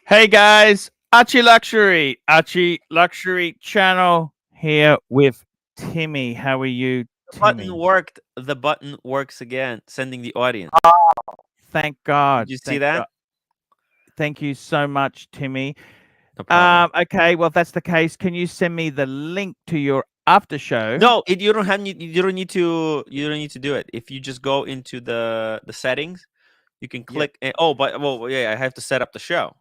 Hey guys, ArchieLuxury channel here with Timmy. How are you, The button Timmy? worked. The button works again, sending the audience. Thank God. Did you see Thank that? God. Thank you so much, Timmy. No problem. Okay, well, if that's the case, can you send me the link to your after show? No, you don't have. You don't need to. You don't need to do it. If you just go into the settings, you can click. Yeah, I have to set up the show.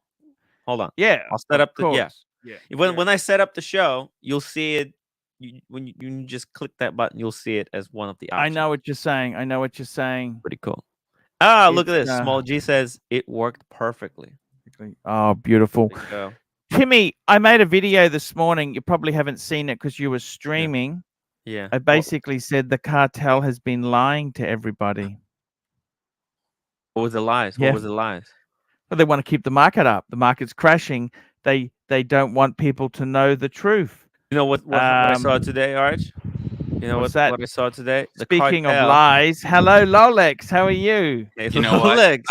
Hold on. Yeah, I'll set of up the course. Yeah. When I set up the show, you'll see it. When you just click that button, you'll see it as one of the I options. know what you're saying. I know what you're saying. Pretty cool. Ah, look at It's, this. Small G says it worked perfectly. Oh, beautiful. There you go. Timmy, I made a video this morning. You probably haven't seen it because you were streaming. Yeah. I basically said the cartel has been lying to everybody. What was the lies? Yeah. What was the lies? But they want to keep the market up. The market's crashing. They don't want people to know the truth. You know what I saw today, Arch? You know What's that? what I saw today? The Speaking of cartel. lies, hello Lolex, how are you? Hey, You know what? Lolex.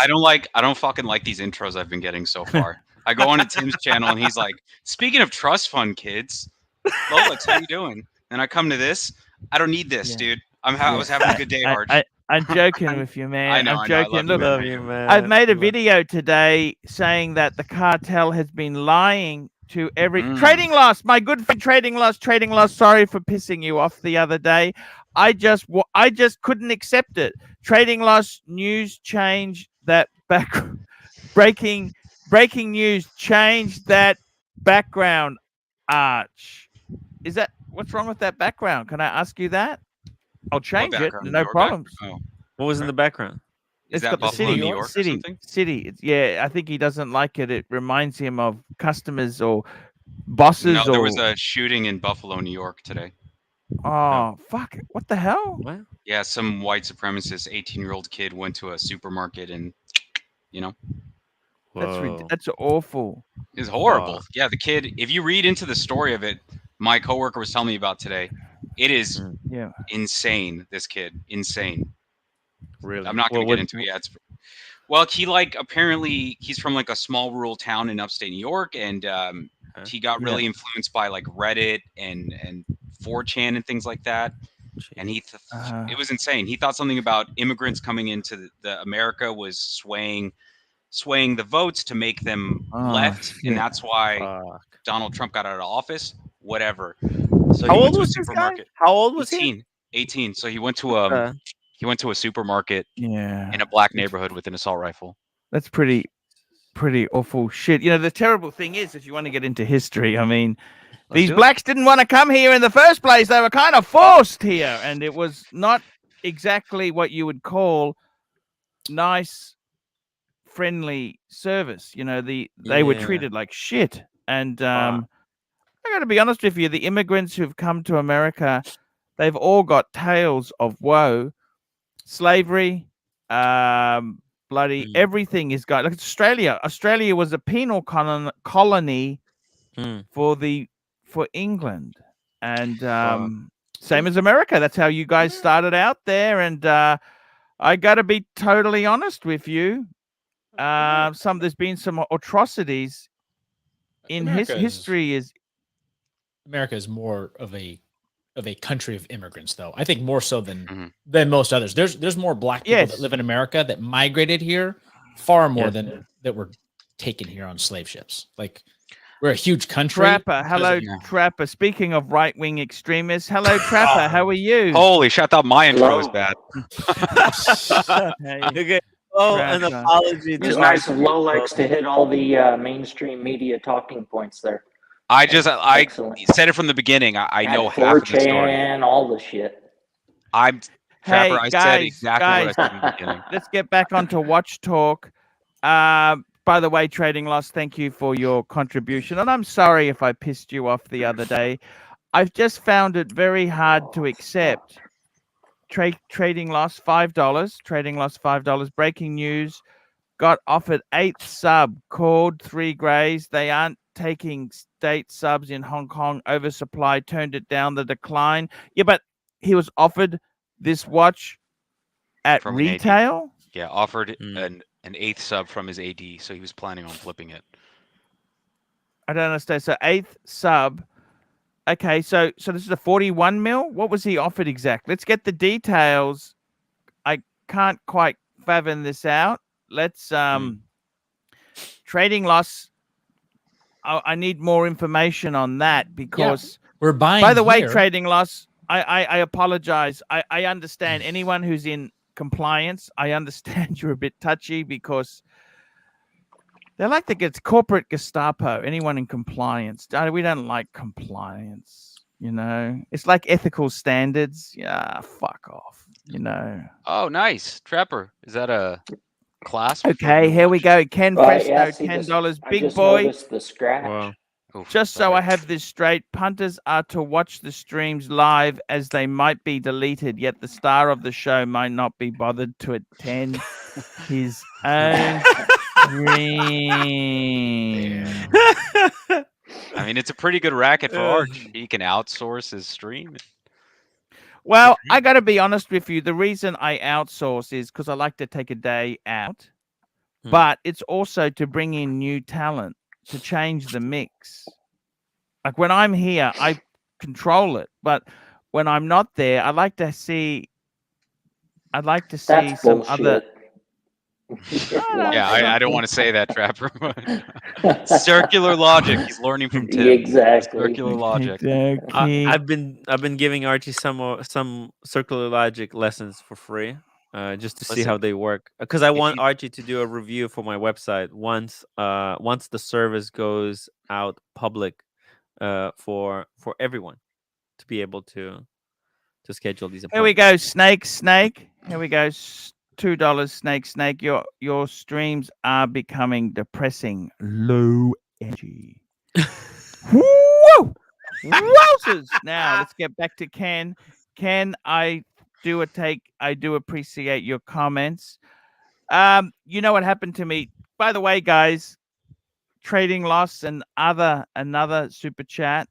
I don't fucking like these intros I've been getting so far. I go on to Tim's channel and he's like, "Speaking of trust fund kids, Lolex, how you doing?" And I come to this. I don't need this, Yeah. dude. I was having a good day, Arch. I'm joking with you, man. I know, I'm I know, I joking. love you, Look, man. Love you, man. I've made a video today saying that the cartel has been lying to every trading loss. My good friend, trading loss. Sorry for pissing you off the other day. I just couldn't accept it. Trading loss news changed that back. breaking news changed that background. Arch, is that what's wrong with that background? Can I ask you that? I'll change it. background? No Your problems. Oh, What was in the background? is It's that got the Buffalo, city, New York, or city, something? city. Yeah, I think he doesn't like it. It reminds him of customers or bosses. No, there was or a shooting in Buffalo, New York today. oh fuck! What the hell? What? Yeah, some white supremacist 18-year-old kid went to a supermarket and, you know, Whoa. That's awful. is horrible. Fuck. Yeah, the kid, if you read into the story of it, my coworker was telling me about today, it is Yeah. insane, this kid. Insane. Really? I'm not going to get into it. Yeah, well, he apparently he's from like a small rural town in upstate New York, and he got Yeah. really influenced by like Reddit and 4chan and things like that. And it was insane. He thought something about immigrants coming into the America was swaying the votes to make them left, shit. and that's why Fuck. Donald Trump got out of office. Whatever. So How he went old to a was this guy? supermarket. How old was he? 18. 18. So he went to a supermarket Yeah. in a black neighborhood with an assault rifle. That's pretty awful shit. You know, the terrible thing is, if you want to get into history, I mean, these blacks didn't want to come here in the first place. They were kind of forced here, and it was not exactly what you would call nice, friendly service. You know, they were treated like shit. And I got to be honest with you, the immigrants who've come to America, they've all got tales of woe, slavery, bloody everything is got. Like Australia. Australia was a penal colony for England, and same as America. That's how you guys started out there. And I got to be totally honest with you. There's been some atrocities in history. America is more of a country of immigrants, though. I think more so than most others. There's more black people that live in America that migrated here, far more than that were taken here on slave ships. Like, we're a huge country. Trapper, hello, Trapper. Speaking of right-wing extremists, hello, Trapper. How are you? Holy shit! I thought my intro was bad. Hey, oh, an apology. It's nice of Lolex to hit all the mainstream media talking points there. I said it from the beginning. I know half of the story. And all the shit. Trapper. I said exactly what I said in the beginning. Let's get back onto Watch Talk. By the way, Trading Loss, thank you for your contribution. And I'm sorry if I pissed you off the other day. I've just found it very hard to accept. Trading Loss, $5. Trading Loss, $5. Breaking news. Got offered 8th sub. Called 3 grays. They aren't taking state subs in Hong Kong. Oversupply. Turned it down. The decline. Yeah, but he was offered this watch at retail. Yeah, offered an 8th sub from his AD, so he was planning on flipping it. I don't understand. So 8th sub. Okay, so this is a 41 mil. What was he offered exactly? Let's get the details. I can't quite fathom this out. Let's trading loss. I need more information on that because we're buying. By the way, here. trading loss. I apologize. I understand anyone who's in compliance. I understand you're a bit touchy because they're like the corporate Gestapo. Anyone in compliance. We don't like compliance. You know, it's like ethical standards. Yeah, fuck off. You know. Oh, nice. Trapper. Is that a clasp? Okay, here we go. Ken Right, yeah, Fresno, see this- $10. I Big just boy. noticed the scratch. Wow. Oof, Just so I sorry. have this straight, punters are to watch the streams live as they might be deleted, yet the star of the show might not be bothered to attend his own stream. I mean, it's a pretty good racket for Arch. He can outsource his stream. Well, I got to be honest with you. The reason I outsource is because I like to take a day out, but it's also to bring in new talent, to change the mix. Like when I'm here, I control it, but when I'm not there, I'd like to see That's some bullshit. other. Yeah, I don't want to say that, Trapper. But circular logic. He's learning from Tim. Exactly. Circular logic. I've been giving Archie some circular logic lessons for free, just to see Listen, how they work. Because I want you- Archie to do a review for my website once the service goes out public, for everyone to be able to schedule these Here we appointments. go, Snake. Here we go. $2, Snake. Your streams are becoming depressing. Low energy. Woo! Wowzers! Now let's get back to Ken. Ken, I do appreciate your comments. You know what happened to me? By the way, guys, trading loss and another super chat.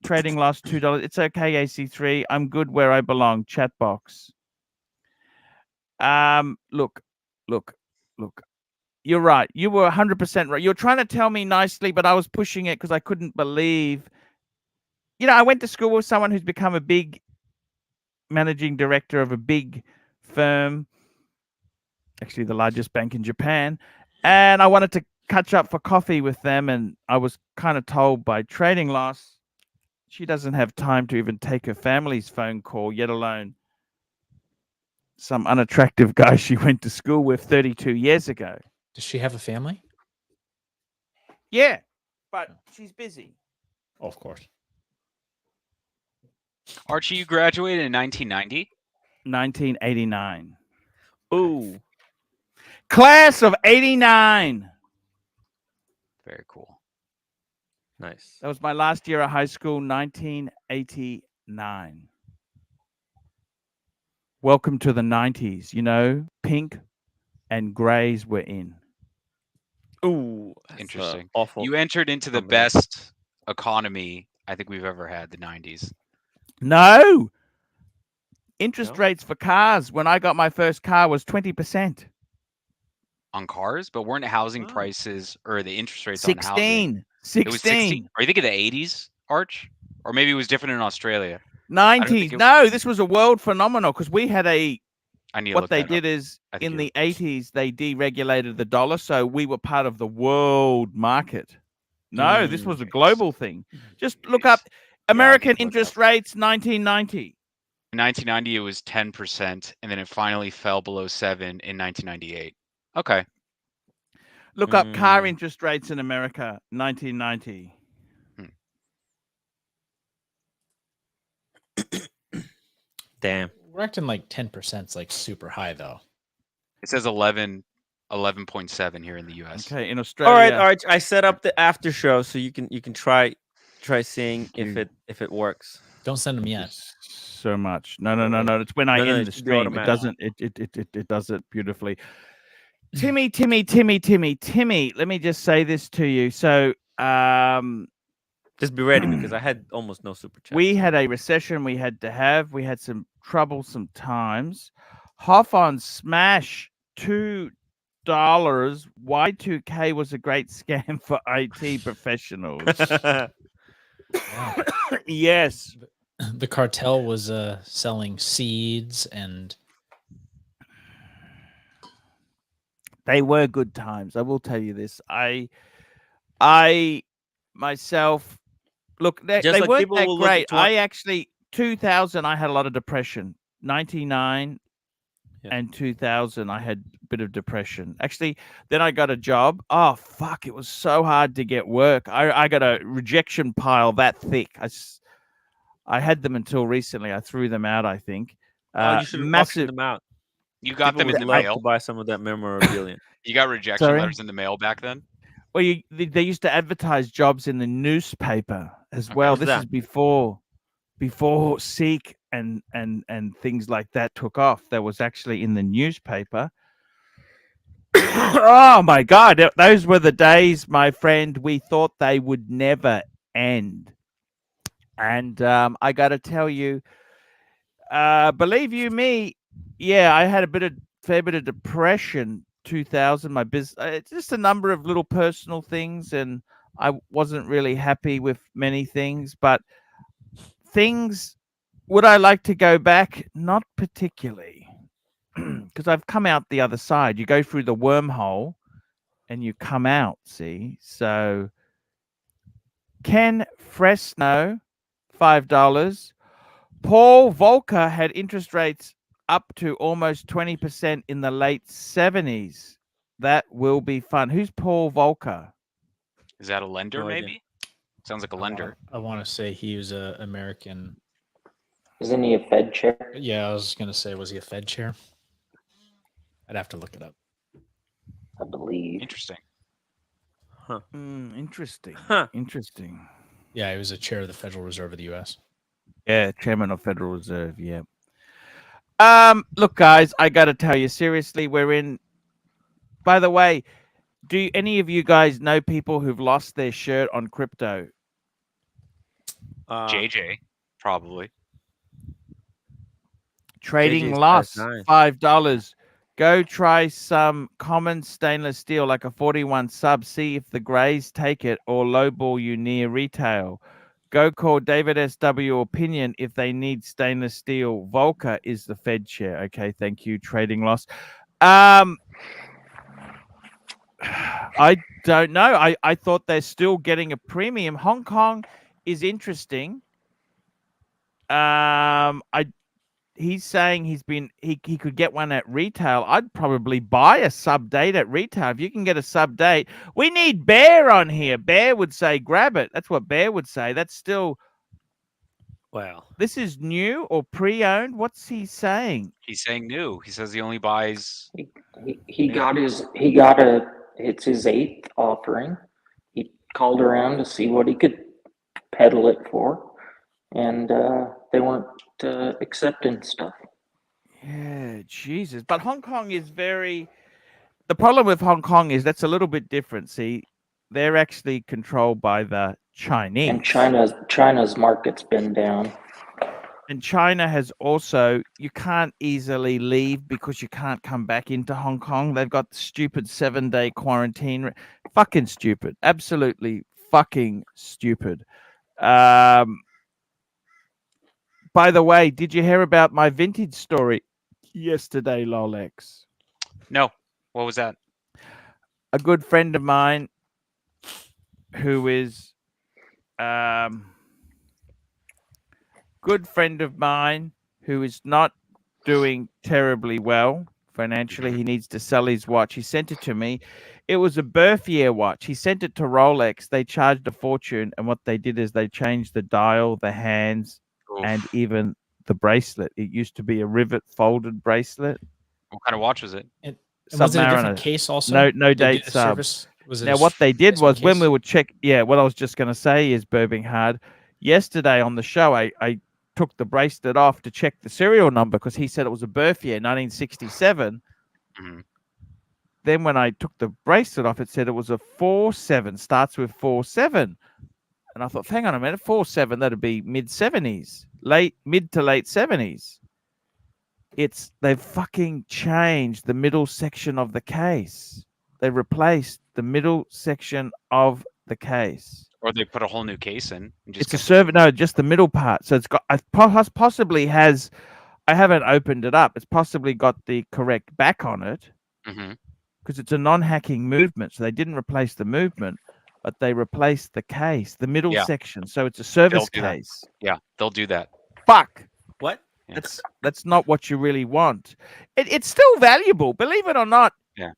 Trading loss $2. It's okay, AC3. I'm good where I belong. Chat box. Look. You're right. You were 100% right. You're trying to tell me nicely, but I was pushing it because I couldn't believe. You know, I went to school with someone who's become a big managing director of a big firm, actually the largest bank in Japan, and I wanted to catch up for coffee with them, and I was kind of told by trading loss she doesn't have time to even take her family's phone call, yet alone some unattractive guy she went to school with 32 years ago. Does she have a family? Yeah, but she's busy. Oh, of course. Archie, you graduated in 1990? 1989. Ooh, Class of 89. Very cool. nice. That was my last year of high school, 1989. Welcome to the 90s. You know, pink and grays were in. Ooh, that's, Interesting. awful. You entered into the combination. best economy I think we've ever had, the 90s. No. Interest No? rates for cars when I got my first car was 20%. On cars, but weren't housing Oh. prices or the interest rates on housing? 16. It was 16. Are you thinking the 80s, Arch? Or maybe it was different in Australia. 90s. No, this was a world phenomenon because we had I need to what look they that did up. is I think in you're- the 80s, they deregulated the dollar. So we were part of the world market. No, this was a global thing. Just look up American interest rates, 1990. In 1990, it was 10%, and then it finally fell below 7 in 1998. Okay. Look up car interest rates in America, 1990. Damn. We're acting like 10% is like super high though. It says 11.7 here in the US. Okay, in Australia. All right, Arch. I set up the after show so you can try seeing if it works. Don't send them yet. So much. No. It's when I No, end it the should be stream. It automatic. doesn't. It does it beautifully. Timmy. Let me just say this to you. So, Just be ready because I had almost no super chat. we had a recession. We had some troublesome times. Hoff on Smash $2. Y2K was a great scam for IT professionals. Yeah. Yes. The cartel was selling seeds and they were good times. I will tell you this. I myself look, they Just like weren't people that will look great. at 20 I actually 2000 I had a lot of depression. 99 Yeah. and 2000 I had a bit of depression. Actually, then I got a job. Oh fuck, it was so hard to get work. I got a rejection pile that thick. I had them until recently. I threw them out, I think. Oh, you should auction Massive. them out. You got People them in would the love mail. to buy some of that memorabilia. You got rejection Sorry? letters in the mail back then? Well, they used to advertise jobs in the newspaper as Okay. well. What's This that? is before Seek and things like that took off. That was actually in the newspaper. Oh my God, those were the days, my friend. We thought they would never end. And I got to tell you, believe you me, yeah, I had a fair bit of depression. 2000, my business, it's just a number of little personal things, and I wasn't really happy with many things. But things, would I like to go back? Not particularly, because I've come out the other side. You go through the wormhole, and you come out. See, so Ken Fresno, $5. Paul Volcker had interest rates up to almost 20% in the late 70s. That will be fun. Who's Paul Volcker? Is that a lender, No idea. maybe? Sounds like a lender. I want to say he was a American. Isn't he a Fed chair? Yeah, I was gonna say, was he a Fed chair? I'd have to look it up. I believe. Interesting. Interesting. Huh. Interesting. Yeah, he was a chair of the Federal Reserve of the U.S. Yeah, chairman of Federal Reserve. Yeah. Look, guys, I got to tell you seriously, we're in. By the way, do any of you guys know people who've lost their shirt on crypto? JJ, probably. Trading JJ's loss, past 9. $5. Go try some common stainless steel like a 41 sub. See if the grays take it or lowball you near retail. Go call David SW Opinion if they need stainless steel. Volcker is the Fed chair. Okay, thank you. Trading loss. I don't know. I thought they're still getting a premium. Hong Kong is interesting. He's saying he could get one at retail. I'd probably buy a sub date at retail. If you can get a sub date, we need Bear on here. Bear would say grab it. That's what Bear would say. That's still. Well, This is new or pre-owned. What's he saying? He's saying new. He says he only buys. He got it's his 8th offering. He called around to see what he could peddle it for, and they weren't accepting stuff. Yeah, Jesus. But Hong Kong is very. The problem with Hong Kong is that's a little bit different. See, they're actually controlled by the Chinese. And China's market's been down. And China has also, you can't easily leave because you can't come back into Hong Kong. They've got the stupid 7-day quarantine. Fucking stupid. Absolutely fucking stupid. By the way, did you hear about my vintage story yesterday, Lolex? No. What was that? A good friend of mine who is not doing terribly well financially. He needs to sell his watch. He sent it to me. It was a birth year watch. He sent it to Rolex. They charged a fortune, and what they did is they changed the dial, the hands, and even the bracelet. It used to be a rivet folded bracelet. What kind of watch was it? And was it a different case also? No date sub. Now, what they did was when we would check, what I was just going to say is, Birminghard, yesterday on the show, I took the bracelet off to check the serial number because he said it was a birth year, 1967. Mhm. Then when I took the bracelet off, it said it was a 47, starts with 47. And I thought, hang on a minute, 47, that'd be mid to late 70s. they've fucking changed the middle section of the case. They replaced the middle section of the case. Or they put a whole new case in. And just It's a server. no, Just the middle part. So it's got. Possibly has. I haven't opened it up. It's possibly got the correct back on it because it's a non-hacking movement. So they didn't replace the movement, but they replaced the case, the middle section. So it's a service case. Yeah, they'll do that. Fuck. What? Yeah. That's not what you really want. It's still valuable, believe it or not. Yeah.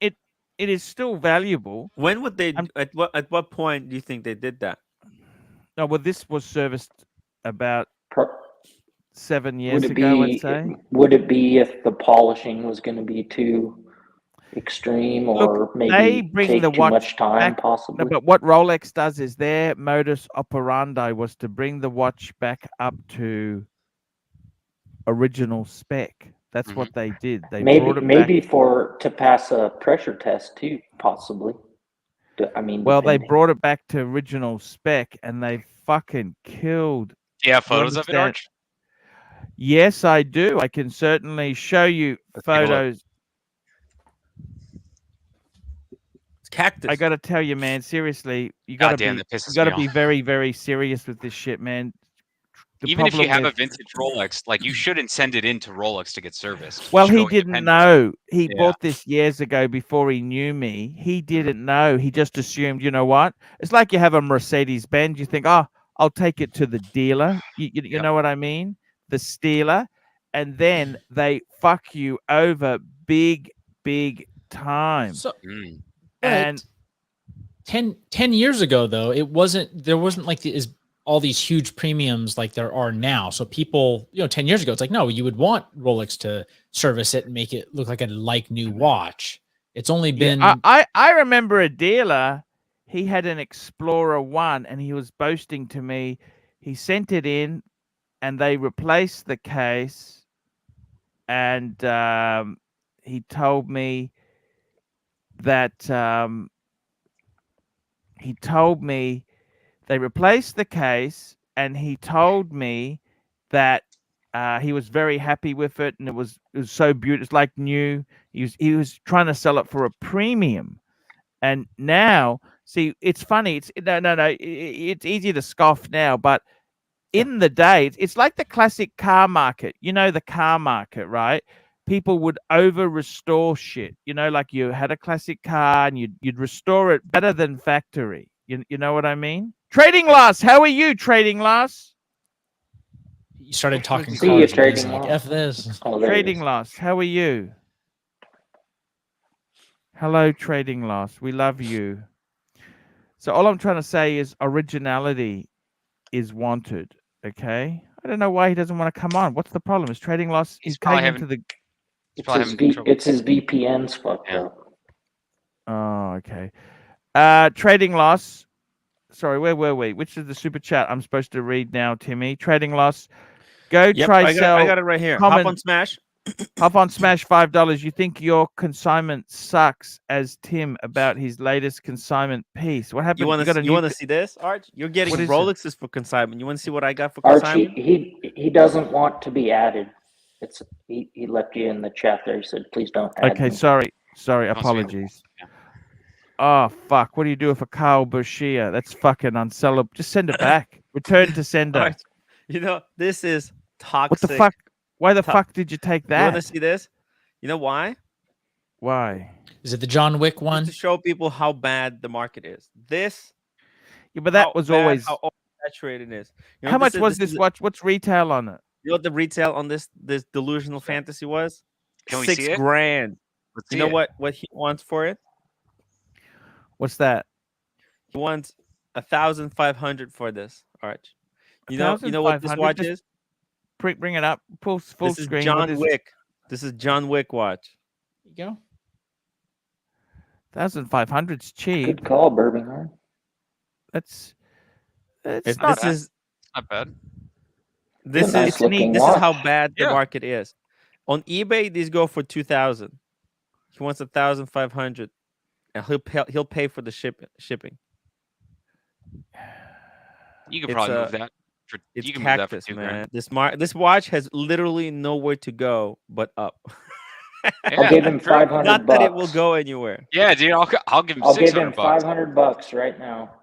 It is still valuable. When would they? At what point do you think they did that? No, well, this was serviced about 7 years ago, I'd say. Would it be if the polishing was going to be too extreme, or maybe take too much time, possibly? No, but what Rolex does is their modus operandi was to bring the watch back up to original spec. That's what they did. They brought it maybe to pass a pressure test too, possibly. I mean, well, they brought it back to original spec, and they fucking killed. Do you have photos of it, Arch? Yes, I do. I can certainly show you photos. It's cactus. I got to tell you, man. Seriously, you got to be very, very serious with this shit, man. Even if you have a vintage Rolex, like, you shouldn't send it into Rolex to get serviced. Well, he didn't know. He bought this years ago before he knew me. He didn't know. He just assumed, you know what? It's like you have a Mercedes Benz. You think, oh, I'll take it to the dealer. You know what I mean? The stealer. And then they fuck you over big, big time. So, and 10 years ago, though, there wasn't like all these huge premiums like there are now. So people, 10 years ago, it's like, no, you would want Rolex to service it and make it look like a new watch. It's only been. I remember a dealer. He had an Explorer 1 and he was boasting to me. He sent it in and they replaced the case. And he told me that they replaced the case, and he told me that he was very happy with it, and it was so beautiful. It's like new. He was trying to sell it for a premium, and now, see, it's funny. It's It's easy to scoff now, but in the day, it's like the classic car market. The car market, right? People would over restore shit. Like you had a classic car and you'd restore it better than factory. You know what I mean? Trading Loss, how are you, Trading Loss? You started talking. See you, Trading Loss. F this. Trading Loss, how are you? Hello, Trading Loss. We love you. So all I'm trying to say is originality is wanted. Okay, I don't know why he doesn't want to come on. What's the problem? Is Trading Loss? He's probably into the. It's his VPN's fucked up. Oh, okay. Trading Loss. Sorry, where were we? Which is the super chat I'm supposed to read now, Timmy? Trading Loss. Go try sell. I got it right here. Hop on Smash. Hop on Smash, $5. You think your consignment sucks, as Tim about his latest consignment piece. What happened? You want to see this, Arch? You're getting Rolexes for consignment. You want to see what I got for Archie, consignment? he doesn't want to be added. He left you in the chat there. He said, please don't add me. Sorry, apologies. Oh, fuck. What do you do with a Carl Bershia? That's fucking unsellable. Just send it back. Return to sender. Arch, this is toxic. What the fuck? Why the fuck did you take that? You want to see this? You know why? Why? Is it the John Wick one? To show people how bad the market is. This. Yeah, but that was always how oversaturated it is. How much was this watch? What's retail on it? You know what the retail on this delusional fantasy was? Can we see it? $6,000. You know what he wants for it? What's that? He wants 1,500 for this, Arch. You know what this watch is? Bring it up. Full this screen. Is John Wick. This is John Wick watch. There you go. 1,500's cheap. Good call, Birmingham. It's not bad. This is how bad the market is. On eBay, these go for 2,000. He wants 1,500, and he'll pay for the shipping. You could probably move that It's you can move that for cactus, $2,000. man. This watch has literally nowhere to go but up. I'll give him true. 500 Not bucks. that it will go anywhere. Yeah, dude, I'll give him I'll give 600 him bucks. 500 bucks right now.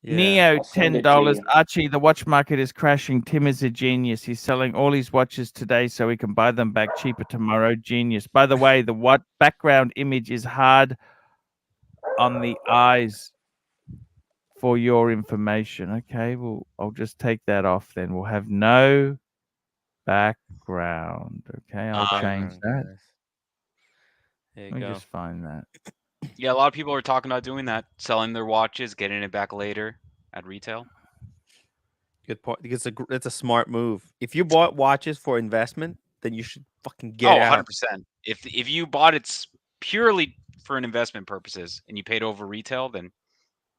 Yeah. Neo, I'll send it to $10. you. Archie, the watch market is crashing. Tim is a genius. He's selling all his watches today so he can buy them back cheaper tomorrow. Genius. By the way, the background image is hard on the eyes for your information. Okay, well, I'll just take that off then. We'll have no background. Okay, I'll change that. Guys. There you Let me go. just find that. Yeah, a lot of people are talking about doing that, selling their watches, getting it back later at retail. Good point. Because it's a smart move. If you bought watches for investment, then you should fucking get out. 100%. If you bought it purely for an investment purposes and you paid over retail, then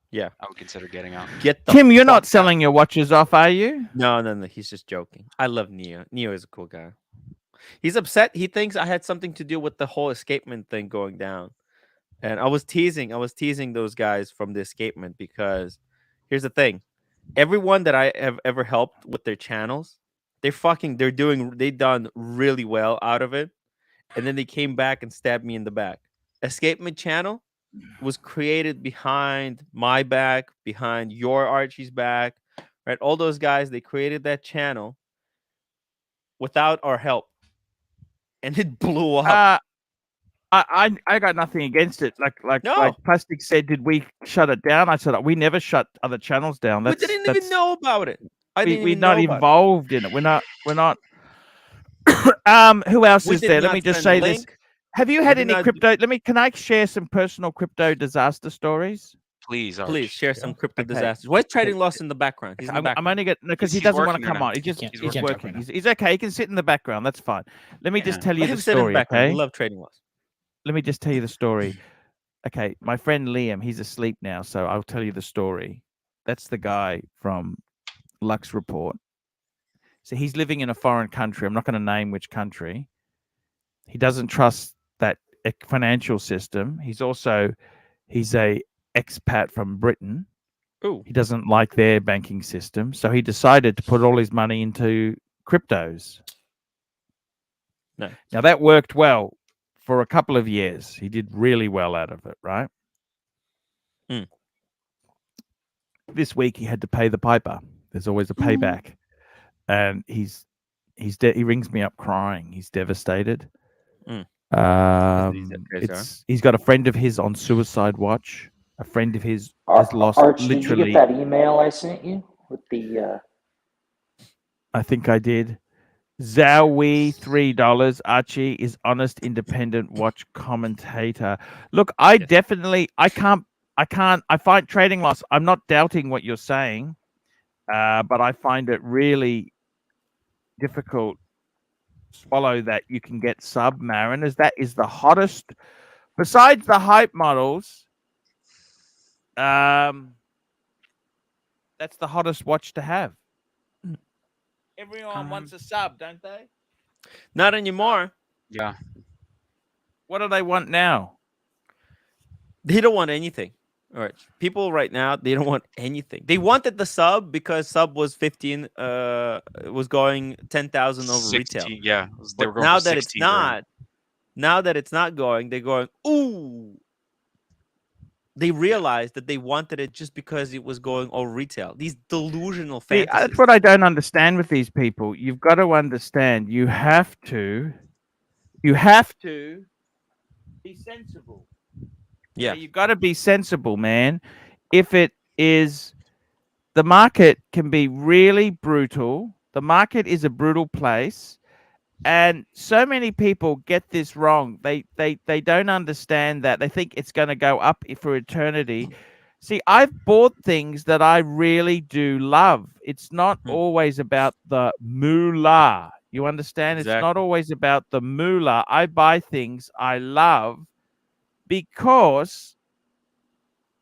yeah, I would consider getting out. Get the Tim, you're not fuck selling out. your watches off, are you? No. He's just joking. I love Neo. Neo is a cool guy. He's upset. He thinks I had something to do with the whole escapement thing going down. And I was teasing those guys from the escapement because here's the thing. Everyone that I have ever helped with their channels, they've done really well out of it. And then they came back and stabbed me in the back. Escapement channel was created behind my back, behind your Archie's back, right? All those guys, they created that channel without our help. And it blew up. I got nothing against it. Like Plastic said, did we shut it down? I said we never shut other channels down. We didn't even know about it. We're not involved in it. We're not. Who else is there? Let me just say this. Have you had any crypto? Can I share some personal crypto disaster stories? Please, Arch. Please share some crypto disasters. Where's Trading Loss in the background? He's in the background. I'm only getting because he doesn't want to come on. He's working. Right He's okay. He can sit in the background. That's fine. Let me just tell you the story. Okay. We love Trading Loss. Let me just tell you the story. Okay, my friend Liam, he's asleep now, so I'll tell you the story. That's the guy from Lux Report. So he's living in a foreign country. I'm not going to name which country. He doesn't trust that financial system. He's a expat from Britain. Ooh. He doesn't like their banking system, so he decided to put all his money into cryptos. No. Now that worked well for a couple of years. He did really well out of it, right? This week he had to pay the piper. There's always a payback. And he rings me up crying. He's devastated. He's got a friend of his on suicide watch. A friend of his has lost Arch, literally. did you get that email I sent you with the? I think I did. Zowie, $3. Archie is honest, independent watch commentator. Look, I find Trading Loss. I'm not doubting what you're saying, but I find it really difficult to swallow that you can get Submariners. That is the hottest, besides the hype models. That's the hottest watch to have. Everyone wants a sub, don't they? Not anymore. Yeah. What do they want now? They don't want anything. All right. People right now, they don't want anything. They wanted the sub because sub was 15, it was going 10,000 over 60, retail. Yeah. They were going now for that it's not, now that it's not going, they're going, ooh. They realized that they wanted it just because it was going over retail. These delusional fantasies. That's what I don't understand with these people. You've got to understand. You have to be sensible. Yeah. You've got to be sensible, man. If it is, the market can be really brutal. The market is a brutal place. And so many people get this wrong. They don't understand that. They think it's going to go up for eternity. See, I've bought things that I really do love. It's not always about the moolah. You understand? Exactly. It's not always about the moolah. I buy things I love because,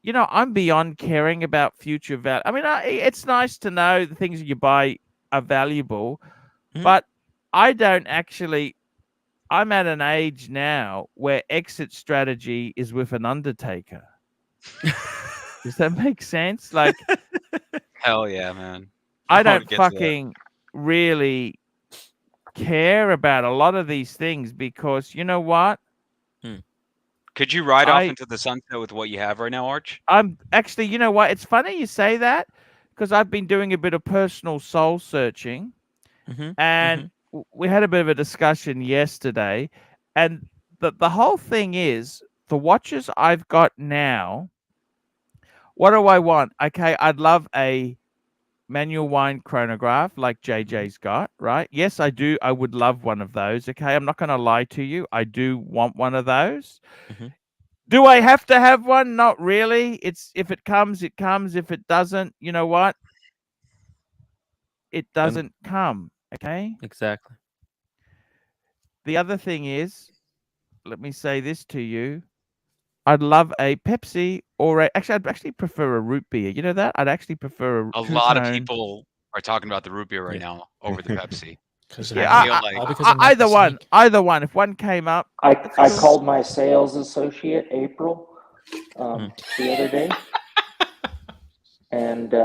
I'm beyond caring about future value. I mean, it's nice to know the things you buy are valuable, but I'm at an age now where exit strategy is with an undertaker. Does that make sense? Like, Hell yeah, man. I wanna don't get to that. fucking really care about a lot of these things because you know what? Could you ride off I into the sunset with what you have right now, Arch? I'm actually, you know what? It's funny you say that because I've been doing a bit of personal soul searching, and we had a bit of a discussion yesterday, and the whole thing is the watches I've got now. What do I want? Okay, I'd love a manual wind chronograph like JJ's got, right? Yes, I do. I would love one of those. Okay, I'm not going to lie to you. I do want one of those. Do I have to have one? Not really. It's if it comes, it comes. If it doesn't, you know what? It doesn't come. Okay. Exactly. The other thing is, let me say this to you. I'd love a Pepsi or actually, I'd actually prefer a root beer. You know that? I'd actually prefer a lot of people are talking about the root beer right now over the Pepsi. Either one. Either one. If one came up, I called my sales associate April the other day, and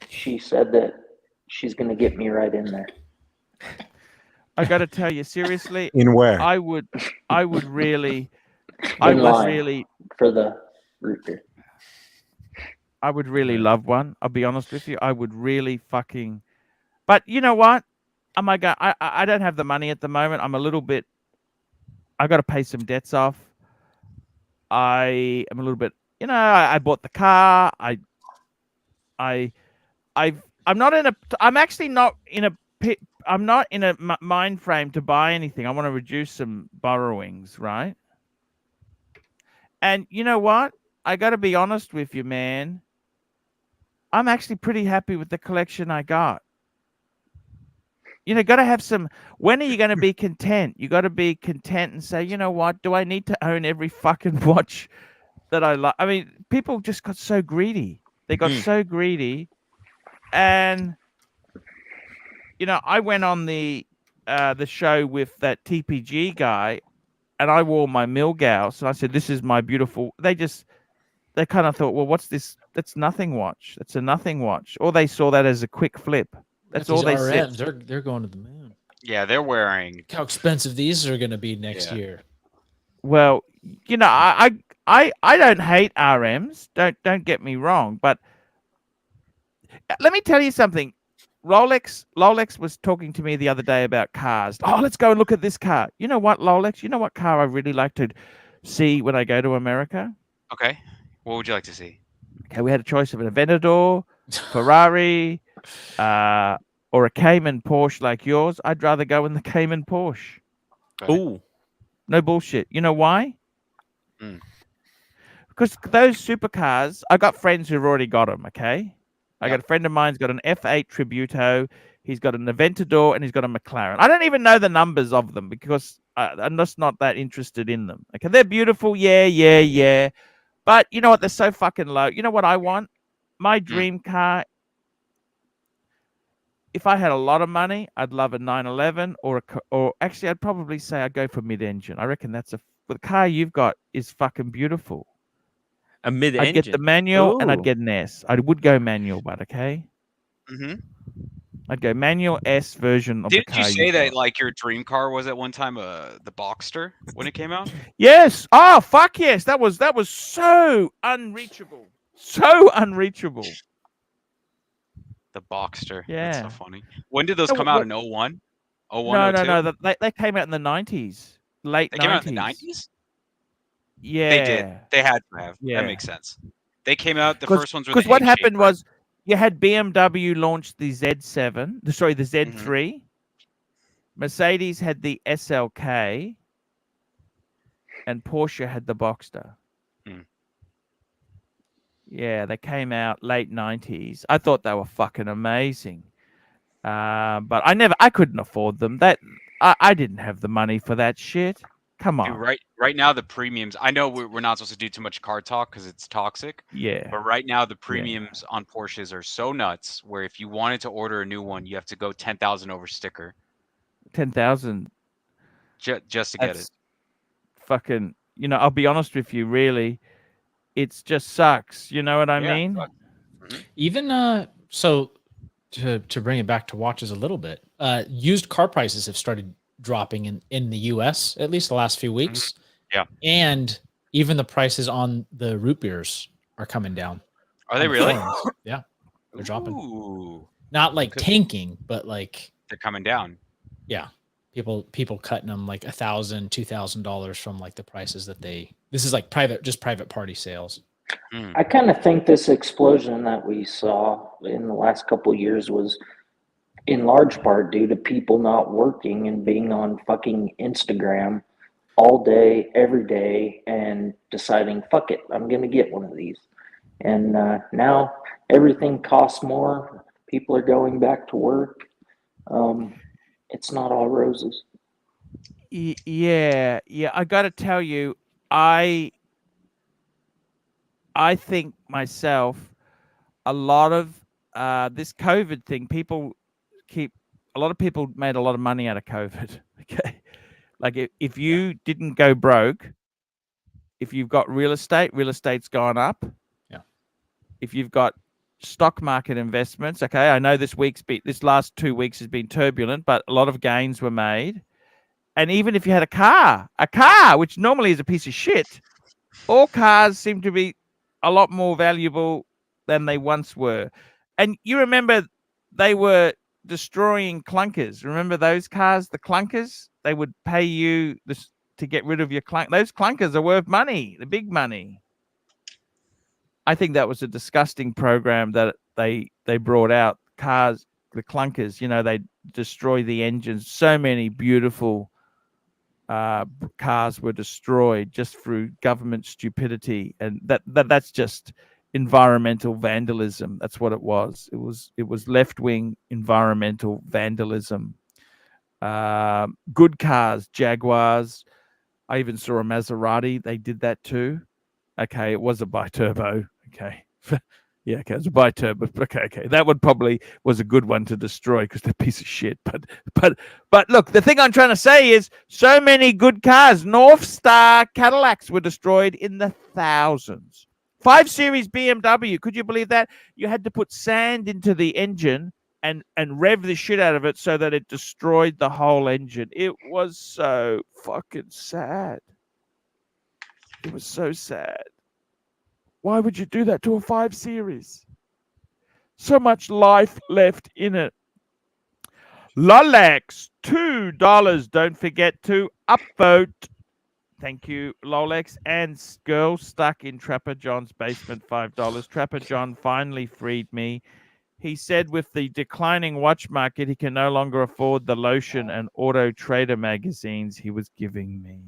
she said that she's going to get me right in there. I got to tell you seriously. In where? I would really. For the root beer. I would really love one. I'll be honest with you. I would really fucking. But you know what? Oh my God, I don't have the money at the moment. I'm a little bit. I got to pay some debts off. I am a little bit. You know, I bought the car. I'm not in a. I'm actually not in a. I'm not in a mind frame to buy anything. I want to reduce some borrowings, right? And you know what? I got to be honest with you, man. I'm actually pretty happy with the collection I got. You know, got to have some. When are you going to be content? You got to be content and say, you know what? Do I need to own every fucking watch that I like? I mean, people just got so greedy. They got so greedy, and you know, I went on the show with that TPG guy, and I wore my Milgauss, and I said, "This is my beautiful." They kind of thought, "Well, what's this? That's nothing watch. That's a nothing watch." Or they saw that as a quick flip. That's all they said. They're going to the moon. Yeah, they're wearing. Look how expensive these are going to be next year. Well, you know, I don't hate RMs. Don't get me wrong, but let me tell you something. Rolex was talking to me the other day about cars. Oh, let's go and look at this car. You know what, Rolex? You know what car I really like to see when I go to America? Okay. What would you like to see? Okay, we had a choice of an Aventador, Ferrari, or a Cayman Porsche like yours. I'd rather go in the Cayman Porsche. Ooh. No bullshit. You know why? Because those supercars, I got friends who've already got them, okay? I got a friend of mine's got an F8 Tributo. He's got an Aventador and he's got a McLaren. I don't even know the numbers of them because I'm just not that interested in them. Okay, they're beautiful. Yeah. But you know what? They're so fucking low. You know what I want? My dream car. If I had a lot of money, I'd love a 911 or actually, I'd probably say I'd go for mid-engine. I reckon the car you've got is fucking beautiful. A mid-engine. I'd get the manual and I'd get an S. I would go manual, but okay. I'd go manual S version of the car. Didn't you say that like your dream car was at one time the Boxster when it came out? Yes. Oh fuck yes. That was so unreachable. So unreachable. The Boxster. Yeah. That's so funny. When did those come out in 01? 01, No. They came out in the 90s. Late 90s. They came out in the 90s? Yeah. They did. They had to have. Yeah. That makes sense. They came out, the first ones were because what happened was you had BMW launched the Z7, the Z3. Mercedes had the SLK, and Porsche had the Boxster. Yeah, they came out late 90s. I thought they were fucking amazing. But I couldn't afford them. I didn't have the money for that shit. Come on. Dude, right now the premiums. I know we're not supposed to do too much car talk because it's toxic. Yeah. But right now the premiums on Porsches are so nuts. Where if you wanted to order a new one, you have to go 10,000 over sticker. 10,000. Just to get it. Fucking. You know, I'll be honest with you. Really, it's just sucks. You know what I mean? Even so, to bring it back to watches a little bit, used car prices have started dropping in the US, at least the last few weeks. Yeah. And even the prices on the root beers are coming down. Are they really? Forums. Yeah. They're dropping. Ooh, Not like tanking, but like they're coming down. Yeah. People cutting them like $1,000, $2,000 from like the prices that this is like private party sales. I kind of think this explosion that we saw in the last couple of years was in large part due to people not working and being on fucking Instagram all day, every day, and deciding, fuck it, I'm going to get one of these. And now everything costs more. People are going back to work. It's not all roses. Yeah. I got to tell you, I think myself, a lot of this COVID thing, a lot of people made a lot of money out of COVID. Okay. Like if you didn't go broke, if you've got real estate's gone up. Yeah. If you've got stock market investments, okay, I know this last 2 weeks has been turbulent, but a lot of gains were made. And even if you had a car, which normally is a piece of shit, all cars seem to be a lot more valuable than they once were. And you remember they were destroying clunkers. Remember those cars, the clunkers? They would pay you to get rid of your clunk. Those clunkers are worth money, the big money. I think that was a disgusting program that they brought out. Cars, the clunkers, they destroy the engines. So many beautiful cars were destroyed just through government stupidity, and that's just environmental vandalism. That's what it was. It was left-wing environmental vandalism. Good cars, Jaguars. I even saw a Maserati. They did that too. Okay, it was a bi-turbo. Okay. Yeah, okay, it was a bi-turbo. Okay. That one probably was a good one to destroy because they're a piece of shit. But look, the thing I'm trying to say is so many good cars. North Star Cadillacs were destroyed in the thousands. 5 Series BMW, could you believe that? You had to put sand into the engine and rev the shit out of it so that it destroyed the whole engine. It was so fucking sad. It was so sad. Why would you do that to a 5 Series? So much life left in it. Lolex, $2. Don't forget to upvote. Thank you, Lolex. And girl stuck in Trapper John's basement, $5. Trapper John finally freed me. He said with the declining watch market, he can no longer afford the lotion and Auto Trader magazines he was giving me.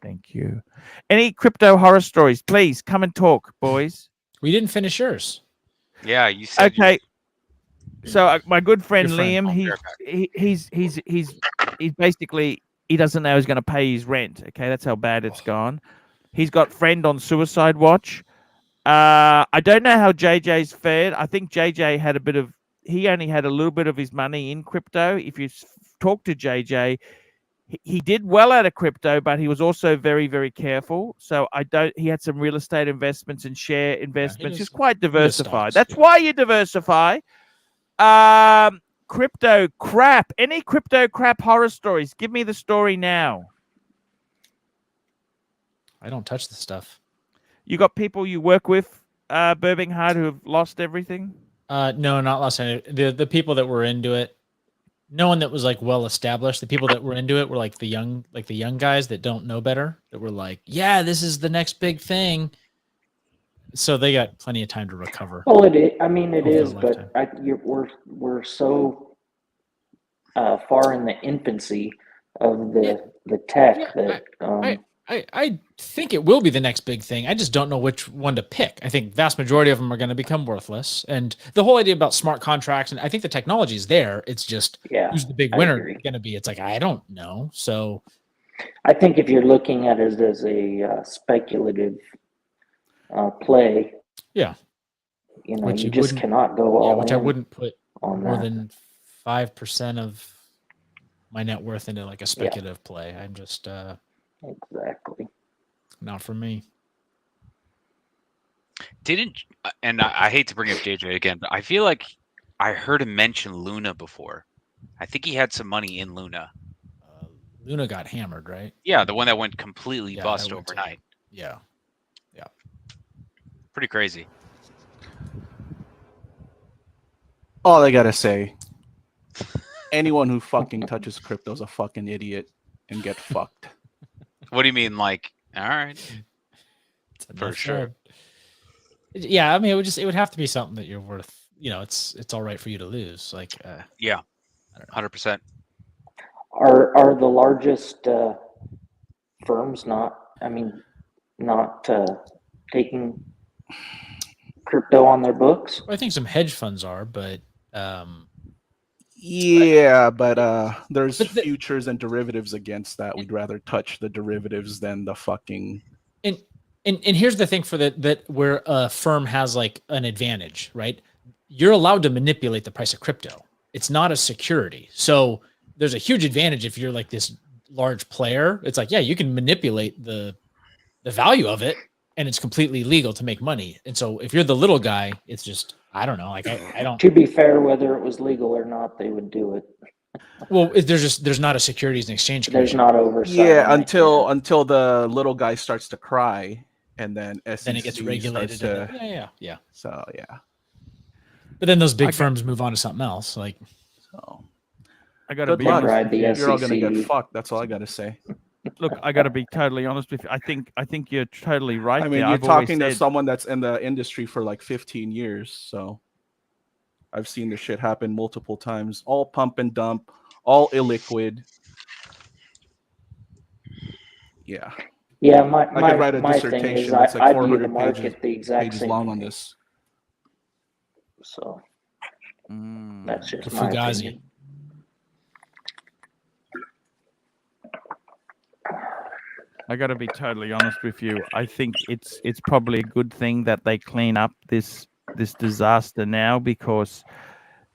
Thank you. Any crypto horror stories? Please come and talk, boys. We didn't finish yours. Yeah, you said. Okay. So my good friend Liam, he's basically, he doesn't know he's going to pay his rent. Okay, that's how bad it's gone. He's got friend on suicide watch. I don't know how JJ's fared. I think JJ had he only had a little bit of his money in crypto. If you talk to JJ, he did well out of crypto, but he was also very, very careful. So he had some real estate investments and share investments. He's quite diversified. That's why you diversify. Crypto crap. Any crypto crap horror stories? Give me the story now. I don't touch the stuff. You got people you work with, Birmingham, who have lost everything? No, not lost any. The people that were into it, no one that was like well established. The people that were into it were like the young guys that don't know better, that were like, yeah, this is the next big thing. So they got plenty of time to recover. Well, it is, but we're so far in the infancy of the tech that I think it will be the next big thing. I just don't know which one to pick. I think vast majority of them are going to become worthless. And the whole idea about smart contracts, and I think the technology is there. It's just who's the big winner going to be? It's like, I don't know. So I think if you're looking at it as a speculative play, you just cannot go all in. Which I wouldn't put on more than 5% of my net worth into like a speculative play. I'm just exactly not for me. And I hate to bring up JJ again, but I feel like I heard him mention Luna before. I think he had some money in Luna. Luna got hammered, right? Yeah, the one that went completely Yeah, bust that went to- overnight. Yeah. Pretty crazy. All I gotta say, anyone who fucking touches crypto is a fucking idiot and get fucked. What do you mean? Like, all right, for sure. Yeah, I mean, it would have to be something that you're worth. You know, it's all right for you to lose. Like, Yeah, I don't know. 100%. Are the largest firms not? I mean, not taking crypto on their books? I think some hedge funds are, but Yeah, but there's But the- futures and derivatives against that. We'd rather touch the derivatives than the fucking. and here's the thing for that where a firm has like an advantage, right? You're allowed to manipulate the price of crypto. It's not a security. So there's a huge advantage if you're like this large player. It's like, yeah, you can manipulate the value of it and it's completely legal to make money. And so if you're the little guy, it's just, I don't know. Like I don't. To be fair, whether it was legal or not, they would do it. Well, there's not a Securities and Exchange There's Commission. not oversight. Yeah, on it, yeah. until the little guy starts to cry, and then SEC Then it gets regulated. starts to. Yeah. So yeah. But then those big firms move on to something else. Like, So I got to good be luck. honest. Ride the You're all gonna SEC. get fucked. That's all I gotta say. Look, I got to be totally honest with you. I think you're totally right. I mean, there. you're I've always talking to said- someone that's in the industry for like 15 years, so I've seen this shit happen multiple times. All pump and dump, all illiquid. Yeah, Yeah, I could write a my thing dissertation is that's like I view the 400 market the exact pages same long way. on this. So Mm. that's just the my Fugazi. opinion. I got to be totally honest with you. I think it's probably a good thing that they clean up this disaster now, because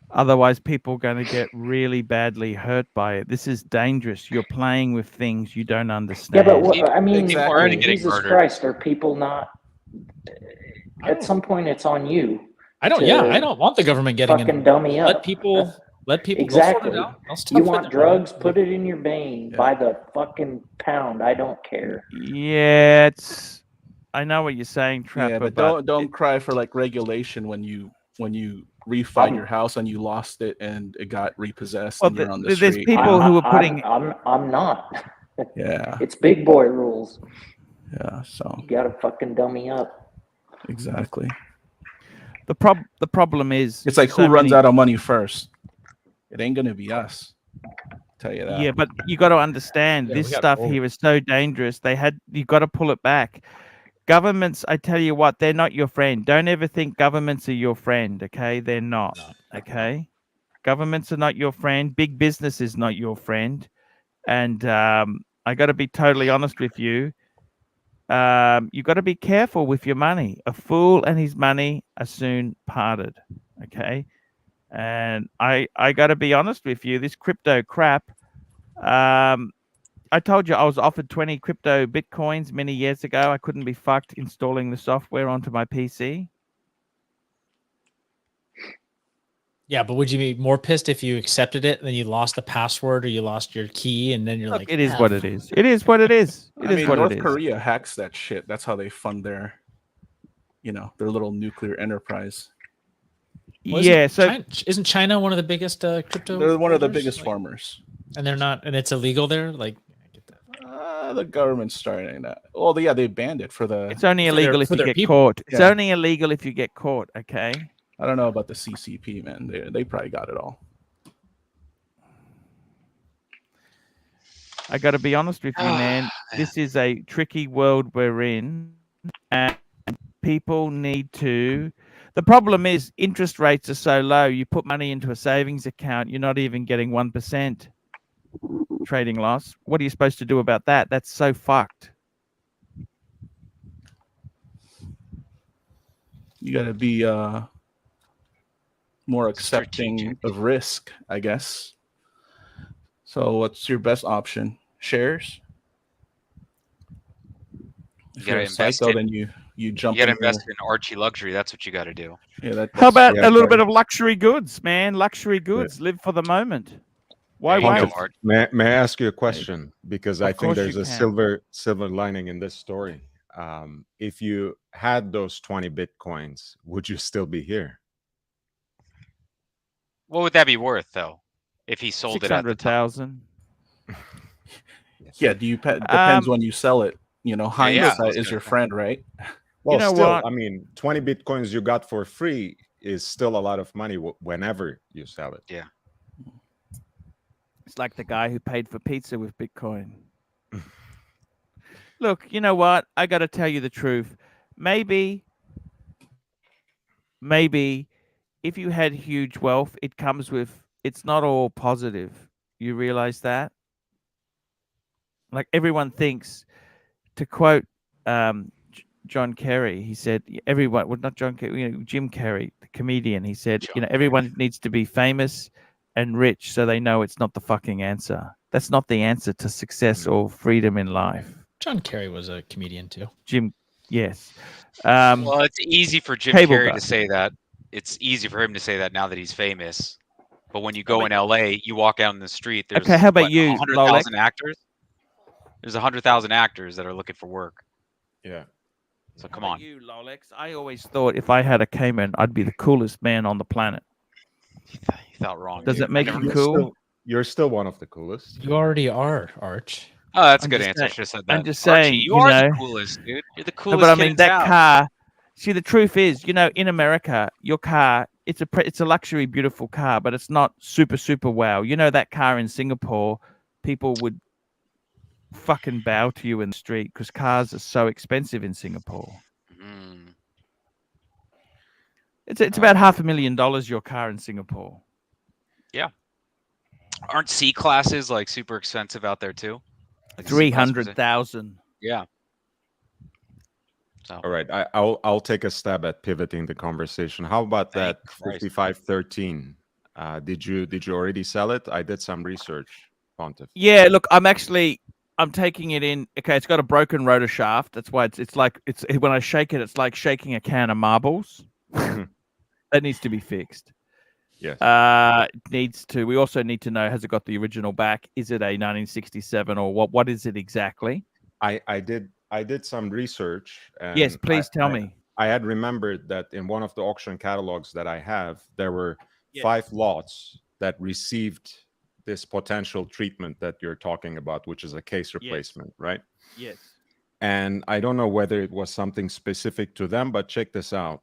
otherwise people are going to get really badly hurt by it. This is dangerous. You're playing with things you don't Yeah, understand. but what, I mean, Exactly. I mean, Already getting Jesus murdered. Christ, are people not? I At don't- some point, it's on you. I don't. to Yeah, I don't want the government getting Fucking in. dummy up. Let people go sort Exactly. it out. They'll You stuff want it. drugs? Put it in your vein Yeah. by the fucking pound. I don't care. Yeah, it's. I know what you're saying, Trapper. Yeah, but don't cry for like regulation when you refied your house and you lost it and it got repossessed Well, and you're on the there's street. people who are putting. I'm not. Yeah, It's big boy rules. yeah. So You gotta fucking dummy up. exactly. The problem is It's like so who runs many- out of money first? It ain't gonna be us. Tell you that. Yeah, but you got to understand Yeah, this we got stuff rolled. here is so dangerous. You got to pull it back. Governments, I tell you what, they're not your friend. Don't ever think governments are your friend. Okay, they're not. Okay, governments are not your friend. Big business is not your friend. And I got to be totally honest with you. You got to be careful with your money. A fool and his money are soon parted. Okay. And I got to be honest with you, this crypto crap. I told you I was offered 20 crypto bitcoins many years ago. I couldn't be fucked installing the software onto my PC. Yeah, but would you be more pissed if you accepted it and then you lost the password or you lost your key and then you're Look, like, it is what it is. It is what it is. It I is mean, what North it is. Korea hacks that shit. That's how they fund their little nuclear enterprise. Yeah, so isn't China one of the biggest crypto? They're one of the holders? biggest Like, farmers. and they're not, and it's illegal there. Like, I get that. The government's starting that. Well, yeah, they banned it for the. it's only for their- illegal if for you their get people. caught. It's Yeah. only illegal if you get caught. Okay. I don't know about the CCP, man. They probably got it all. I got to be honest with you, man. This is a tricky world we're in, and people need to. The problem is interest rates are so low. You put money into a savings account, you're not even getting 1% trading loss. What are you supposed to do about that? That's so fucked. You got to be more accepting Strategic. of risk, I guess. So, what's your best option? Shares. You If gotta you're a invest psycho, it. then you You jump You got to in there. invest in ArchieLuxury. That's what you got to do. Yeah, How about yeah, a little guys. bit of luxury goods, man? Luxury goods. Live for the moment. Why There you go, wait? Pontiff, Mark. may I ask you a question? Because I Of think course there's you a can. silver lining in this story. If you had those 20 bitcoins, would you still be here? What would that be worth, though, if he sold it at the time? 600,000. Yeah, depends when you sell it. You know, Yeah, I hindsight was is gonna your say. friend, right? Well, know still, what? I mean, 20 bitcoins you got for free is still a lot of money whenever you sell it. Yeah. It's like the guy who paid for pizza with Bitcoin. Look, you know what? I got to tell you the truth. Maybe if you had huge wealth, it comes with, it's not all positive. You realize that? Like everyone thinks, to quote John Kerry, he said, everyone, well, not John Kerry, Jim Kerry, the comedian, he said, John everyone needs to be famous and rich so they know it's not the fucking answer. That's not the answer to success or freedom in life. John Kerry was a comedian too. Jim, yes. Well, it's easy for Jim Cable Carrey guy. to say that. It's easy for him to say that now that he's famous. But when you go in LA, you walk out in the street, there's Okay, how about what, you, 100,000 actors? There's 100,000 actors that are looking for work. Yeah. So How come about on. you, Lolex? I always thought if I had a Cayman, I'd be the coolest man on the planet. You thought wrong. Does dude. it make I never you heard- cool? You're still one of the coolest. You already are, Arch. Oh, that's a I'm good just answer. I saying- should have said that. I'm just Archie, saying, you you are know. the coolest, dude. You're the No, coolest but I kid mean in that town. car. See, the truth is, in America, your car, it's a luxury, beautiful car, but it's not super wow. That car in Singapore, people would fucking bow to you in the street because cars are so expensive in Singapore. Mm. It's about $500,000 your car in Singapore. Aren't C classes like super expensive out there too? Like a C-class 300,000. Yeah. So All right, I'll take a stab at pivoting the conversation. How about Thank that Christ. 5513? Did you already sell it? I did some research, Pontiff. Yeah, look, I'm taking it in. Okay, it's got a broken rotor shaft. That's why it's like when I shake it, it's like shaking a can of marbles. Mhm. That needs to be fixed. Yes. We also need to know, has it got the original back? Is it a 1967 or what is it exactly? I did some research. And Yes, please tell me. I had remembered that in one of the auction catalogs that I have, there were Yes. 5 lots that received this potential treatment that you're talking about, which is a case replacement, right? Yes. And I don't know whether it was something specific to them, but check this out.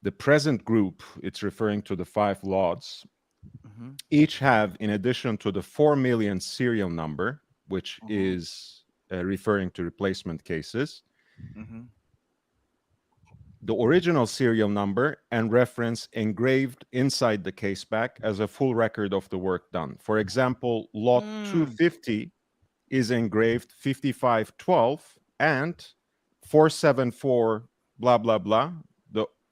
The present group, it's referring to the 5 lots, each have, in addition to the 4 million serial number, which is referring to replacement cases, the original serial number and reference engraved inside the case back as a full record of the work done. For example, lot 250 is engraved 5512 and 474 blah blah blah,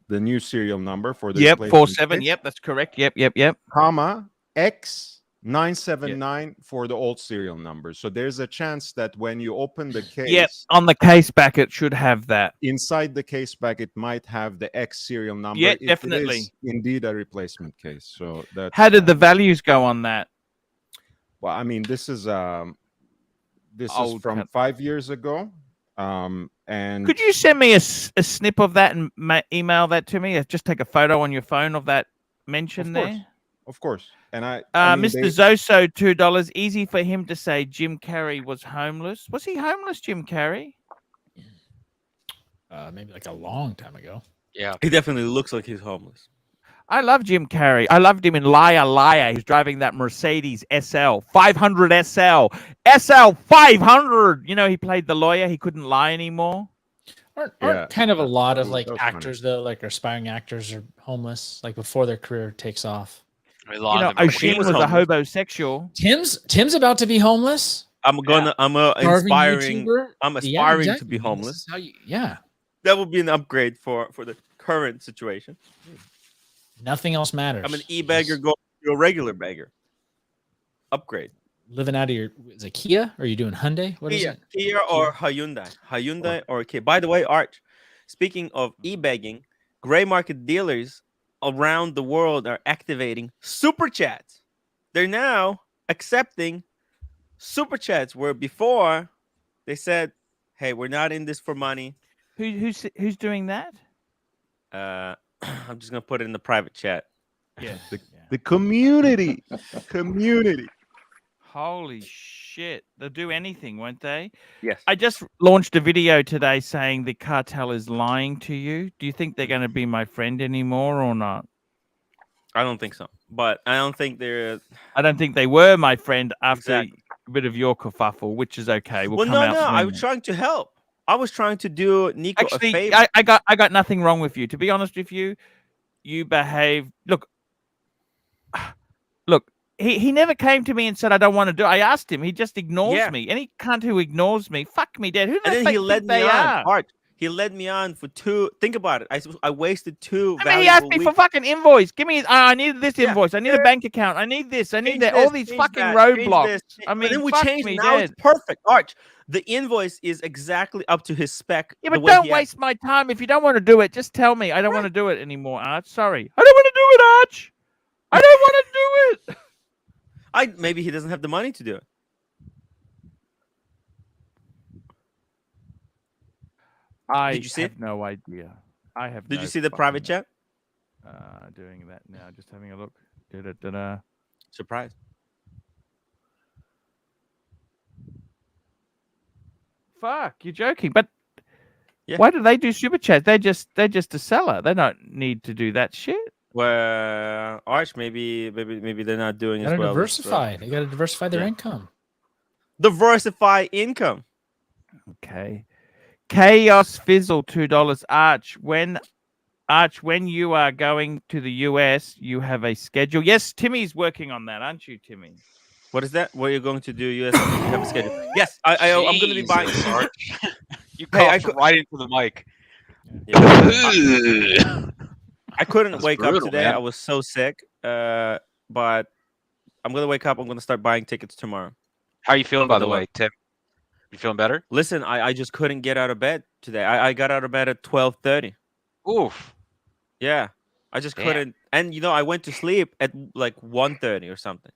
the new serial number for the replacement 47. case, Yep, that's correct. Yep. comma X979 for the old serial number. So there's a chance that when you open the case, Yep, on the case back it should have that. inside the case back, it might have the X serial number. Yeah, if it definitely. is indeed a replacement case. So that's How did the values go on that? well, I mean, this is from Old 5 years ago. And Could you send me a snip of that and email that to me? Just take a photo on your phone of that mention there. Of course. And I mean, Mr. Zoso, $2. Easy for him to say Jim Carrey was homeless. Was he homeless, Jim Carrey? Maybe like a long time ago. Yeah. He definitely looks like he's homeless. I love Jim Carrey. I loved him in Liar Liar. He's driving that Mercedes SL 500 SL 500. He played the lawyer. He couldn't lie anymore. Aren't kind of a lot of that was actors though, like aspiring actors are homeless, like before their career takes off. O'Sheen was a homosexual. Tim's about to be homeless. I'm Starving inspiring. YouTuber. I'm Yeah, aspiring to exactly. be I mean, this homeless. is how you- That would be an upgrade for the current situation. Nothing else matters. I'm an e-beggar going to a regular beggar. Upgrade. living out of your, is it Kia? Or are you doing Hyundai? What is it? Kia or Hyundai? Hyundai or Kia? By the way, Arch, speaking of e-begging, gray market dealers around the world are activating super chats. They're now accepting super chats where before they said, "Hey, we're not in this for money." Who's doing that? I'm just gonna put it in the private chat. Yeah. The community. Community. Holy shit. They'll do anything, won't they? Yes. I just launched a video today saying the cartel is lying to you. Do you think they're going to be my friend anymore or not? I don't think so. But I don't think they're. I don't think they were my friend after Exactly. a bit of your kerfuffle, which is okay. We'll Well, come no, out no. I was swinging. trying to help. I was trying to do Nico a Actually, favor. I got nothing wrong with you. To be honest with you, you behave. Look, he never came to me and said I don't want to do it. I asked him. He just ignores me. Any cunt who ignores me, fuck me dead. Who And the then he fuck led think me they on. are? Art. He led me on for 2. Think about it. I wasted 2 I mean, he asked valuable me for weeks. fucking invoice. Give me. I need this Yeah, invoice. I need a bank account. I need this. I need Change that. All this, these change fucking that, change roadblocks. this, I but mean, then we fuck changed. me Now dead. it's perfect. Arch, the invoice is exactly up to his spec. Yeah, the but way don't he asked. waste my time. If you don't want to do it, just tell me. I don't want to do it anymore, Arch. Sorry. I don't want to do it, Arch. I don't want to do it. Maybe he doesn't have the money to do it. Did you see have it? no idea. I have. Did no you see the fucking- private chat? Doing that now. Just having a look. Da-da-da-da. Surprise. Fuck, you're joking. But Yeah. why do they do super chat? They're just a seller. They don't need to do that shit. Well, Arch, maybe they're not doing as Gotta well. diversify. They gotta diversify their yeah. income. Diversify income. Okay. Chaos Fizzle, $2. Arch, when you are going to the US, you have a schedule. Yes, Timmy's working on that, aren't you, Timmy? What is that? What are you going to do? US? You have a schedule. Yes, I'm going to be buying. Jesus, Arch. You Hey, coughed right into the mic. I couldn't That's wake brutal, up today. man. I was so sick. But I'm gonna wake up. I'm gonna start buying tickets tomorrow. How are you feeling, by the the way, Tim? You feeling better? Listen, I just couldn't get out of bed today. I got out of bed at 12:30. Oof. Yeah, I just Damn. couldn't. And I went to sleep at like 1:30 or something.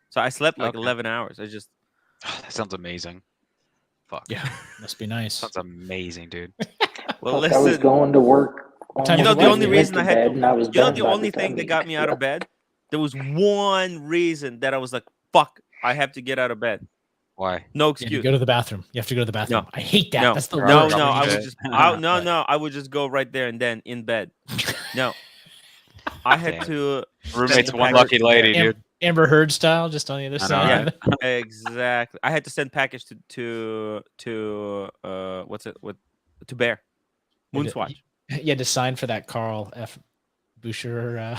So I slept like Okay. 11 hours. I just. That sounds amazing. Fuck. Yeah, must be nice. Sounds amazing, dude. Well, Fuck, I was listen. going to work. time You you know, the went only to reason I had bed, and I was done the by only time thing that you got me out of bed, there was one reason that I was like, fuck, I have to get out of bed. Why? No Yeah, excuse. you go to the bathroom. You have to go to the bathroom. No. I hate that. No. That's the No, worst. no, I shit. would just I would just go right there and then in bed. No. I had Damn. to Roommate's send one package- lucky lady, Am- dude. Amber Heard style, just on the other I know, side. Exactly. I had to send package to what's it to Bear. Moonswatch. You had to sign for that Carl F. Boucher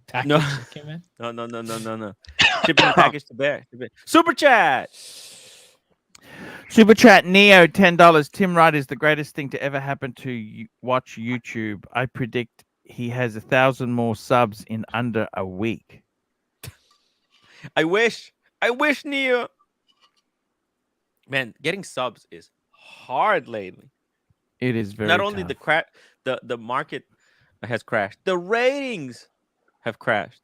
package No. that came in. No. Shipping package to Bear. Super chat. Super chat Neo, $10. Tim Wright is the greatest thing to ever happen to watch YouTube. I predict he has 1,000 more subs in under a week. I wish, Neo. Man, getting subs is hard lately. It is very Not only tough. the market has crashed, the ratings have crashed.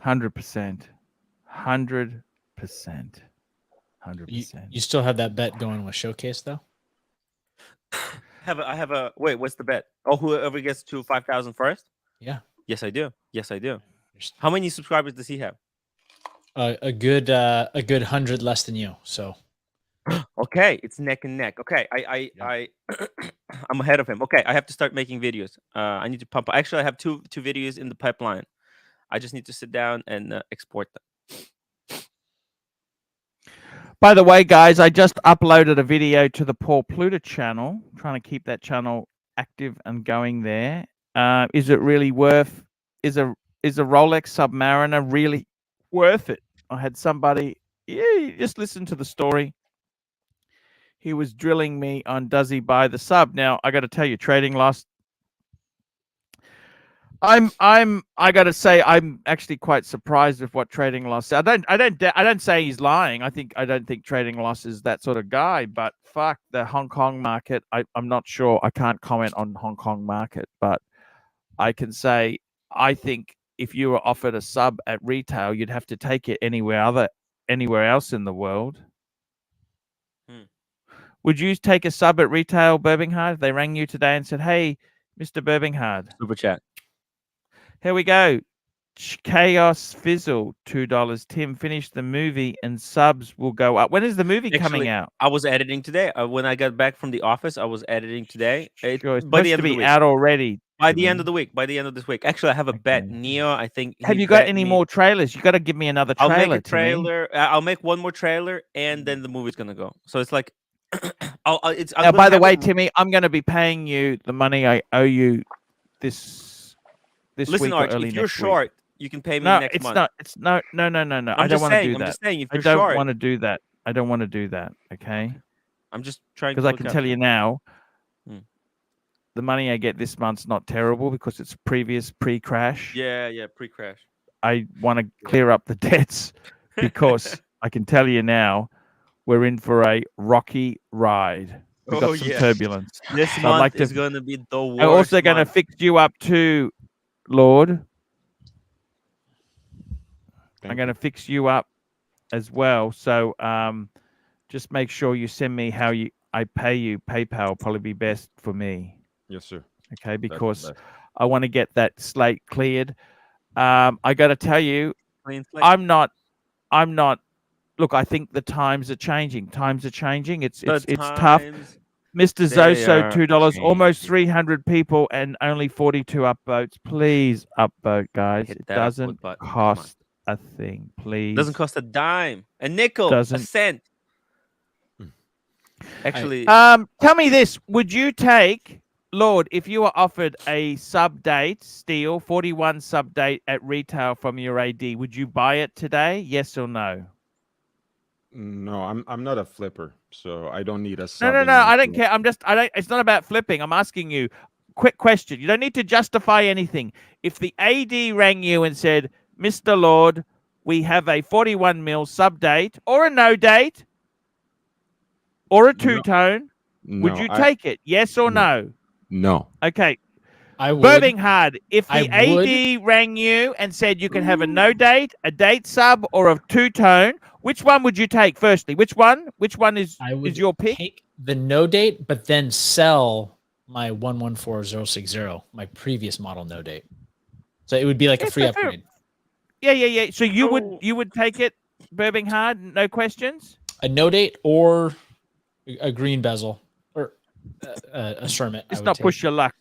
100%. 100%. 100%. You still have that bet going with Showcase though? I have a wait. What's the bet? Oh, whoever gets to 5,000 first. Yeah. Yes, I do. How many subscribers does he have? A good 100 less than you. So Okay, it's neck and neck. Okay, I I'm ahead of him. Okay, I have to start making videos. I need to pump. Actually, I have two videos in the pipeline. I just need to sit down and export them. By the way, guys, I just uploaded a video to the Paul Pluta channel, trying to keep that channel active and going there. Is it really worth? Is a Rolex Submariner really worth it? I had somebody. Yeah, just listen to the story. He was drilling me on does he buy the sub? Now I got to tell you, trading lost. I gotta say, I'm actually quite surprised with what Trading Loss. I don't say he's lying. I don't think Trading Loss is that sort of guy. But fuck the Hong Kong market. I'm not sure. I can't comment on Hong Kong market, but I can say I think if you were offered a sub at retail, you'd have to take it anywhere else in the world. Would you take a sub at retail, Birmingham? If they rang you today and said, "Hey, Mr. Birmingham, Super chat. Here we go. Chaos Fizzle, $2. Tim, finish the movie and subs will go up. When is the movie coming out? I was editing today. When I got back from the office, I was editing today. It's by the supposed end to of the be week. out already. By the end of the week. By the end of this week. Actually, I have a bet. Neo, I think. Have you got any more trailers? You got to give me another trailer. I'll make a trailer. I'll make one more trailer, and then the movie's gonna go. So it's like, by the way, Timmy, I'm going to be paying you the money I owe you this Listen, week or Archie, early if you're next short, week. You can pay me No, next it's month. not. It's no. I don't want to do that. I'm just saying, if I you're don't short, want to do that. I don't want to do that. Okay. I'm just trying because I can tell you now, the money I get this month's not terrible because it's pre-crash. Yeah, pre-crash. I want to clear up the debts because I can tell you now, we're in for a rocky ride. We've got some turbulence. This month is going to be the worst. I'm also going to fix you up too, Lord. I'm going to fix you up as well. So just make sure you send me how I pay you. PayPal will probably be best for me. Yes, sir. Okay, because I want to get that slate cleared. I got to tell you, I'm not. Look, I think the times are changing. It's tough. Mr. Zoso, $2, almost 300 people and only 42 upvotes. Please upvote, guys. It doesn't cost a thing, please. It doesn't cost a dime, a nickel, a cent. Actually, tell me this: would you take, Lord, if you were offered a sub date, Steel 41 sub date at retail from your AD, would you buy it today? Yes or no? No, I'm not a flipper, so I don't need a sub. No, I don't care. It's not about flipping. I'm asking you, quick question. You don't need to justify anything. If the AD rang you and said, Mr. Lord, we have a 41 mil sub date or a no date or a two-tone, would you take it? Yes or no? No. Okay. I would. Birmingham, if the AD rang you and said you can have a no date, a date sub, or a two-tone, which one would you take firstly? Which one? Which one is your pick? Take the no date, but then sell my 114060, my previous model no date. So it would be like a free upgrade. Yeah. So you would take it, Birmingham, no questions? A no date or a green bezel or a Sherman. Let's not push your luck.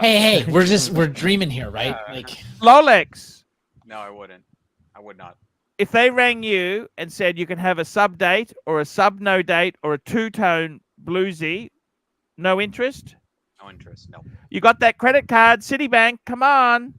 Hey, we're dreaming here, right? Like Lolex. No, I wouldn't. I would not. If they rang you and said you can have a sub date or a sub no date or a two-tone bluesy, no interest? No interest, no. You got that credit card, Citibank, come on.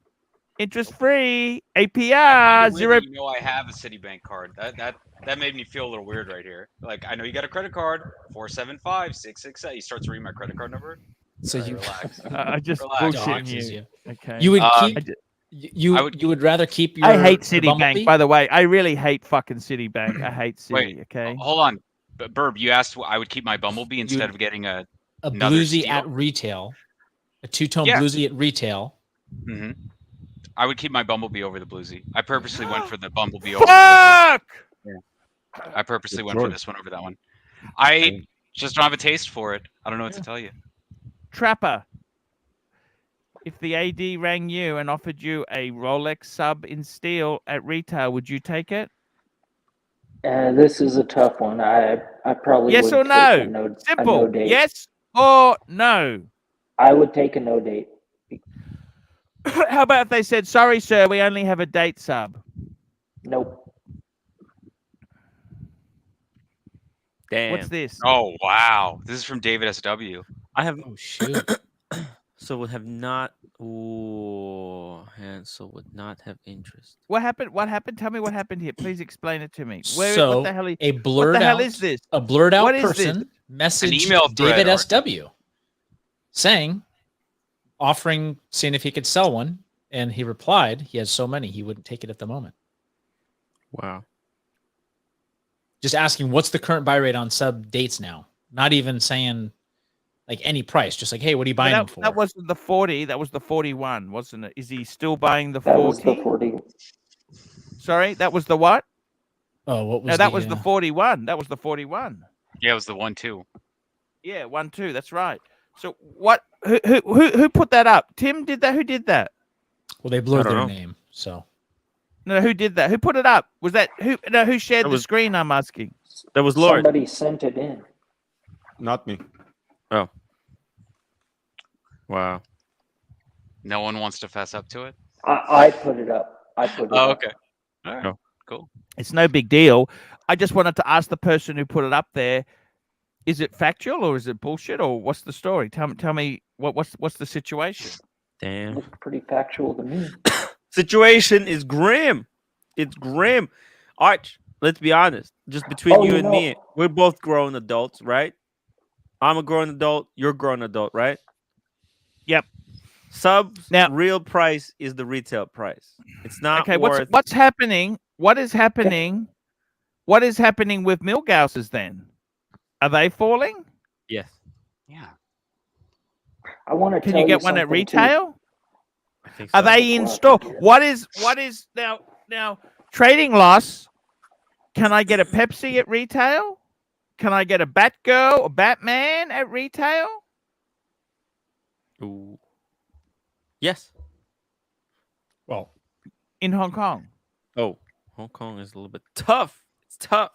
Interest free, APR, zero. You know I have a Citibank card. That made me feel a little weird right here. Like, I know you got a credit card, 475-668. He starts reading my credit card number. So you relax. I just bullshitting you. Okay. You would keep you would rather keep your I hate Citibank, by the way. I really hate fucking Citibank. I hate Citi, Wait, okay? Hold on. But Burb, you asked I would keep my Bumblebee instead of getting a bluesy at retail. A two-tone bluesy at retail. Mm-hmm. I would keep my Bumblebee over the bluesy. I purposely went for the Bumblebee over Fuck! Yeah. I purposely went for this one over that one. I just don't have a taste for it. I don't know what to tell you. Trapper, if the AD rang you and offered you a Rolex sub in steel at retail, would you take it? This is a tough one. I probably yes would or take no? A no date. Yes or no? I would take a no date. How about if they said, sorry, sir, we only have a date sub? Nope. Damn. What's this? Oh, wow. This is from David SW. I have... Oh, shoot. So would have not... Ooh. Hansel would not have interest. What happened? Tell me what happened here. Please explain it to me. What the hell is this? A blurred out person messaged David SW saying... offering, seeing if he could sell one, and he replied he has so many he wouldn't take it at the moment. Wow. Just asking what's the current buy rate on sub dates now. Not even saying like any price. Just like, hey, what are you buying them for? That wasn't the 40. That was the 41, wasn't it? Is he still buying the 40? That was the 40. Sorry, that was the what? Oh, what was No, that was the 41. That was the 41. Yeah, it was the 1-2. Yeah, 1-2. That's right. So what? Who put that up? Tim did that. Who did that? Well, they blurred I don't their know. name, so No, who did that? Who put it up? Was that who? No, who shared That the was- screen? I'm asking. That was Lord. Somebody sent it in. Not me. Wow. No one wants to fess up to it. I put it up. I put it Oh, up. okay. All right. No. Cool. It's no big deal. I just wanted to ask the person who put it up there: is it factual or is it bullshit or what's the story? Tell me what's the situation? Damn. Looked pretty factual to me. Situation is grim. It's grim. Arch, let's be honest. Just between Oh, you you and know- me, we're both grown adults, right? I'm a grown adult. You're a grown adult, right? Yep. Subs Now- real price is the retail price. It's not Okay, worth. what's happening? What is happening? What is happening with Milgauses then? Are they falling? Yes. Yeah. I want to Can tell you get one at something, too. retail? I think Are so. they in Well, store? yeah. What is now trading loss? Can I get a Pepsi at retail? Can I get a Batgirl, a Batman at retail? Ooh. Yes. well, In Hong Kong? Oh, Hong Kong is a little bit tough. It's tough.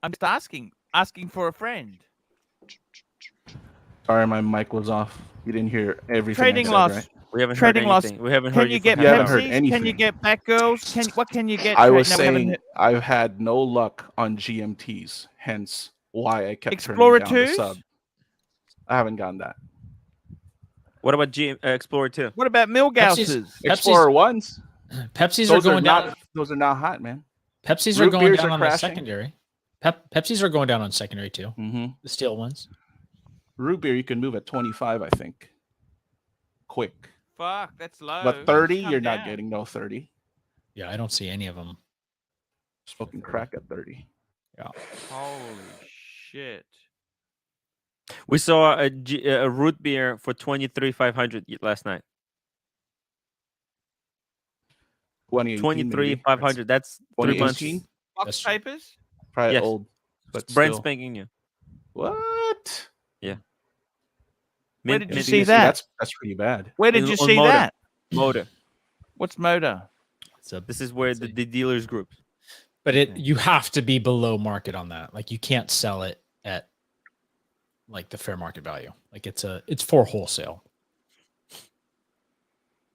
I'm just asking for a friend. Sorry, my mic was off. You didn't hear everything Trading I said, loss. right? We haven't Trading heard loss. anything. We haven't Can heard you for get half You an haven't hour. heard Pepsis? Can you anything. get Batgirls? What can you get? I was No, we haven't saying heard- I've had no luck on GMTs, hence why I kept Explorer turning down the 2s? sub. I haven't gotten that. What about Explorer 2? What about Milgauses? Explorer ones, Pepsis are those are going down. not. Those are not hot, man. Pepsis are root going beers down are on the crashing. secondary. Pepsis are going down on secondary too. Mm-hmm. The steel ones. Root beer you can move at 25, I think. Quick, Fuck, that's low. but 30, Come you're not down. getting no 30. Yeah, I don't see any of them. Smoking crack at 30. Holy shit. We saw a root beer for 23,500 last night. 2018, 23,500. That's 3 months. 2018? Box That's- papers? Probably Yes. old, but Brand still. spanking new. What? Where did you mint- see that? That's pretty bad. Where did In- you on see Moda. that? Motor. What's Moda? So, This is where the dealers group. but you have to be below market on that. Like you can't sell it at like the fair market value. Like it's for wholesale.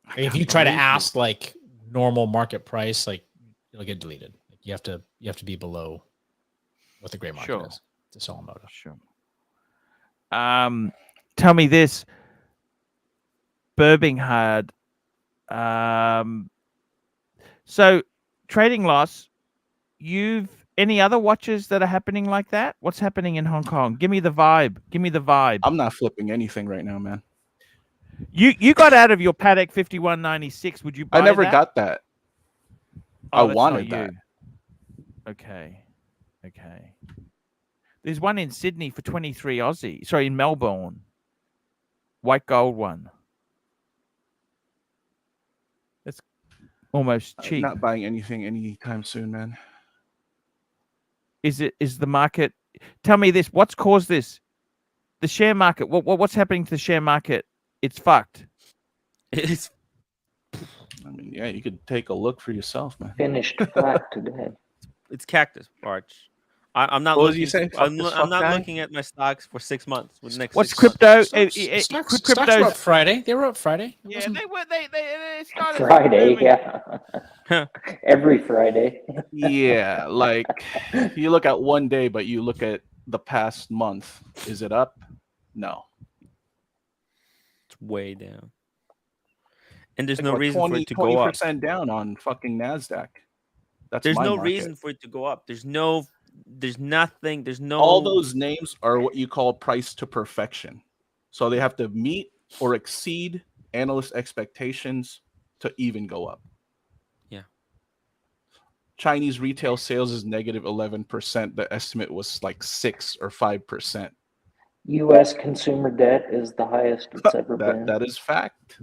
Like, if you try to ask like normal market price, like it'll get deleted. Like you have to be below what the gray market Sure. is to sell a motor. Sure. Tell me this. Birmingham. So trading loss, any other watches that are happening like that? What's happening in Hong Kong? Give me the vibe. I'm not flipping anything right now, man. You got out of your Patek 5196. Would you buy I never that? got that. Oh, I that's wanted not that. you. Okay. There's one in Sydney for 23 Aussie. Sorry, in Melbourne. White gold one. That's almost I'm cheap. not buying anything anytime soon, man. Is the market? Tell me this. What's caused this? The share market. What's happening to the share market? It's fucked. It's I mean, yeah, you could take a look for yourself, man. Finished flat today. it's cactus, Arch. I'm not What looking. did you say? Fuck I'm this not fuck guy? looking at my stocks for 6 months. For the next What's 6 months. crypto? Stocks were Crypto's up Friday. They were up Friday. It yeah. wasn't- They started Friday, booming. yeah. Every Friday. Yeah, like you look at one day, but you look at the past month. Is it up? No. It's way down. And there's Like, no what, reason for it to go up. 20% down on fucking Nasdaq. That's There's my no market. reason for it to go up. There's nothing. There's no. All those names are what you call price to perfection. So they have to meet or exceed analyst expectations to even go up. Yeah. Chinese retail sales is negative 11%. The estimate was like 6 or 5%. U.S. consumer debt is the highest it's ever been. That is fact.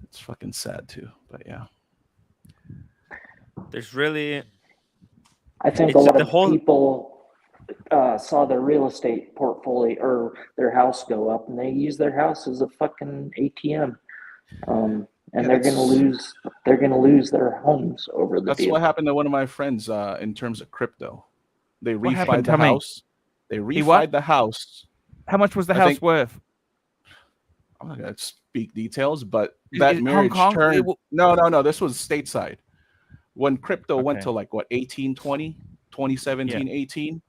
It's fucking sad too, but yeah. There's really. I think a lot of people saw their real estate portfolio or their house go up, and they use their house as a fucking ATM. And they're gonna lose. They're gonna lose their homes over the. That's deal. what happened to one of my friends in terms of crypto. They What refied happened? the Tell me. house. They refied the house. How much was the house worth? I'm not gonna speak details, but Is that it marriage Hong Kong? turned. No. This was stateside. When crypto went to like what 2017, 18,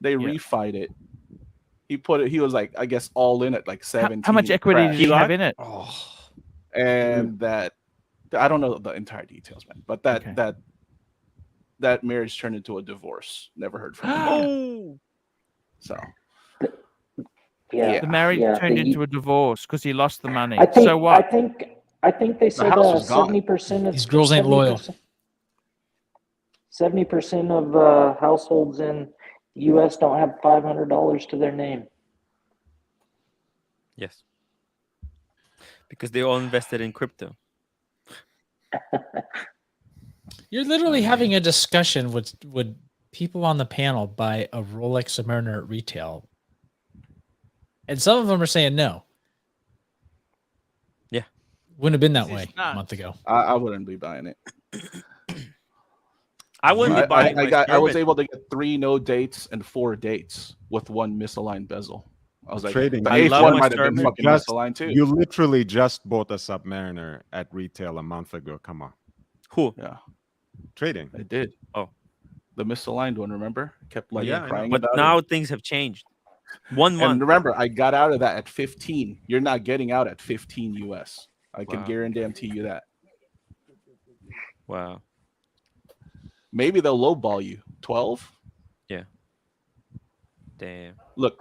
they refied it. He put it. He was like, I guess, all in at like 17. How much equity did he have in it? And that I don't know the entire details, man. But that marriage turned into a divorce. Never heard from him again. So. Yeah, the marriage turned into a divorce because he lost the money. I think, so what? I think they said 70% of these girls ain't loyal. 70% of households in the U.S. don't have $500 to their name. Yes, because they all invested in crypto. You're literally having a discussion with people on the panel buy a Rolex Submariner at retail. And some of them are saying no. Yeah. Wouldn't have been that way a month ago. I wouldn't be buying it. I wouldn't be buying I was able to get 3 no dates and 4 dates with 1 misaligned bezel. I was like, trading. the 8th one might have been fucking misaligned too. You literally just bought a Submariner at retail a month ago. Come on. Who? Yeah. Trading. I did. Oh. The misaligned one, remember? Kept like crying but about now it. Things have changed. 1 month. And remember, I got out of that at 15. You're not getting out at 15 US. I can guarantee you that. Wow. Maybe they'll lowball you. 12? Yeah. Damn. Look,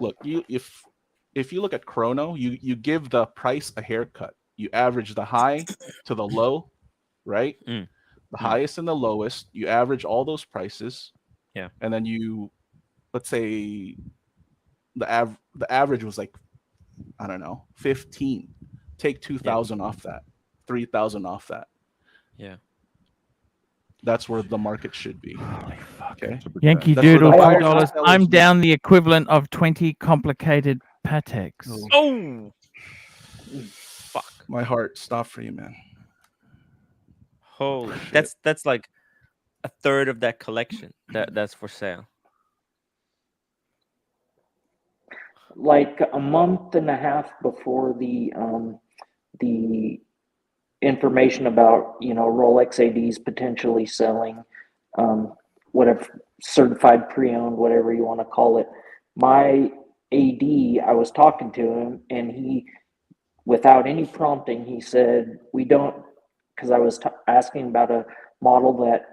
if you look at Chrono, you give the price a haircut. You average the high to the low, right? The highest and the lowest. You average all those prices. Yeah. And then you, let's say the average was like, I don't know, 15. Take 2,000 off that. 3,000 off that. Yeah. That's where the market should be. Holy fuck. Okay. Yankee Doodle, $2. I'm down the equivalent of 20 complicated Pateks. Oh. Fuck. My heart stopped for you, man. Holy. That's like a third of that collection that's for sale. Like a month and a half before the information about Rolex ADs potentially selling whatever certified pre-owned, whatever you want to call it, my AD, I was talking to him and he, without any prompting, he said, we don't, because I was asking about a model that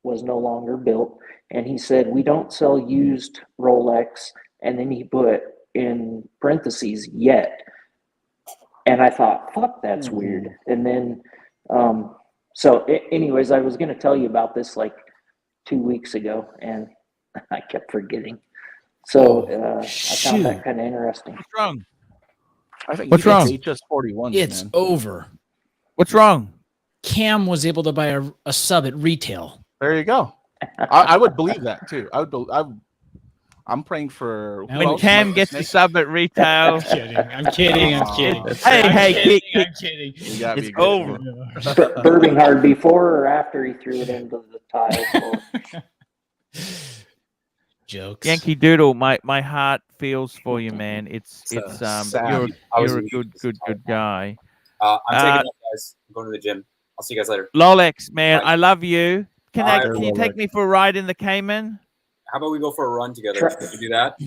was no longer built, and he said, we don't sell used Rolex, and then he put in parentheses yet. And I thought, fuck, that's weird. And then, anyways, I was going to tell you about this like 2 weeks ago, and I kept forgetting. So I found that kind of interesting. What's wrong? I think What's wrong? Just 41. It's over. What's wrong? Cam was able to buy a sub at retail. There you go. I would believe that too. I'm praying for when Cam gets the sub at retail. I'm kidding. Hey, I'm kidding. It's over. Burning hard before or after he threw it into the tile. Jokes. Yankee Doodle, my heart feels for you, man. It's you're a good guy. I'm taking off, guys. I'm going to the gym. I'll see you guys later. Lolex, man, I love you. Can you Lolex. take me for a ride in the Cayman? How about we go for a run together? Can we do that?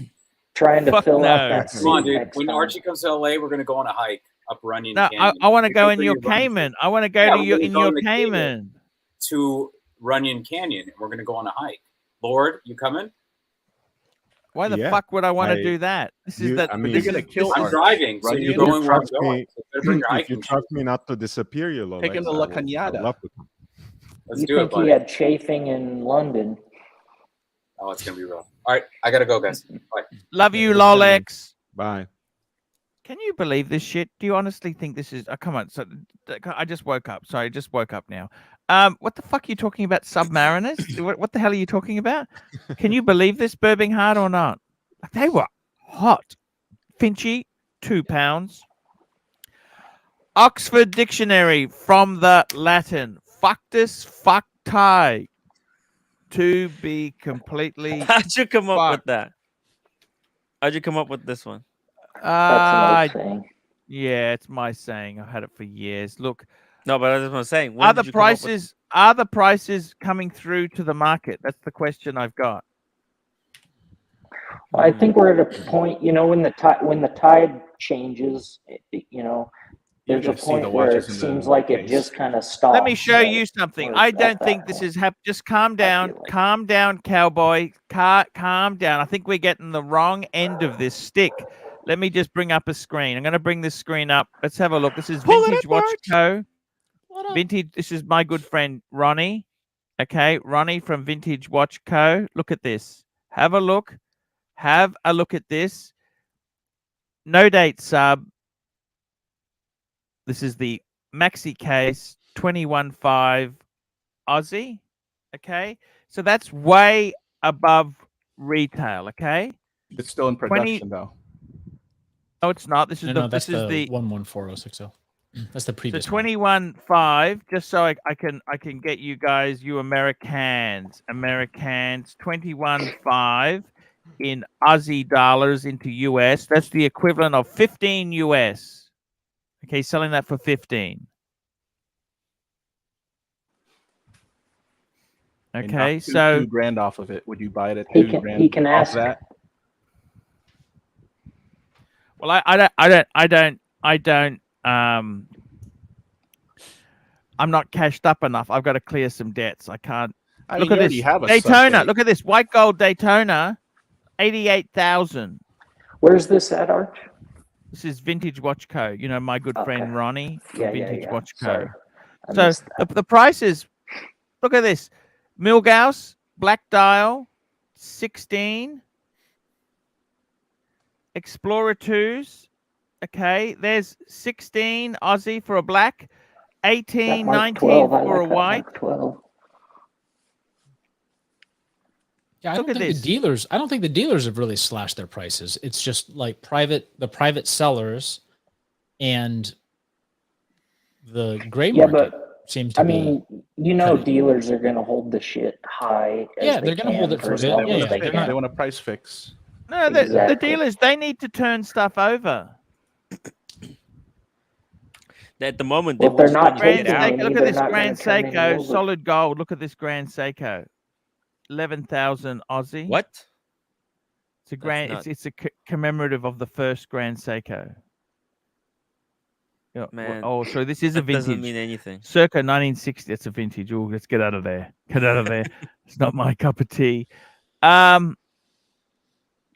Trying to fill out that Come on, dude. When Archie comes to LA, we're going to go on a hike up Runyon Canyon. No, I want to go in your Cayman. I want to go to your Cayman. To Runyon Canyon, and we're going to go on a hike. Lord, you coming? Why the Yeah, fuck would I want to I- do that? This is the. I But mean, you're this gonna is- kill. I'm Arch. driving, so Running you're into going where I'm trust going. me, So better bring your if you hiking trust shoes. me not to disappear you, Lolex, Taking the I La would Cañada. love to come. Let's You do it, think he buddy. had chafing in London? Oh, it's gonna be rough. All right, I gotta go, guys. Bye. Love you, Yeah, man. Lolex. Bye. Can you believe this shit? Do you honestly think this is? Oh, come on. So I just woke up. Sorry, I just woke up now. What the fuck are you talking about? Submariners? What the hell are you talking about? Can you believe this, Birmingham, or not? They were hot. Finchy, £2. Oxford Dictionary from the Latin. Factus facti. To be completely. How'd you come up with fucked. that? How'd you come up with this one? That's an old saying. Yeah, it's my saying. I've had it for years. Look, No, but that's what I'm saying. When are the did you come up with- prices coming through to the market? That's the question I've got. Well, I think we're at a point, when the tide changes, there's a You're gonna see the point where it watches in the seems like it case. just kind of stops. Let me show right? you something. Or I at don't that think this point. is just calm down. feel like- Calm down, cowboy. Calm down. I think we're getting the wrong end of this stick. Let me just bring up a screen. I'm going to bring this screen up. Let's have a look. This is Pull it Vintage up, Watch Arch. Co. What up? Vintage. This is my good friend Ronnie. Okay, Ronnie from Vintage Watch Co. Look at this. Have a look. Have a look at this. No date sub. This is the maxi case 21.5 Aussie. Okay, so that's way above retail. Okay, It's still in 20 production though. no, it's not. This is No, that's this is the 114060. That's the so previous one. 21.5. Just so I can get you guys, you Americans, 21.5 in Aussie dollars into US. That's the equivalent of 15 US. Okay, selling that for 15. And Okay, knock so two grand off of it. Would you buy it at He 2 can- grand he can off ask. that? well, I don't. I'm not cashed up enough. I've got to clear some debts. I can't. I Look mean, at you this already have a Daytona. sub-date. Look at this white gold Daytona, 88,000. Where's this at, Arch? This is Vintage Watch Co. You know my good friend Okay. Ronnie from Yeah, Vintage yeah. Watch Co. Sorry. I So missed that. the prices. Look at this, Milgauss black dial, 16. Explorer 2s. Okay, there's 16 Aussie for a black, That 18, Mark 19 12, I for a like that white. Mark 12. Yeah, Look at I don't think the dealers have really slashed their prices. It's just like the private sellers and the gray Yeah, market but seems to I be. mean, kinda- dealers are going to hold the shit high. As Yeah, they they're gonna hold can it for a as bit. long Yeah, as yeah, they they're can. They want a price fix. No, the Exactly. dealers, they need to turn stuff over. At the moment, they Well, if they're won't not let you Grand get out. taking Seiko, any, look at they're this not Grand gonna turn any Seiko, over. solid gold. Look at this Grand Seiko, 11,000 Aussie. What? It's a grand. nuts. It's a commemorative of the first Grand Seiko. Yeah, Man, oh, so this is a That doesn't vintage. mean anything. Circa 1960. It's a vintage. Oh, let's get out of there. Get out of there. It's not my cup of tea.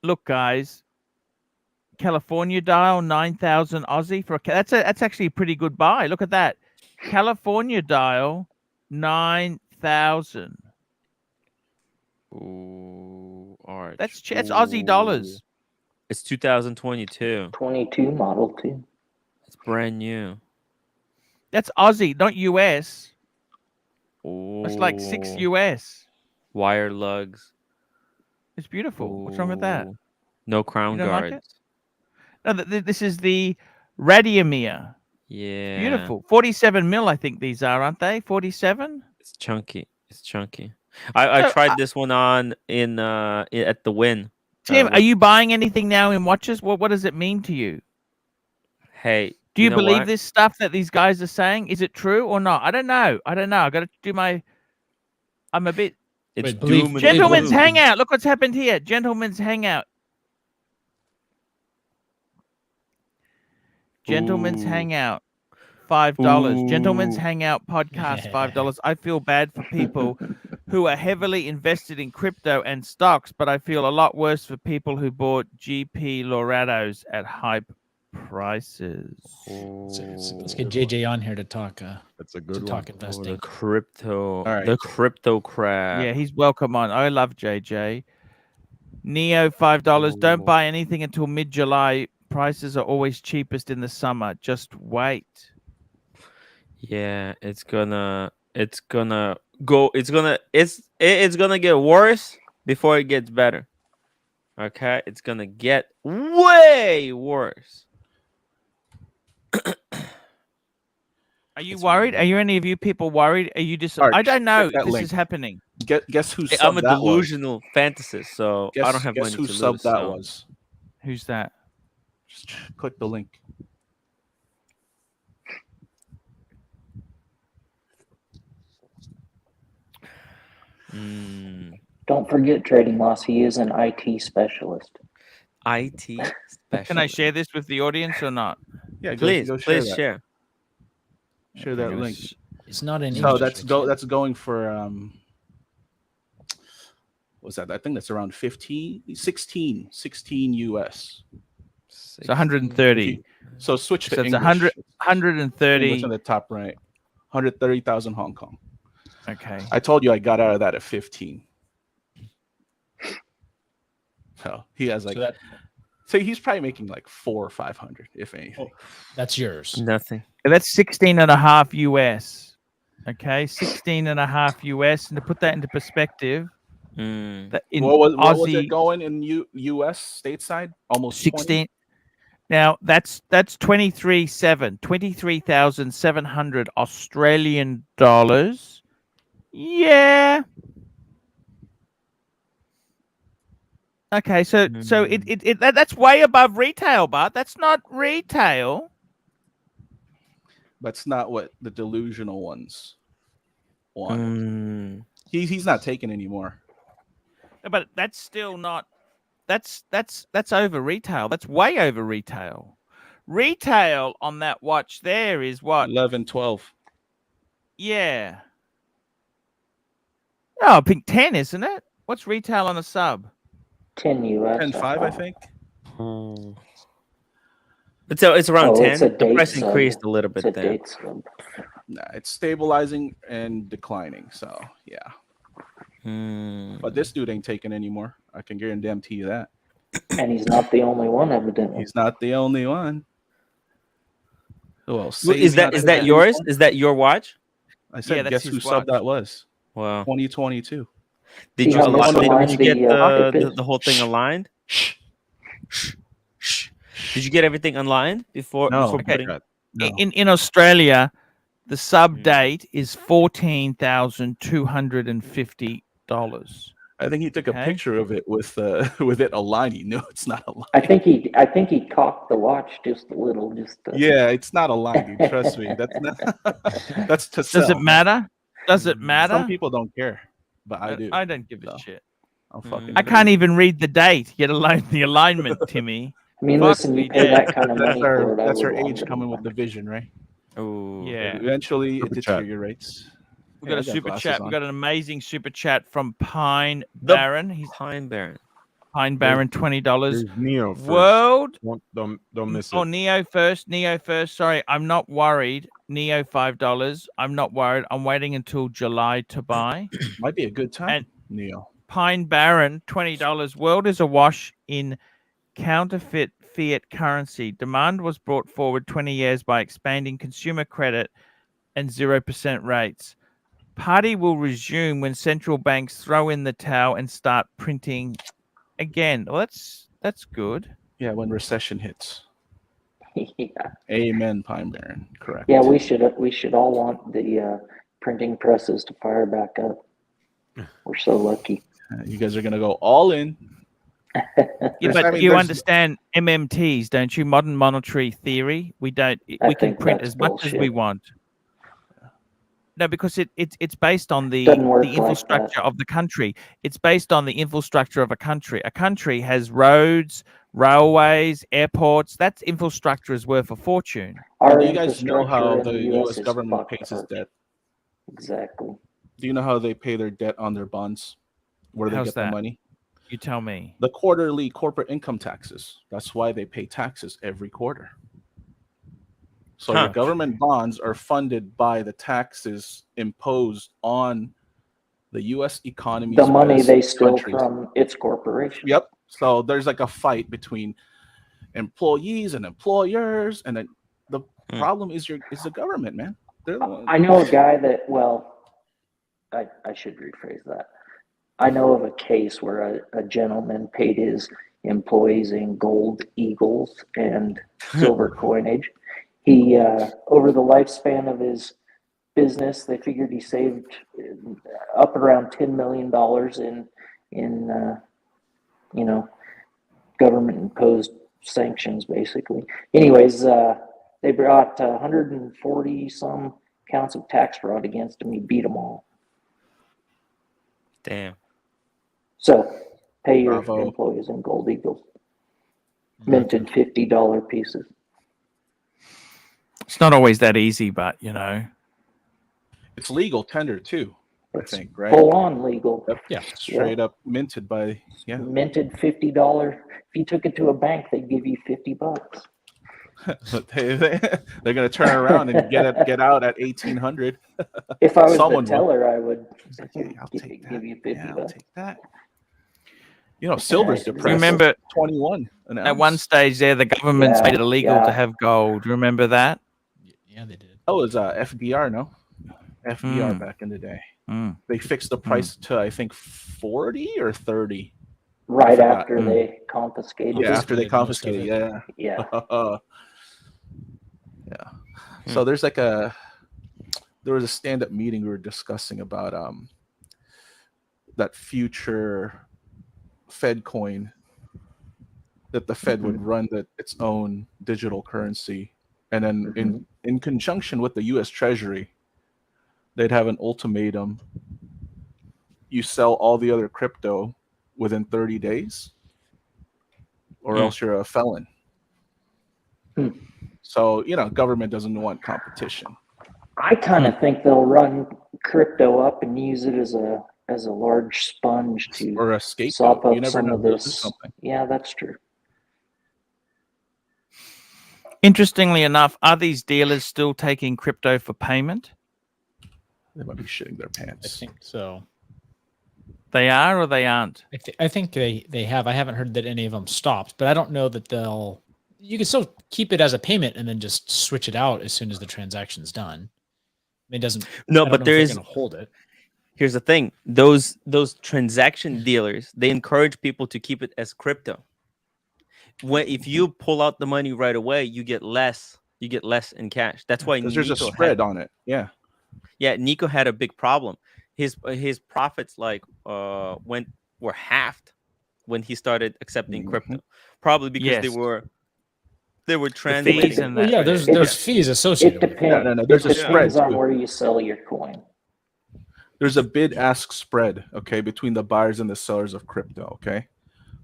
Look, guys. California dial 9,000 Aussie for a. That's actually a pretty good buy. Look at that. California dial 9,000. Ooh, Arch. That's Aussie dollars. Ooh. It's 2022. 22 model too. It's brand new. That's Aussie, not US. Ooh. It's like 6 US. Wire lugs. It's beautiful. What's wrong with that? Ooh. No crown You don't like guards. No, this is the Radiomir. Yeah. Beautiful. 47 mil, I think these are, aren't they? 47? It's chunky. It's chunky. I So, tried this one on in at the Win. Tim, are you buying anything now in watches? What does it mean to you? Hey, Do you know believe what? this stuff that these guys are saying? Is it true or not? I don't know. I got to do my. I'm a bit. It's Wait, believe- doom and Gentlemen's gloom. hangout. Look what's happened here. Gentlemen's hangout. Gentlemen's Ooh. hangout. $5. Gentlemen's Ooh. Hangout podcast, $5. I feel bad for people who are heavily invested in crypto and stocks, but I feel a lot worse for people who bought GP Lorados at high prices. Let's get JJ on here to talk. That's a good one. Talk investing. The crypto, All right. the crypto crap. Yeah, he's welcome on. I love JJ. Neo, $5. Don't buy anything until mid-July. Prices are always cheapest in the summer. Just wait. Yeah, it's gonna get worse before it gets better. Okay, it's gonna get way worse. Are you worried? Are you any of you people worried? Are you just? Arch, I don't know check that if this link. is happening. Guess who subbed I'm a that was? delusional fantasist, so I don't have Guess money who to subbed lose. that so. was? Who's that? Just click the link. Don't forget, Trading Loss, he is an IT specialist. IT specialist. Can I share this with the audience or not? Yeah, Please, go please that. share. Share that link. It's not an So that's going for what's that? I think that's around 16 US. It's 130. So switch to So it's English. 130. English on the top right. 130,000 Hong Kong. Okay. I told you I got out of that at 15. So he has like, so he's probably making like 400 or 500, if anything. That's yours. Nothing. That's 16.5 US. Okay, 16.5 US. And to put that into perspective, that in what was Aussie, it going in US stateside? Almost 16. 20? Now that's 23,700 Australian dollars. Yeah. Okay, so that's way above retail, but that's not retail. That's not what the delusional ones wanted. He's not taking anymore. But that's still not. That's over retail. That's way over retail. Retail on that watch there is what? 11, 12. Yeah. Oh, I think 10, isn't it? What's retail on a sub? 10 US. 10.5, I think. It's around 10. It's a The price sub. increased a little bit It's a there. date sub. Nah, it's stabilizing and declining. So yeah. But this dude ain't taking anymore. I can guarantee you that. And he's not the only one, evidently. He's not the only one. Well, Is that yours? Is that your watch? I said, Yeah, that's guess who his sub that was? Wow. 2022. Did See you how this did aligns you get the pocket bit? the whole thing aligned? Did you get everything aligned before? No. Before putting... No. In Australia, the sub date is $14,250. I think he took a picture of it with it aligning. No, it's not aligned. I think he cocked the watch just a little. Yeah, it's not aligned, dude. Trust me. That's not. That's to sell. Does it matter? Does it matter? Some people don't care, but I do. I don't give a shit. I can't even read the date, yet alone the alignment, Timmy. I mean, listen, you pay that kind of money for it. That's our age coming with the vision, right? Oh, yeah. Eventually, it deteriorates. We got a super chat. We got an amazing super chat from Pine Baron. He's Pine Baron. Pine Baron, $20. Neo first. World. Don't miss it. Oh, Neo first. Neo first. Sorry, I'm not worried. Neo $5. I'm not worried. I'm waiting until July to buy. Might be a good time. And Neo. Pine Baron, $20. World is awash in counterfeit fiat currency. Demand was brought forward 20 years by expanding consumer credit and 0% rates. Party will resume when central banks throw in the towel and start printing again. Well, that's good. Yeah, when recession hits. Yeah. Amen, Pine Baron. Correct. Yeah, we should all want the printing presses to fire back up. We're so lucky. You guys are gonna go all in. Yeah, but you understand MMTs, don't you? Modern monetary theory. We don't. We can print as much as we want. No, because it's based on the Doesn't work like infrastructure that. of the country. It's based on the infrastructure of a country. A country has roads, railways, airports. That infrastructure is worth a fortune. Our Do you guys know how infrastructure in the US U.S. is government fucked, pays its Archie. debt? Exactly. Do you know how they pay their debt on their bonds? Where do they How's get that? the money? You tell me. The quarterly corporate income taxes. That's why they pay taxes every quarter. So your government bonds are funded by the taxes imposed on the U.S. economy. The money they steal from its corporation. Yep. So there's like a fight between employees and employers, and then the problem is the government, man. I know a guy that, well, I should rephrase that. I know of a case where a gentleman paid his employees in gold eagles and silver coinage. He, over the lifespan of his business, they figured he saved up around $10 million in you know, government imposed sanctions, basically. Anyways, they brought 140 some counts of tax fraud against him. He beat them all. Damn. So pay your Bravo. employees in gold eagles, minted $50 pieces. It's not always that easy, but you know, it's legal tender too. It's I think, right? Full on legal. Yep. Yeah. Straight up minted by Minted $50. If you took it to a bank, they'd give you $50. They're gonna turn around and get out at 1800. If I was Someone the teller, I would I'll take that. give you $50. Yeah, I'll take that. You know, silver's depressed. Remember 21 an ounce. at one stage there, the government's made it illegal to have gold. Remember that? Yeah, they did. Oh, it was FDR, no? FDR back in the day. They fixed the price to I think 40 or 30. Right after they confiscated. Yeah, after they confiscated. Yeah. Yeah. Yeah. So there was a stand-up meeting we were discussing about that future Fed coin that the Fed would run its own digital currency, and then in conjunction with the U.S. Treasury, they'd have an ultimatum: you sell all the other crypto within 30 days, or else you're a felon. So government doesn't want competition. I kind of think they'll run crypto up and use it as a large sponge to or a scapegoat. sop up You never some know of this. Yeah, that's true. Interestingly enough, are these dealers still taking crypto for payment? They might be shitting their pants. I think so. They are or they aren't? I think they have. I haven't heard that any of them stopped, but I don't know that they'll. You can still keep it as a payment and then just switch it out as soon as the transaction's done. It doesn't. No, but there is. Going to hold it. Here's the thing: those transaction dealers, they encourage people to keep it as crypto. If you pull out the money right away, you get less. You get less in cash. That's why there's a spread on it. Yeah. Yeah, Nico had a big problem. His profits were halved when he started accepting crypto, probably because they were translating. Well, yeah, there's fees associated. It depends. No. There's a spread on where you sell your coin. There's a bid-ask spread, okay, between the buyers and the sellers of crypto, okay.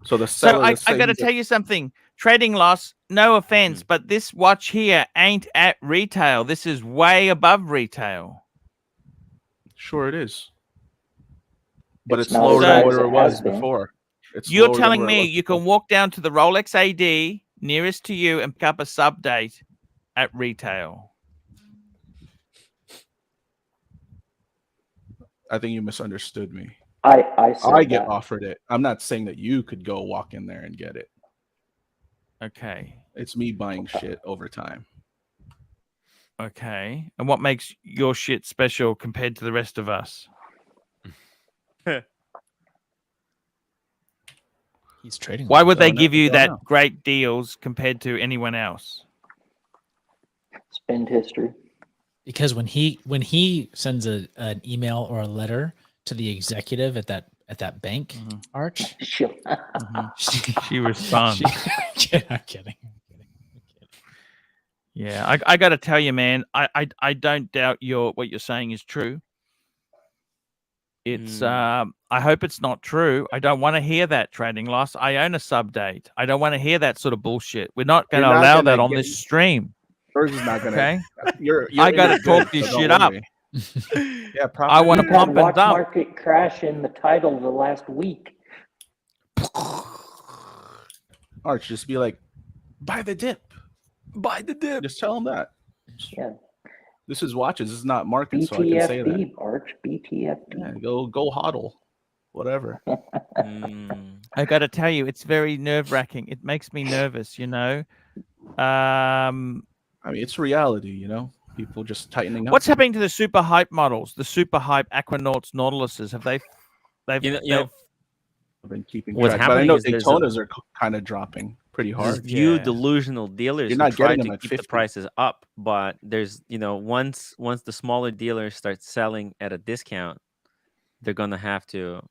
So the seller. So I got to tell you something. Trading loss. No offense, but this watch here ain't at retail. This is way above retail. Sure, it is. But it's not lower as than high what as it it was has been. before. You're telling me you can walk down to the Rolex AD nearest to you and pick up a sub date at retail? I think you misunderstood me. I get offered it. I'm not saying that you could go walk in there and get it. Okay. It's me buying shit over time. Okay. And what makes your shit special compared to the rest of us? He's trading. Why would they give you that great deals compared to anyone else? Spend history. Because when he sends an email or a letter to the executive at that bank, Arch, she responds. I'm kidding. Yeah, I got to tell you, man. I don't doubt what you're saying is true. It's I hope it's not true. I don't want to hear that, trading loss. I own a sub date. I don't want to hear that sort of bullshit. We're not going to allow that on this stream. Yours is not gonna. Okay. You're I got to in talk good, this so shit don't up. worry. Yeah, I want to We've had pump and watch dump. market crash in the title the last week. Arch, just be like, buy the dip. Buy the dip. Just tell them that. Yeah. This is watches. This is not market, so I can say that. BTFD, Arch. BTFD. Yeah, go hodl, whatever. I got to tell you, it's very nerve wracking. It makes me nervous. You know. I mean, it's reality. You know, people just tightening up. What's happening to the super hype models? The super hype Aquanauts, Nautiluses? Have they? They've I've been keeping What's track, but I happening know is there's Daytonas are kind of dropping pretty There's hard. few delusional dealers You're who not try getting to them at keep the 50. prices up, but there's once the smaller dealers start selling at a discount, they're gonna have to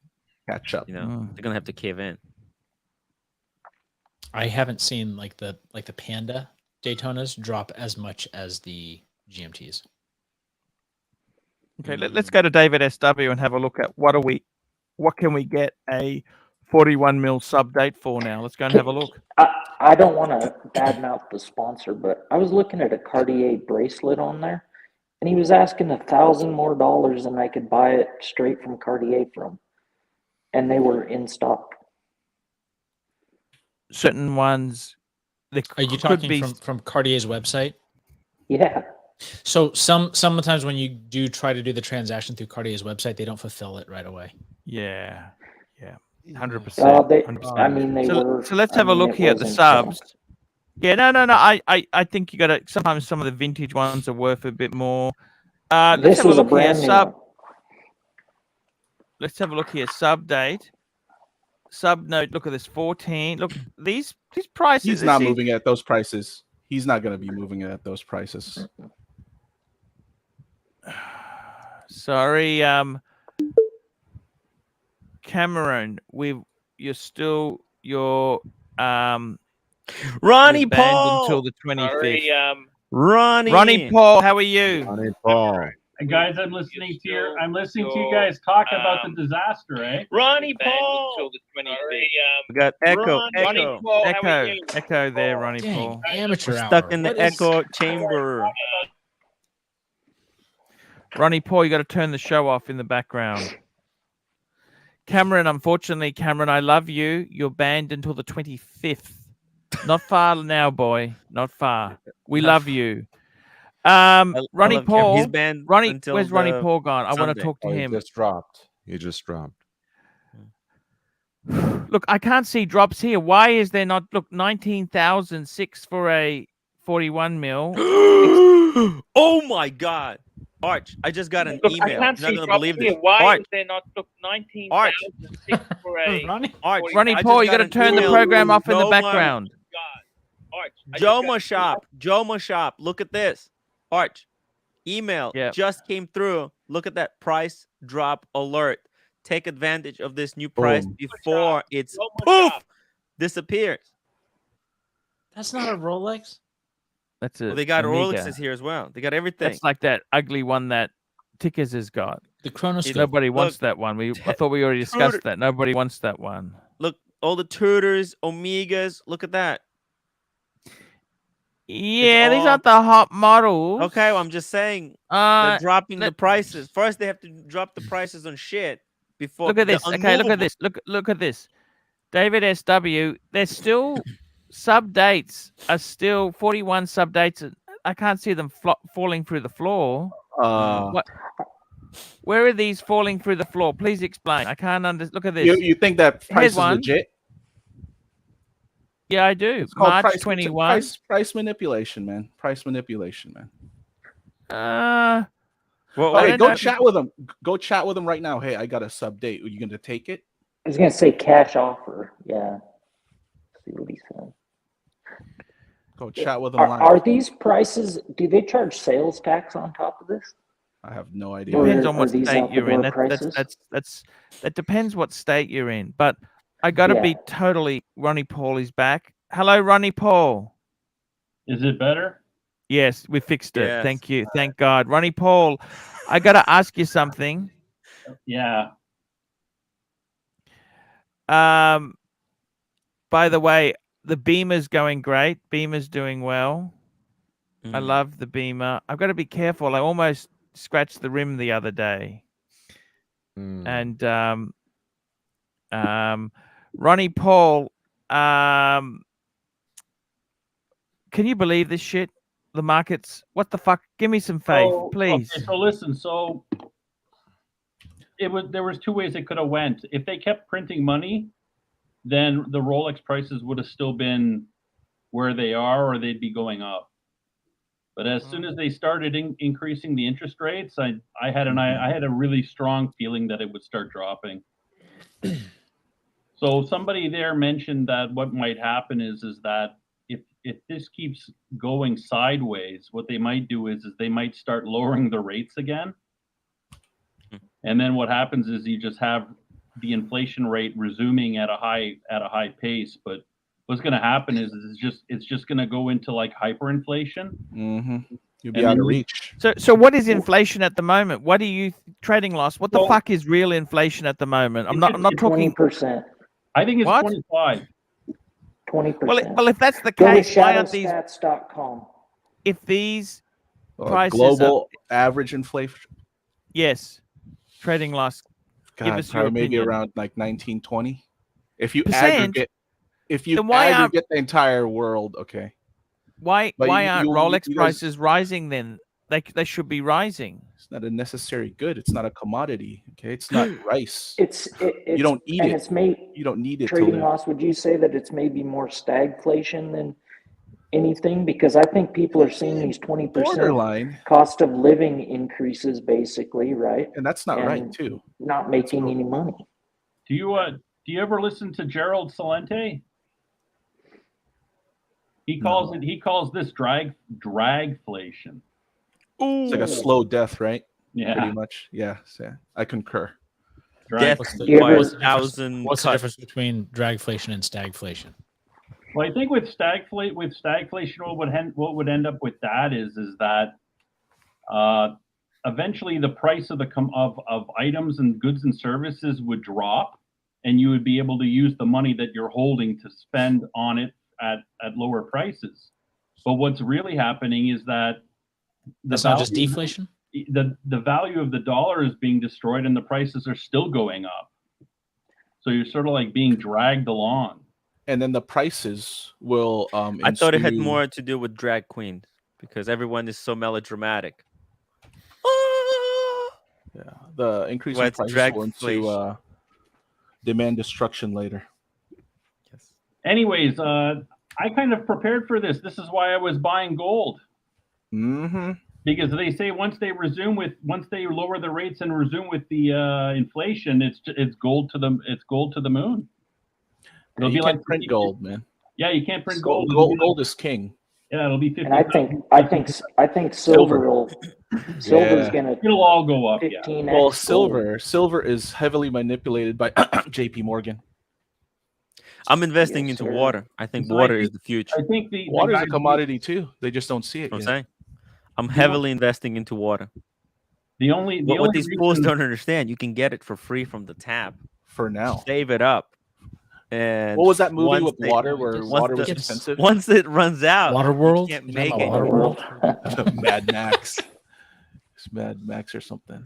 catch up. they're gonna have to cave in. I haven't seen like the Panda Daytonas drop as much as the GMTs. Okay, let's go to David SW and have a look at what can we get a 41 mil sub date for now. Let's go and have a look. I don't want to badmouth the sponsor, but I was looking at a Cartier bracelet on there, and he was asking $1,000 more than I could buy it straight from Cartier from, and they were in stock. Certain ones. Are you talking from Cartier's website? Yeah. So sometimes when you do try to do the transaction through Cartier's website, they don't fulfill it right away. Yeah. 100%. I mean, they were. So let's have a look here at the subs. Yeah, no. I think you got to. Sometimes some of the vintage ones are worth a bit more. Let's have a look here. Let's have a look here. Sub date. Sub note. Look at this. 14. Look, these prices. He's not moving at those prices. He's not going to be moving at those prices. Sorry, Cameron. You're still Ronnie you're banned Paul until the 25th. Sorry, Ronnie Paul, how are you? Ronnie Paul. Guys, I'm listening to you guys talk about the disaster, eh? Ronnie Paul. Until the 25th. We got Echo. Ronnie Paul, Echo there, Ronnie Paul. Amateur We're hour. stuck in the echo chamber. Ronnie Paul, you got to turn the show off in the background. Cameron, unfortunately, I love you. You're banned until the 25th. Not far now, boy. Not far. We love you. Ronnie Paul. He's banned. Where's Ronnie Paul gone? I want to talk to him. He just dropped. He just dropped. Look, I can't see drops here. Why is there not? Look, 19,006 for a 41 mil. Oh my God. Arch, I just got an email. You're not gonna believe this. Why Arch, is there not? Look, 19,006 for a Ronnie Paul, you got to turn the program off in the background. Joma Shop. Look at this. Arch, email just came through. Look at that price drop alert. Take advantage of this new price before it's poof disappears. That's not a Rolex. That's it. Well, they got Rolexes here as well. They got everything. That's like that ugly one that Tickers has got. The chronoscope. Nobody wants that one. I thought we already discussed that. Nobody wants that one. Look, all the Tudors, Omegas. Look at that. Yeah, these aren't the hot models. Okay, well, I'm just saying they're dropping the prices. First, they have to drop the prices on shit before. Look at this. Okay, look at this. Look at this. David SW. There's still sub dates are still 41 sub dates. I can't see them falling through the floor. What? Where are these falling through the floor? Please explain. I can't understand. Look at this. You think that price is legit? Yeah, I do. It's called March 21. Price manipulation, man. Price manipulation, man. Well, hey, go chat with them. Go chat with them right now. Hey, I got a sub date. Are you going to take it? I was going to say cash offer. Yeah. See what he said. Go chat with them live. Are these prices, do they charge sales tax on top of this? I have no idea. Depends on what state you're in. That depends what state you're in. But I got to be totally. Ronnie Paul is back. Hello, Ronnie Paul. Is it better? Yes, we fixed it. Yes. Thank you. Thank God. Ronnie Paul, I got to ask you something. Yeah. By the way, the Beamer's going great. Beamer's doing well. I love the Beamer. I've got to be careful. I almost scratched the rim the other day. And Ronnie Paul, can you believe this shit? The markets, what the fuck? Give me some faith, please. Okay, so listen, so there was two ways it could have went. If they kept printing money, then the Rolex prices would have still been where they are, or they'd be going up. But as soon as they started increasing the interest rates, I had a really strong feeling that it would start dropping. So somebody there mentioned that what might happen is that if this keeps going sideways, what they might do is they might start lowering the rates again. And then what happens is you just have the inflation rate resuming at a high pace. But what's going to happen is it's just going to go into like hyperinflation. You'll be out of reach. So what is inflation at the moment? What are you trading loss? What the fuck is real inflation at the moment? I'm not talking 20%. I think it's What? 25. 20%. Well, if that's the Go to case, why aren't these? shadowstats.com. If these prices global average inflation. Yes, trading loss. Give God, us your probably maybe opinion. around like 1920. If you Percent? aggregate the entire world, okay. Why But aren't Rolex you guys- prices rising then? They should be rising. It's not a necessary good. It's not a commodity. Okay, it's not rice. You don't eat and it. It's made You don't need it. trading loss. Would you say that it's maybe more stagflation than anything? Because I think people are seeing these 20% borderline cost of living increases, basically, right? And that's not right too. Not making any money. Do you ever listen to Gerald Salente? He calls this dragflation. It's like a slow death, right? Yeah. Pretty much. Yeah. So I concur. Death What's by the 1,000 what's the cuts. difference between dragflation and stagflation? Well, I think with stagflation, what would end up with that is that eventually the price of of items and goods and services would drop, and you would be able to use the money that you're holding to spend on it at lower prices. But what's really happening is that That's not just deflation? The value of the dollar is being destroyed and the prices are still going up. So you're sort of like being dragged along. And then the prices will I thought it had more to do with drag queens because everyone is so melodramatic. Yeah, the increase in prices will into demand destruction later. Yes. Anyways, I kind of prepared for this. This is why I was buying gold. Because they say once they lower the rates and resume with the inflation, it's gold to the moon. It'll You be can't like print gold, man. Yeah, you can't print gold. Gold is king. Yeah, it'll be 50. And I think silver's gonna. It'll all go up. 15x Yeah. Well, gold. silver is heavily manipulated by J.P. Morgan. I'm investing into water. I think water is the future. I think water is a commodity too. They just don't see it I'm yet. saying I'm heavily investing into water. What these fools don't understand, you can get it for free from the tap. For now. Save it up. And what was that movie with water where water was expensive? Once it runs out, Waterworld? you can't make it. Waterworld? Mad Max. It's Mad Max or something.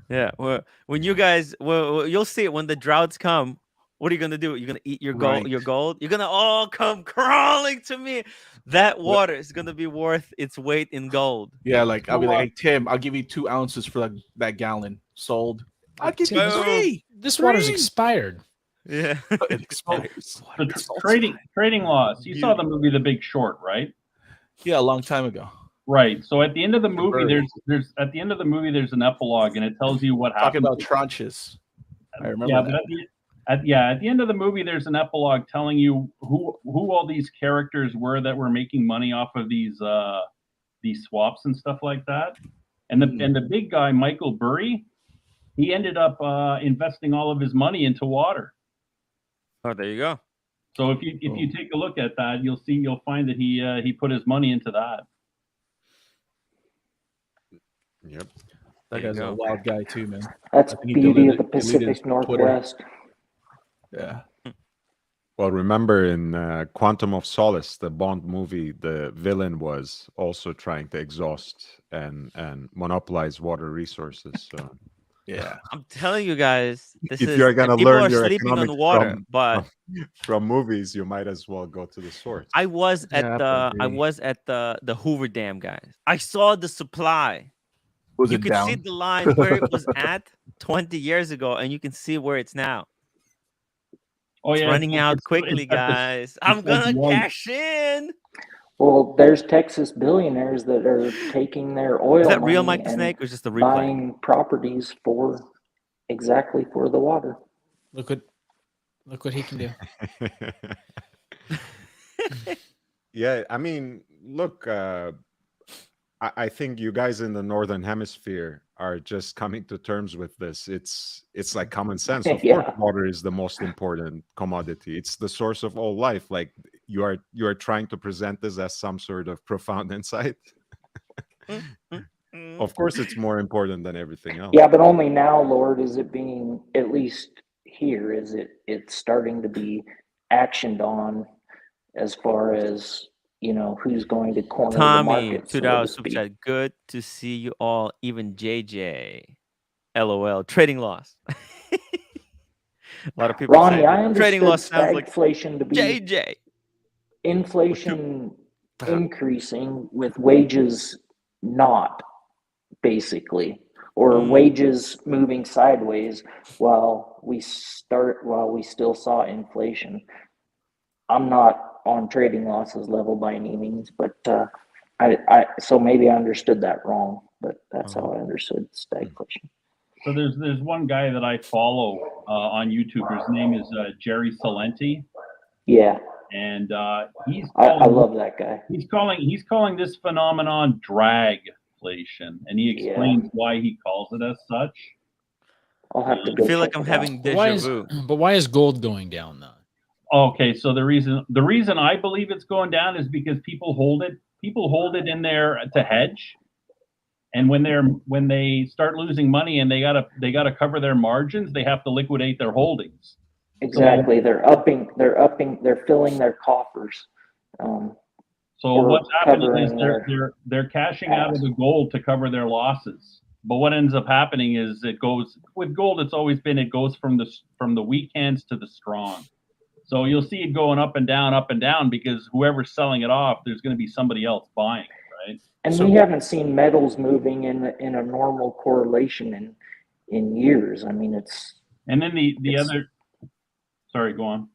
Yeah. Well, when you guys, you'll see it when the droughts come. What are you gonna do? You're gonna eat your gold. Right. Your gold. You're gonna all come crawling to me. That water is gonna be worth its weight in gold. Yeah, like I'll be like, hey Tim, I'll give you 2 ounces for that gallon. Sold. I'll give you 3. This water's expired. Yeah, it expires. Trading loss. You saw the movie The Big Short, right? Yeah, a long time ago. Right. So at the end of the movie, there's an epilogue, and it tells you what happened. Talking about tranches. I remember Yeah, that. but at the end of the movie, there's an epilogue telling you who all these characters were that were making money off of these swaps and stuff like that. And the big guy, Michael Burry, he ended up investing all of his money into water. Oh, there you go. So if you take a look at that, you'll find that he put his money into that. Yep. That There you guy's a go. wild guy too, man. That's I think he beauty of deleted- the deleted his Pacific Twitter. Northwest. Yeah. Well, remember in Quantum of Solace, the Bond movie, the villain was also trying to exhaust and monopolize water resources. So Yeah. I'm telling you guys, this if is you're gonna people learn are your sleeping on economics water, from, but from movies, you might as well go to the source. I was at Yeah, the agree. Hoover Dam, guys. I saw the supply. Was You it could see down? the line where it was at 20 years ago, and you can see where it's now. Oh It's yeah, running out quickly, it's at the- guys. I'm it's gonna like one- cash in. Well, there's Texas billionaires that are taking their oil Is that real, money Mike the and Snake, or just the replay? buying properties for exactly for the water. Look what he can do. Yeah, I mean, look, I think you guys in the Northern Hemisphere are just coming to terms with this. It's like common sense. Of Yeah. course, water is the most important commodity. It's the source of all life. Like you are trying to present this as some sort of profound insight. Of course, it's more important than everything else. Yeah, but only now, Lord, is it being, at least here, is it's starting to be actioned on as far as, you know, who's going to corner the Tommy, market, so to $2 super speak. chat. Good to see you all. Even JJ. LOL. Trading loss. A lot of people Ronnie, say I trading understood loss sounds like stagflation to be JJ. inflation increasing with wages not, basically, or wages moving sideways while we still saw inflation. I'm not on trading losses level by any means, but so maybe I understood that wrong, but that's how I understood stagflation. So there's one guy that I follow on YouTube. His name is Jerry Salenti. Yeah. And he's I love that guy. He's calling this phenomenon dragflation, and he explains why he calls it as such. I'll have to I go feel like check I'm it having out. deja vu. But why is gold going down though? Okay, so the reason I believe it's going down is because people hold it in there to hedge, and when they start losing money and they gotta cover their margins, they have to liquidate their holdings. Exactly, they're filling their coffers. So or what's happening is covering they're cashing out of the gold to cover their losses. But what ends up happening is it goes with gold. It's always been it goes from the weak hands to the strong. So you'll see it going up and down because whoever's selling it off, there's going to be somebody else buying it, right? And we haven't seen metals moving in a normal correlation in years. I mean, it's. And then the other. Sorry, go on.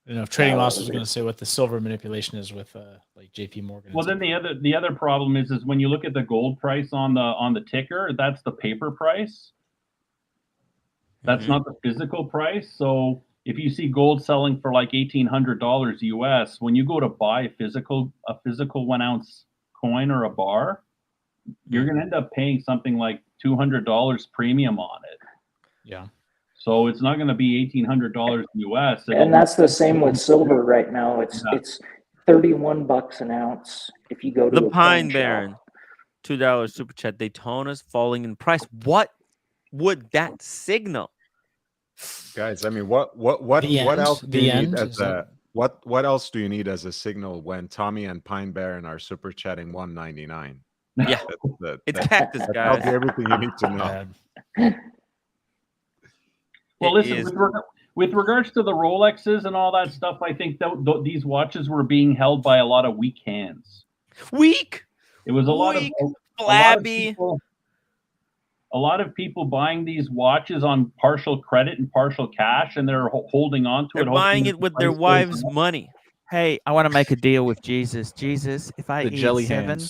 You know, if trading loss was going to say what the silver manipulation is with like JP Morgan. Well, then the other problem is when you look at the gold price on the ticker, that's the paper price. That's not the physical price. So if you see gold selling for like $1,800 US, when you go to buy a physical 1 ounce coin or a bar, you're going to end up paying something like $200 premium on it. Yeah. So it's not going to be $1,800 US. And that's the same with silver right now. It's $31 an ounce if you go to The a Pine coin Baron, shop. $2 super chat. Daytona's falling in price. What would that signal? Guys, I mean, what else do you need as a what else do you need as a signal when Tommy and Pine Baron are super chatting 199? Yeah, it's cactus, that guys. tells you everything you need to know. Well, listen, with regards to the Rolexes and all that stuff, I think these watches were being held by a lot of weak hands. Weak. It was flabby. A lot of people buying these watches on partial credit and partial cash, and they're holding on to it. They're buying it with their wives' money. Hey, I want to make a deal with Jesus. Jesus, if I eat 7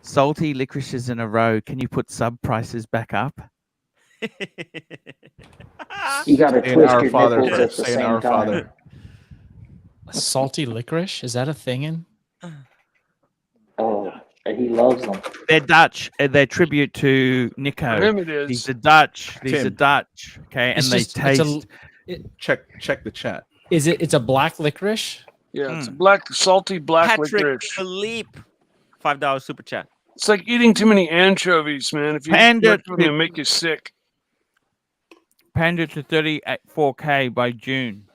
salty licorices in a row, can you put sub prices back up? You got to twist your nipples at the same time. Salty licorice? Is that a thing in? Oh, he loves them. They're Dutch. They're tribute to Nico. For him it is. These are Dutch. These are Dutch. Okay, and they taste. Check the chat. It's a black licorice? Yeah, it's a salty black Patrick licorice. Philippe, $5 super chat. It's like eating too many anchovies, man. If you eat too much of them, it'll make you sick. Panda to 34K by June.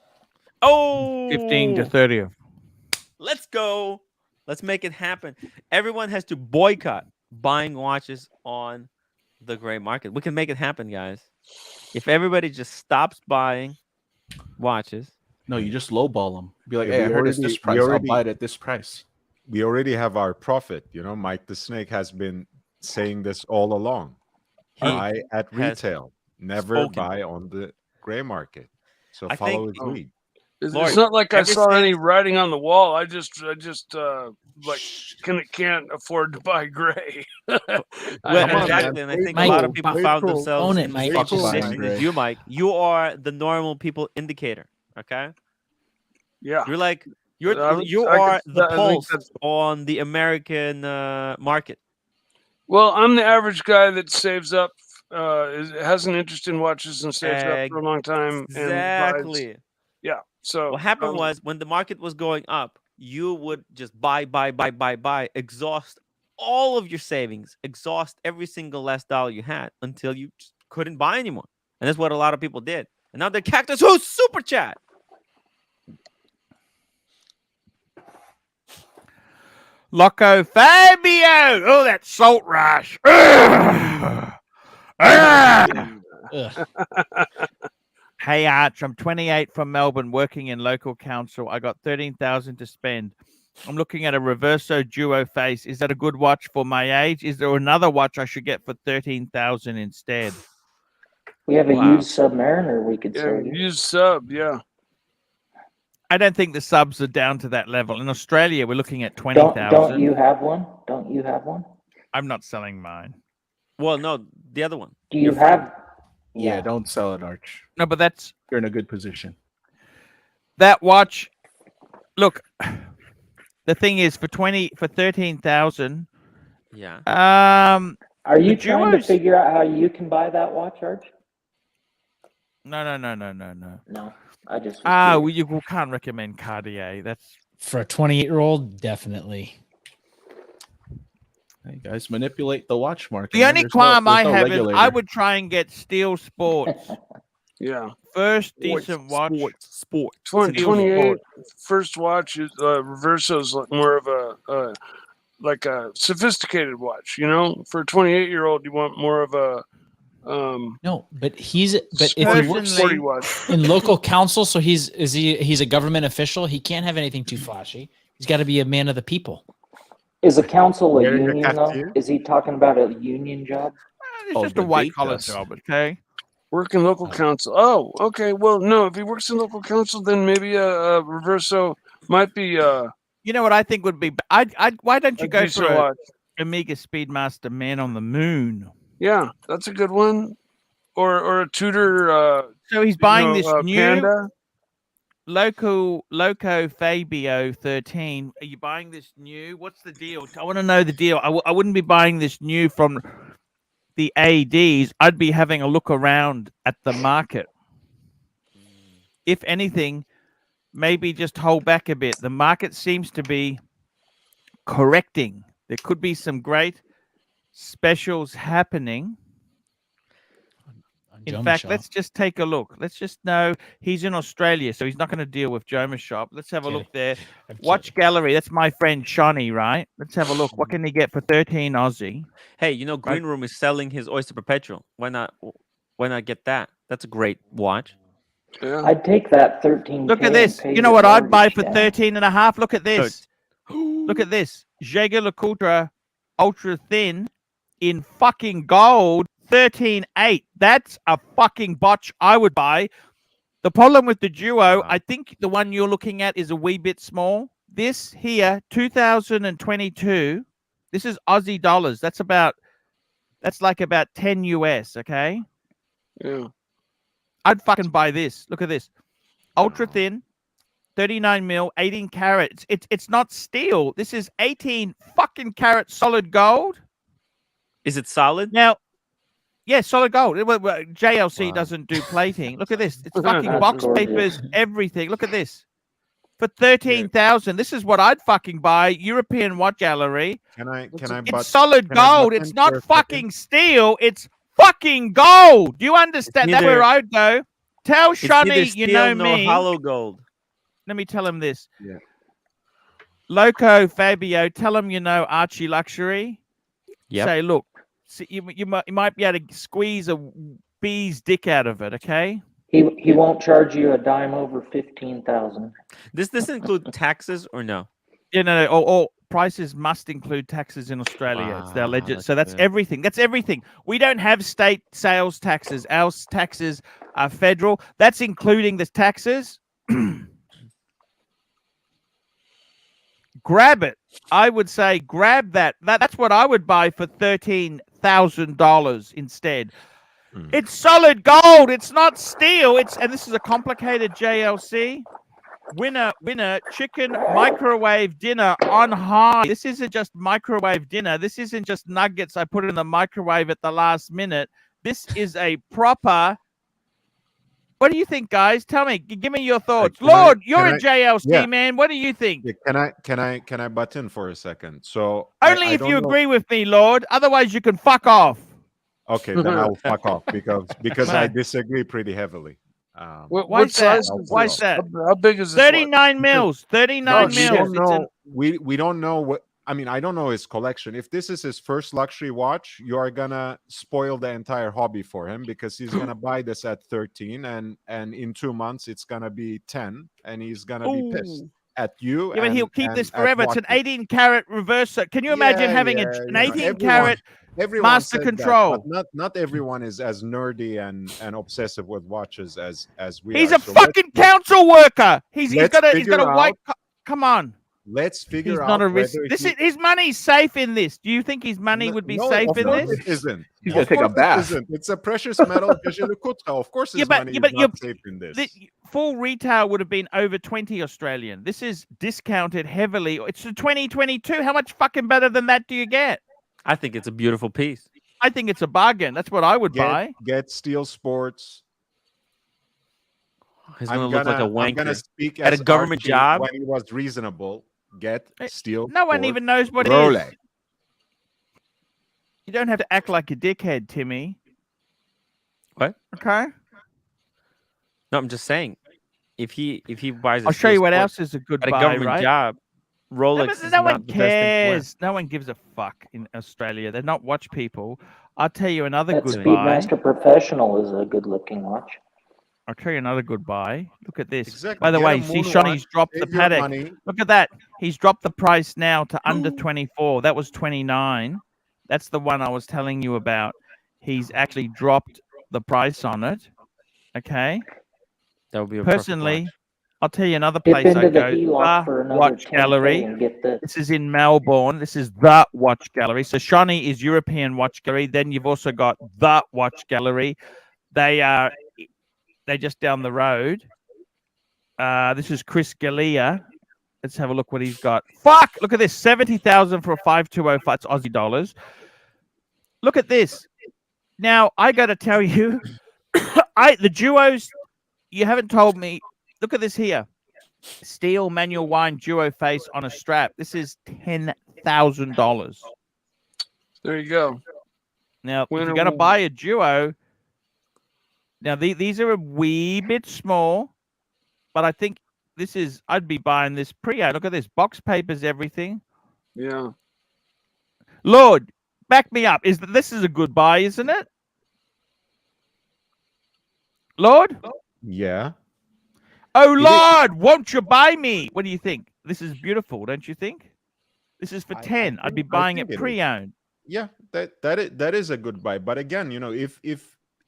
Oh, 15 to 30th. Let's go. Let's make it happen. Everyone has to boycott buying watches on the gray market. We can make it happen, guys. If everybody just stops buying watches. No, you just lowball them. Be like, Yeah, hey, I we heard it's already- this price. I'll buy it at this price. We already have our profit. You know, Mike the Snake has been saying this all along. Buy at retail. Never buy on the gray market. So I follow think- his lead. It's Lord, not like I ever saw any since- writing on the wall. I just like can't afford to buy gray. Well, Come on, exactly, man. and I think Mike, a lot of people play found cool. themselves Own it, in the Mike. same Fuck buying position gray. as you, Mike. You are the normal people indicator. Okay, Yeah. you're like you I are think the pulse that's- on the American market. Well, I'm the average guy that saves up, has an interest in watches and saves up for a long time. And buys. Exactly. Yeah. So What happened was when the market was going up, you would just buy, exhaust all of your savings, exhaust every single last dollar you had until you just couldn't buy anymore. And that's what a lot of people did. And now they're Cactus Who's Super Chat. Loco Fabio. Oh, that salt rush. Ugh. Ugh. Ugh. Hey, Arch, I'm 28 from Melbourne, working in local council. I got 13,000 to spend. I'm looking at a Reverso Duo Face. Is that a good watch for my age? Is there another watch I should get for 13,000 instead? We have a Wow. used Submariner we could sell you. used sub. Yeah. I don't think the subs are down to that level. In Australia, we're looking at Don't 20,000. you have one? Don't you have one? I'm not selling mine. Well, no, the other one. Do you have? Yeah, don't sell it, Arch. No, but that's You're in a good position. that watch. Look, the thing is for 13,000. Yeah. Are you the trying to Duos- figure out how you can buy that watch, Arch? No. No, I just. We can't recommend Cartier. That's For a 28-year-old, definitely. Hey guys, manipulate the watch market. the man. only There's qualm there's I have is I regulator. would try and get Steel Sports. Yeah. First decent watch. Sport. 28 first watch is Reverso's like more of a like a sophisticated watch, you know. For a 28-year-old, you want more of a No, but if he Personally- works sporty watch. in local council, so he's a government official, he can't have anything too flashy. He's got to be a man of the people. Is a council a Wearing a union though? Cartier? Is he talking about a union job? It's Oh, just a the white date collar does. job, okay? Work in local council. Oh, okay. Well, no, if he works in local council, then maybe a Reverso might be You know what I think would be? Why don't you a go decent for a watch. Omega Speedmaster Man on the Moon? Yeah, that's a good one. Or a Tudor. So he's buying this new Panda. Loco Fabio 13. Are you buying this new? What's the deal? I want to know the deal. I wouldn't be buying this new from the ADs. I'd be having a look around at the market. If anything, maybe just hold back a bit. The market seems to be correcting. There could be some great specials happening. In fact, let's just take a look. Let's just know he's in Australia, so he's not going to deal with Joma Shop. Let's have a look there. Watch Gallery. That's my friend Shawnee, right? Let's have a look. What can he get for 13 Aussie? Hey, you know, Green Room is selling his Oyster Perpetual. Why not get that? That's a great watch. Yeah. I'd take that 13. Look at this. You know what I'd buy for 13 and a half? Look at this. Look at this. Jaeger LeCoultre Ultra Thin in fucking gold. 13.8. That's a fucking botch I would buy. The problem with the Duo, I think the one you're looking at is a wee bit small. This here, 2022. This is Aussie dollars. That's like about 10 US, okay? Yeah. I'd fucking buy this. Look at this. Ultra thin, 39 mil, 18 carats. It's not steel. This is 18 fucking carat solid gold. Is it solid? Now, yeah, solid gold. JLC doesn't do plating. Look at this. It's fucking box papers, everything. Look at this. for 13,000. This is what I'd fucking buy. European Watch Gallery. Can I? It's solid can I gold. butt It's in not for a fucking second? steel. It's fucking gold. Do you understand? That's where neither- I'd go. Tell It's neither Shani, steel you know nor me. hollow gold. Let me tell him this. Yeah. Loco Fabio, tell him you know ArchieLuxury. Yep. Say, look, see, you might be able to squeeze a bee's dick out of it. Okay. He won't charge you a dime over 15,000. Does this include taxes or no? Yeah, no. All prices must include taxes in Australia. It's their Wow, legend. that's So that's good. everything. That's everything. We don't have state sales taxes. Our taxes are federal. That's including the taxes. Grab it. I would say grab that. That's what I would buy for $13,000 instead. It's solid gold. It's not steel. And this is a complicated JLC. Winner, chicken microwave dinner on high. This isn't just microwave dinner. This isn't just nuggets I put in the microwave at the last minute. This is a proper. What do you think, guys? Tell me. Give me your thoughts. Lord, you're a JLC man. What do you think? Yeah, can I butt in for a second? So Only if you agree with me, Lord. Otherwise, you can fuck off. Okay, then I'll fuck off because I disagree pretty heavily. What size? Why is that? How big is this? 39 mils. 39 mils. We don't know what. I mean, I don't know his collection. If this is his first luxury watch, you are gonna spoil the entire hobby for him because he's gonna buy this at 13, and in 2 months it's gonna be 10, and he's gonna be pissed at you. Yeah, but he'll keep this forever. It's an 18-karat reverser. Can you imagine having an 18-karat master control? That, but not everyone is as nerdy and obsessive with watches as we He's are. a fucking council worker. He's got a white. Come on. Let's figure he's out. Not a risk. This his money's safe in this. Do you think his money would be safe in this? It isn't. He's Of gonna take a course it bath. isn't. It's a precious metal. Of course, his money is not safe in this. Full retail would have been over 20 Australian. This is discounted heavily. It's 2022. How much fucking better than that do you get? I think it's a beautiful piece. I think it's a bargain. That's what I would buy. Get Steel Sports. He's gonna look like a wanker. I'm gonna speak at as a government Archie job when he was reasonable. Get Steel. No one even knows what it is. You don't have to act like a dickhead, Timmy. What? Okay. No, I'm just saying. If he buys, I'll show you what else is a good at a buy, government right? job. Rolex. No one cares. No one gives a fuck in Australia. They're not watch people. I'll tell you another That good buy. Speedmaster Professional is a good-looking watch. I'll tell you another good buy. Look at this. Exactly. By the Get way, a see, moon Shawnee's watch, dropped the save your paddock. money. Look at that. He's dropped the price now to under 24. That was 29. That's the one I was telling you about. He's actually dropped the price on it. Okay. That would be a personally. I'll tell you another Dip place into I the go. HELOC for The another Watch 10K Gallery. and get the. This is in Melbourne. This is the Watch Gallery. So Shawnee is European Watch Gallery. Then you've also got the Watch Gallery. They're just down the road. This is Chris Galea. Let's have a look what he's got. Fuck! Look at this. 70,000 for a 5205. It's Aussie dollars. Look at this. Now, I got to tell you, the duos, you haven't told me. Look at this here. Steel manual wind duo face on a strap. This is $10,000. There you go. Now, if you're going to buy a duo, now these are a wee bit small, but I think this is, I'd be buying this pre-owned. Look at this. Box papers, everything. Yeah. Lord, back me up. This is a good buy, isn't it? Lord? Yeah. Oh, Lord, won't you buy me? What do you think? This is beautiful, don't you think? This is for 10. I'd be buying it pre-owned. Yeah, that is a good buy. But again, if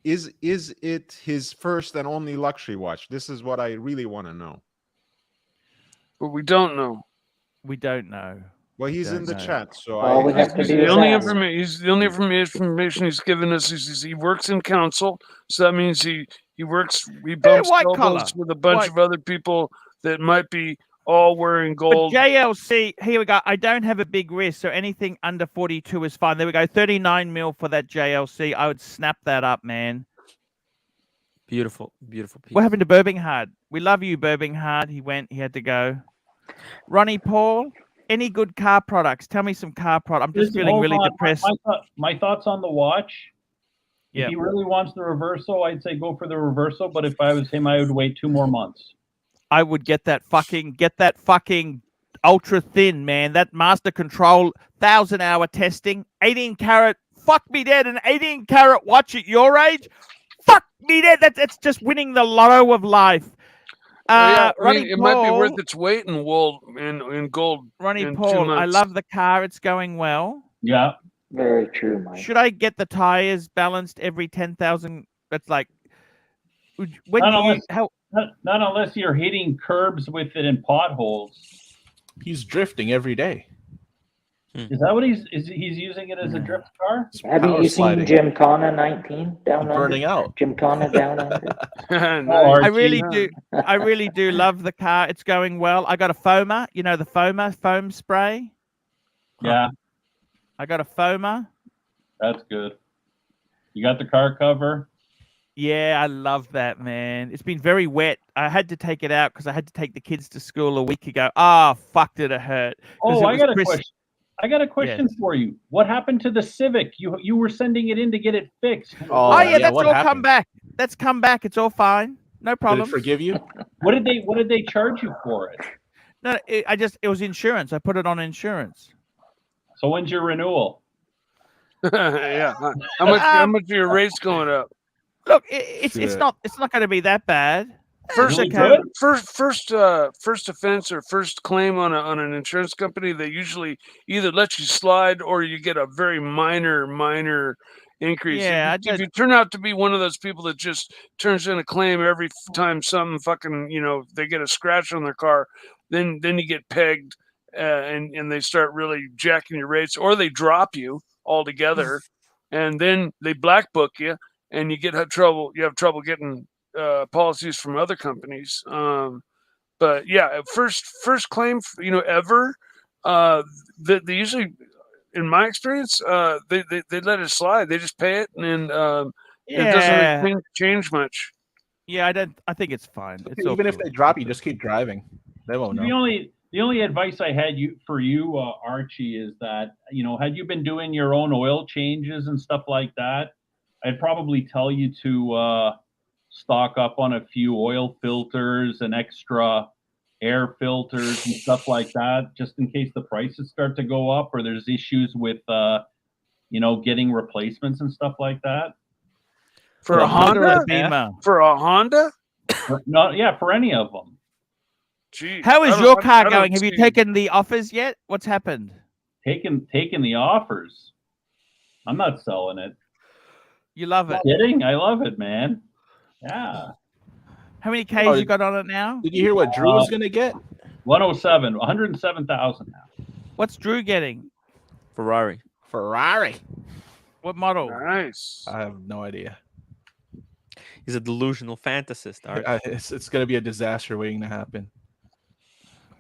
is it his first and only luxury watch? This is what I really want to know. But we don't know. We don't know. Well, he's in the chat, so the only information he's given us is he works in council, so that means he bumps elbows with a bunch of other people that might be all wearing gold. But JLC, here we go. I don't have a big wrist, so anything under 42 is fine. There we go. 39 mil for that JLC. I would snap that up, man. Beautiful, beautiful piece. What happened to Birmingham? We love you, Birmingham. He went. He had to go. Ronnie Paul, any good car products? Tell me some car products. I'm just feeling really depressed. My thoughts on the watch. Yeah. If he really wants the Reverso, I'd say go for the Reverso. But if I was him, I would wait 2 more months. I would get that fucking ultra thin, man. That master control 1,000-hour testing, 18 karat. Fuck me dead, an 18 karat watch at your age. Fuck me dead. That's just winning the lotto of life. Yeah, Ronnie it Paul, might be worth its weight in wool in gold. Ronnie in 2 Paul, I months. love the car. It's going well. Yeah. Very true, Mike. Should I get the tires balanced every 10,000? That's like when not unless you're hitting curbs with it and potholes. He's drifting every day. Is that what he's using it as a drift car? Haven't you seen Gymkhana 19 down burning under? out. Gymkhana down under. I really do. I really do love the car. It's going well. I got a foamer. You know the foam spray. Yeah. I got a foamer. That's good. You got the car cover? Yeah, I love that, man. It's been very wet. I had to take it out because I had to take the kids to school a week ago. Fuck, did it hurt. Oh, I got a question. I got a question for you. What happened to the Civic? You were sending it in to get it fixed. Oh yeah, that's all come back. That's come back. It's all fine. No problem. Did it forgive you? What did they charge you for it? No, it was insurance. I put it on insurance. So when's your renewal? Yeah. How much are your rates going up? Look, it's not going to be that bad. First offense or first claim on an insurance company, they usually either let you slide or you get a very minor increase. Yeah, if you turn out to be one of those people that just turns in a claim every time something fucking, they get a scratch on their car, then you get pegged and they start really jacking your rates, or they drop you altogether and then they black book you and you have trouble getting policies from other companies. But yeah, first claim, ever, they usually, in my experience, they let it slide. They just pay it, and it doesn't really change much. Yeah, I think it's fine. It's even if they drop you, just keep driving. They won't know. The only advice I had for you, Archie, is that had you been doing your own oil changes and stuff like that, I'd probably tell you to stock up on a few oil filters and extra air filters and stuff like that, just in case the prices start to go up or there's issues with getting replacements and stuff like that. For a Honda? For a Honda? For any of them. Jeez, how is your car going? Have you taken the offers yet? What's happened? Taken the offers. I'm not selling it. You love it? Kidding? I love it, man. Yeah. How many Ks you got on it now? Did you hear what Drew was gonna get? 107,000 now. What's Drew getting? Ferrari. What model? Nice. I have no idea. He's a delusional fantasist. It's gonna be a disaster waiting to happen.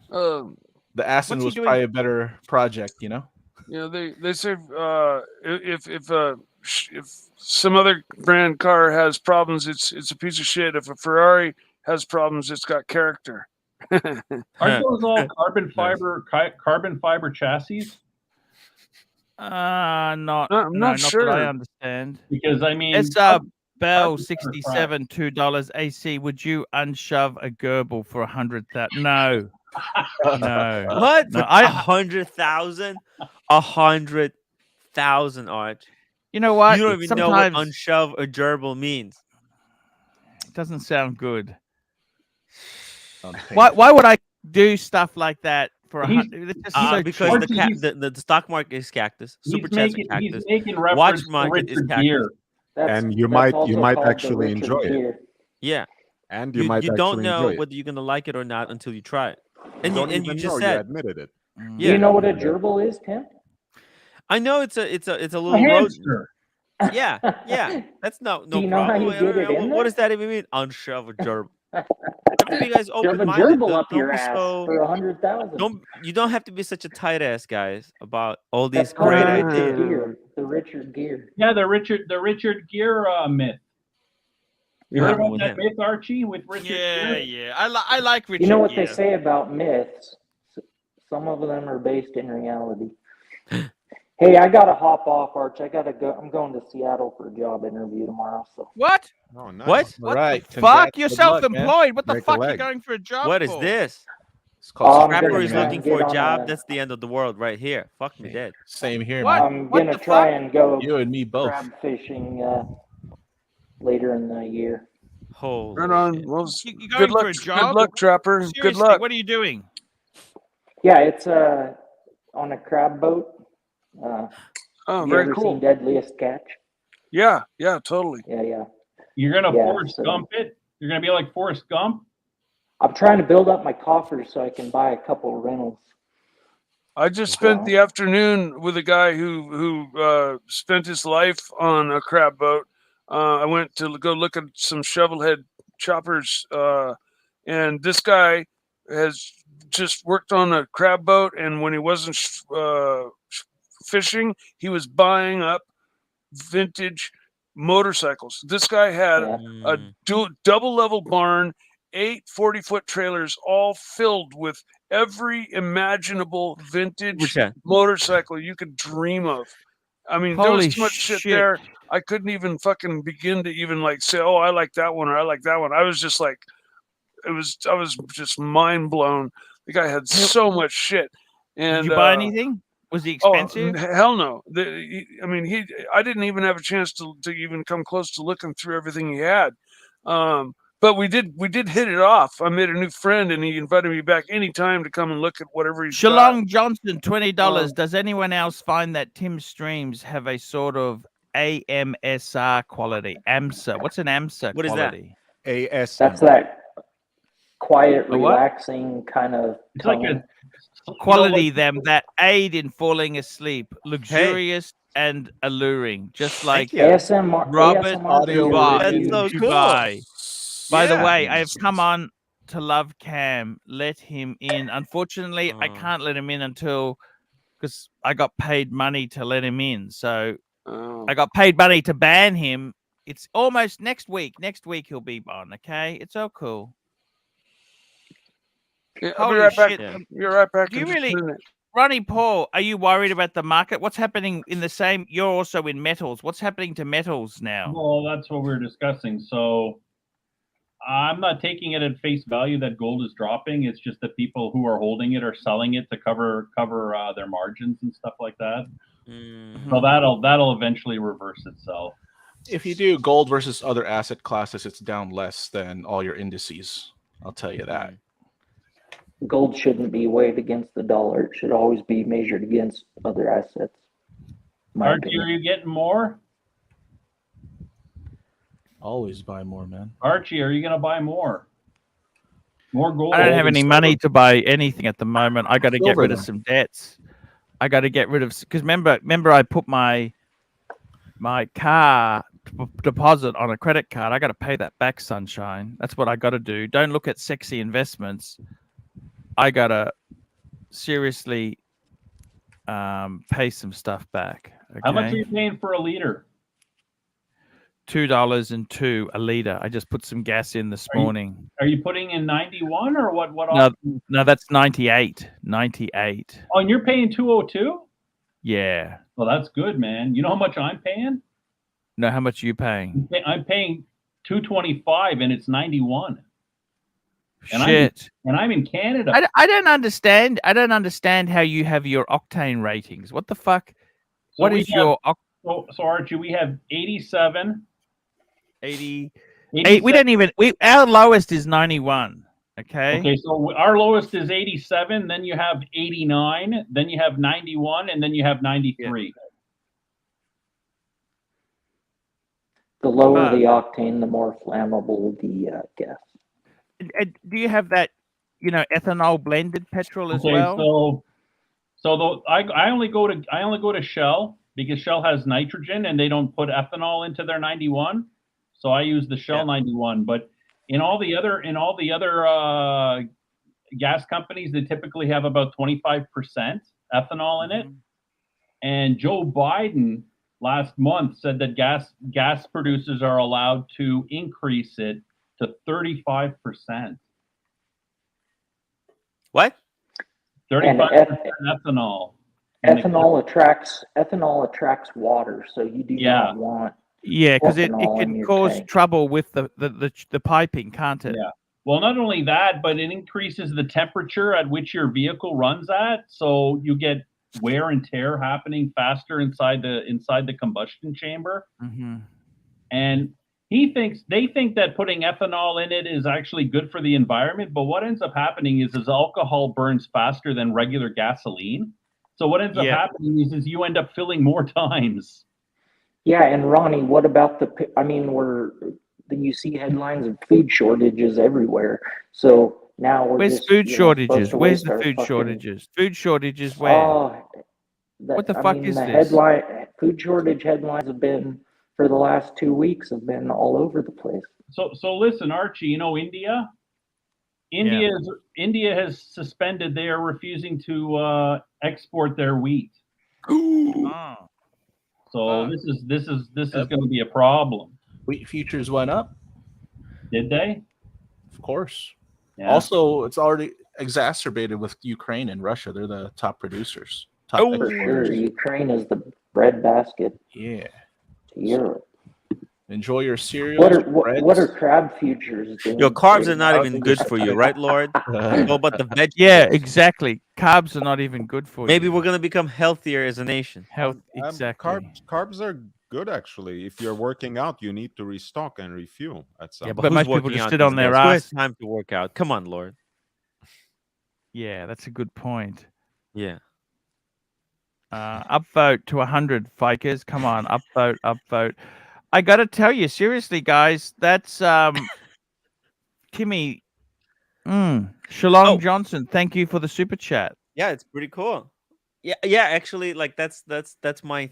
The Aston was probably a better project, they say if some other brand car has problems, it's a piece of shit. If a Ferrari has problems, it's got character. Aren't those all carbon fiber chassis? I'm not sure. That I understand. Because it's Bell 67 $2 AC. Would you unshove a Gerbil for 100,000? No. No. What? No, 100,000? 100,000, Arch. You know what? You don't even know what unshove a gerbil means. It doesn't sound good. Why would I do stuff like that for 100? Because the stock market is cactus. Super chat is cactus. Watch market is cactus. Gear. And you might actually enjoy it. Yeah. And you might actually don't know enjoy it. whether you're gonna like it or not until you try it. And you just you said admitted it. Yeah. Do you know what a gerbil is, Tim? I know it's a little hamster. Yeah. That's no Do you know problem. how you get it in what does that even mean? Unshove a gerbil. You guys Shove a open-minded. gerbil up your ass for 100,000. You don't have to be such a tight ass, guys, about all these great ideas. The Richard Gere. Yeah, the Richard Gere myth. You heard about that myth, Archie, with Richard? Yeah. I like Richard. You know what they say about myths? Some of them are based in reality. Hey, I gotta hop off, Arch. I gotta go. I'm going to Seattle for a job interview tomorrow. So what? Oh, nice. What? What Right. the fuck? Congrats. You're Good luck, man. self-employed. What the Break a fuck are you leg. going for a job What for? is this? It's called I'm Scrapper gonna is try looking and get for a on job. That's the end of the world right here. Fuck me dead. Same here, What? man. I'm What gonna the try fuck? and go You and me both. crab fishing later in the year. Holy Right on. shit. Well, You good going luck. for a Good job? luck, Trapper. Good Seriously, luck. what are you doing? Yeah, it's on a crab boat. Oh, Have you very ever cool. seen Deadliest Catch? Yeah, totally. Yeah. You're gonna Yeah, Forrest Gump it. You're gonna be like Forrest Gump. I'm trying to build up my coffers so I can buy a couple of rentals. I just spent the afternoon with a guy who spent his life on a crab boat. I went to go look at some shovelhead choppers, and this guy has just worked on a crab boat. And when he wasn't fishing, he was buying up vintage motorcycles. This guy had a double level barn, 8 40-foot trailers, all filled with every imaginable vintage motorcycle you could dream of. I mean, there was so much shit there. I couldn't even fucking begin to even like say, oh, I like that one or I like that one. I was just like, I was just mind blown. The guy had so much shit. And did you buy anything? Was he expensive? Oh, hell no. I didn't even have a chance to even come close to looking through everything he had. But we did hit it off. I made a new friend, and he invited me back anytime to come and look at whatever he's got. Shalong Johnson, $20. Does anyone else find that Tim's streams have a sort of AMSR quality? AMSA. What's an AMSA What quality? is that? AS. That's that quiet, relaxing kind of tone. Quality them that aid in falling asleep, luxurious and alluring, just like ASMR, Robert audio Dubai. By the way, I have come on to Love Cam. Let him in. Unfortunately, I can't let him in until because I got paid money to let him in. So I got paid money to ban him. It's almost next week. Next week he'll be on. Okay, it's all cool. Yeah, I'll be right back. You're right back. Do you really, Ronnie Paul? Are you worried about the market? What's happening in the same? You're also in metals. What's happening to metals now? Well, that's what we're discussing. So I'm not taking it at face value that gold is dropping. It's just that people who are holding it are selling it to cover their margins and stuff like that. So that'll eventually reverse itself. If you do gold versus other asset classes, it's down less than all your indices. I'll tell you that. Gold shouldn't be weighed against the dollar. It should always be measured against other assets. Archie, are you getting more? Always buy more, man. Archie, are you going to buy more? More gold? I don't have any money to buy anything at the moment. I got to get rid of some debts. I got to get rid of because remember I put my car deposit on a credit card. I got to pay that back, sunshine. That's what I got to do. Don't look at sexy investments. I got to seriously pay some stuff back. Okay? How much are you paying for a liter? $2.02 a liter. I just put some gas in this morning. Are you putting in 91 or what? No, that's 98. 98. Oh, and you're paying 202? Yeah. Well, that's good, man. You know how much I'm paying? No, how much are you paying? I'm paying 225 and it's 91. And Shit. I'm in Canada. I don't understand. I don't understand how you have your octane ratings. What the fuck? So what is your so Archie, we have 87. 80. We don't even our lowest is 91. Okay. Okay, so our lowest is 87, then you have 89, then you have 91, and then you have 93. Yeah. The lower the octane, the more flammable the gas. Do you have that, ethanol blended petrol as well? So I only go to Shell because Shell has nitrogen and they don't put ethanol into their 91. So I use the Shell 91. But in all the other gas companies, they typically have about 25% ethanol in it. And Joe Biden last month said that gas producers are allowed to increase it to 35%. What? 35% ethanol. Ethanol attracts water, so you do not want. Yeah, because it ethanol in can your cause tank. trouble with the piping, can't it? Yeah. Well, not only that, but it increases the temperature at which your vehicle runs at, so you get wear and tear happening faster inside the combustion chamber. Mm-hmm. And they think that putting ethanol in it is actually good for the environment, but what ends up happening is alcohol burns faster than regular gasoline. So what ends up happening is you end up filling more times. Yeah, and Ronnie, what about you see headlines of food shortages everywhere. So now where's food shortages? Where's the food shortages? Food shortages where? What the fuck is this? Food shortage headlines have been for the last 2 weeks have been all over the place. So listen, Archie, you know India has suspended. They are refusing to export their wheat. Oh. So this is going to be a problem. Wheat futures went up. Did they? Of course. Yeah. Also, it's already exacerbated with Ukraine and Russia. They're the top producers. For sure, Ukraine is the breadbasket. Yeah. To Europe. Enjoy your cereal. What are crab futures doing? Your carbs are not even good for you, right, Lord? Go about the vegetables. Yeah, exactly. Carbs are not even good for you. Maybe we're gonna become healthier as a nation. Exactly. Carbs are good actually. If you're working out, you need to restock and refuel at some. Yeah, but most people just sit on their ass. Who ass. has time to work out? Come on, Lord. Yeah, that's a good point. Yeah. Upvote to 100 Fikers. Come on, upvote. I gotta tell you, seriously, guys, that's Timmy. Shalom Johnson. Thank you for the super chat. Yeah, it's pretty cool. Yeah. Actually, like that's my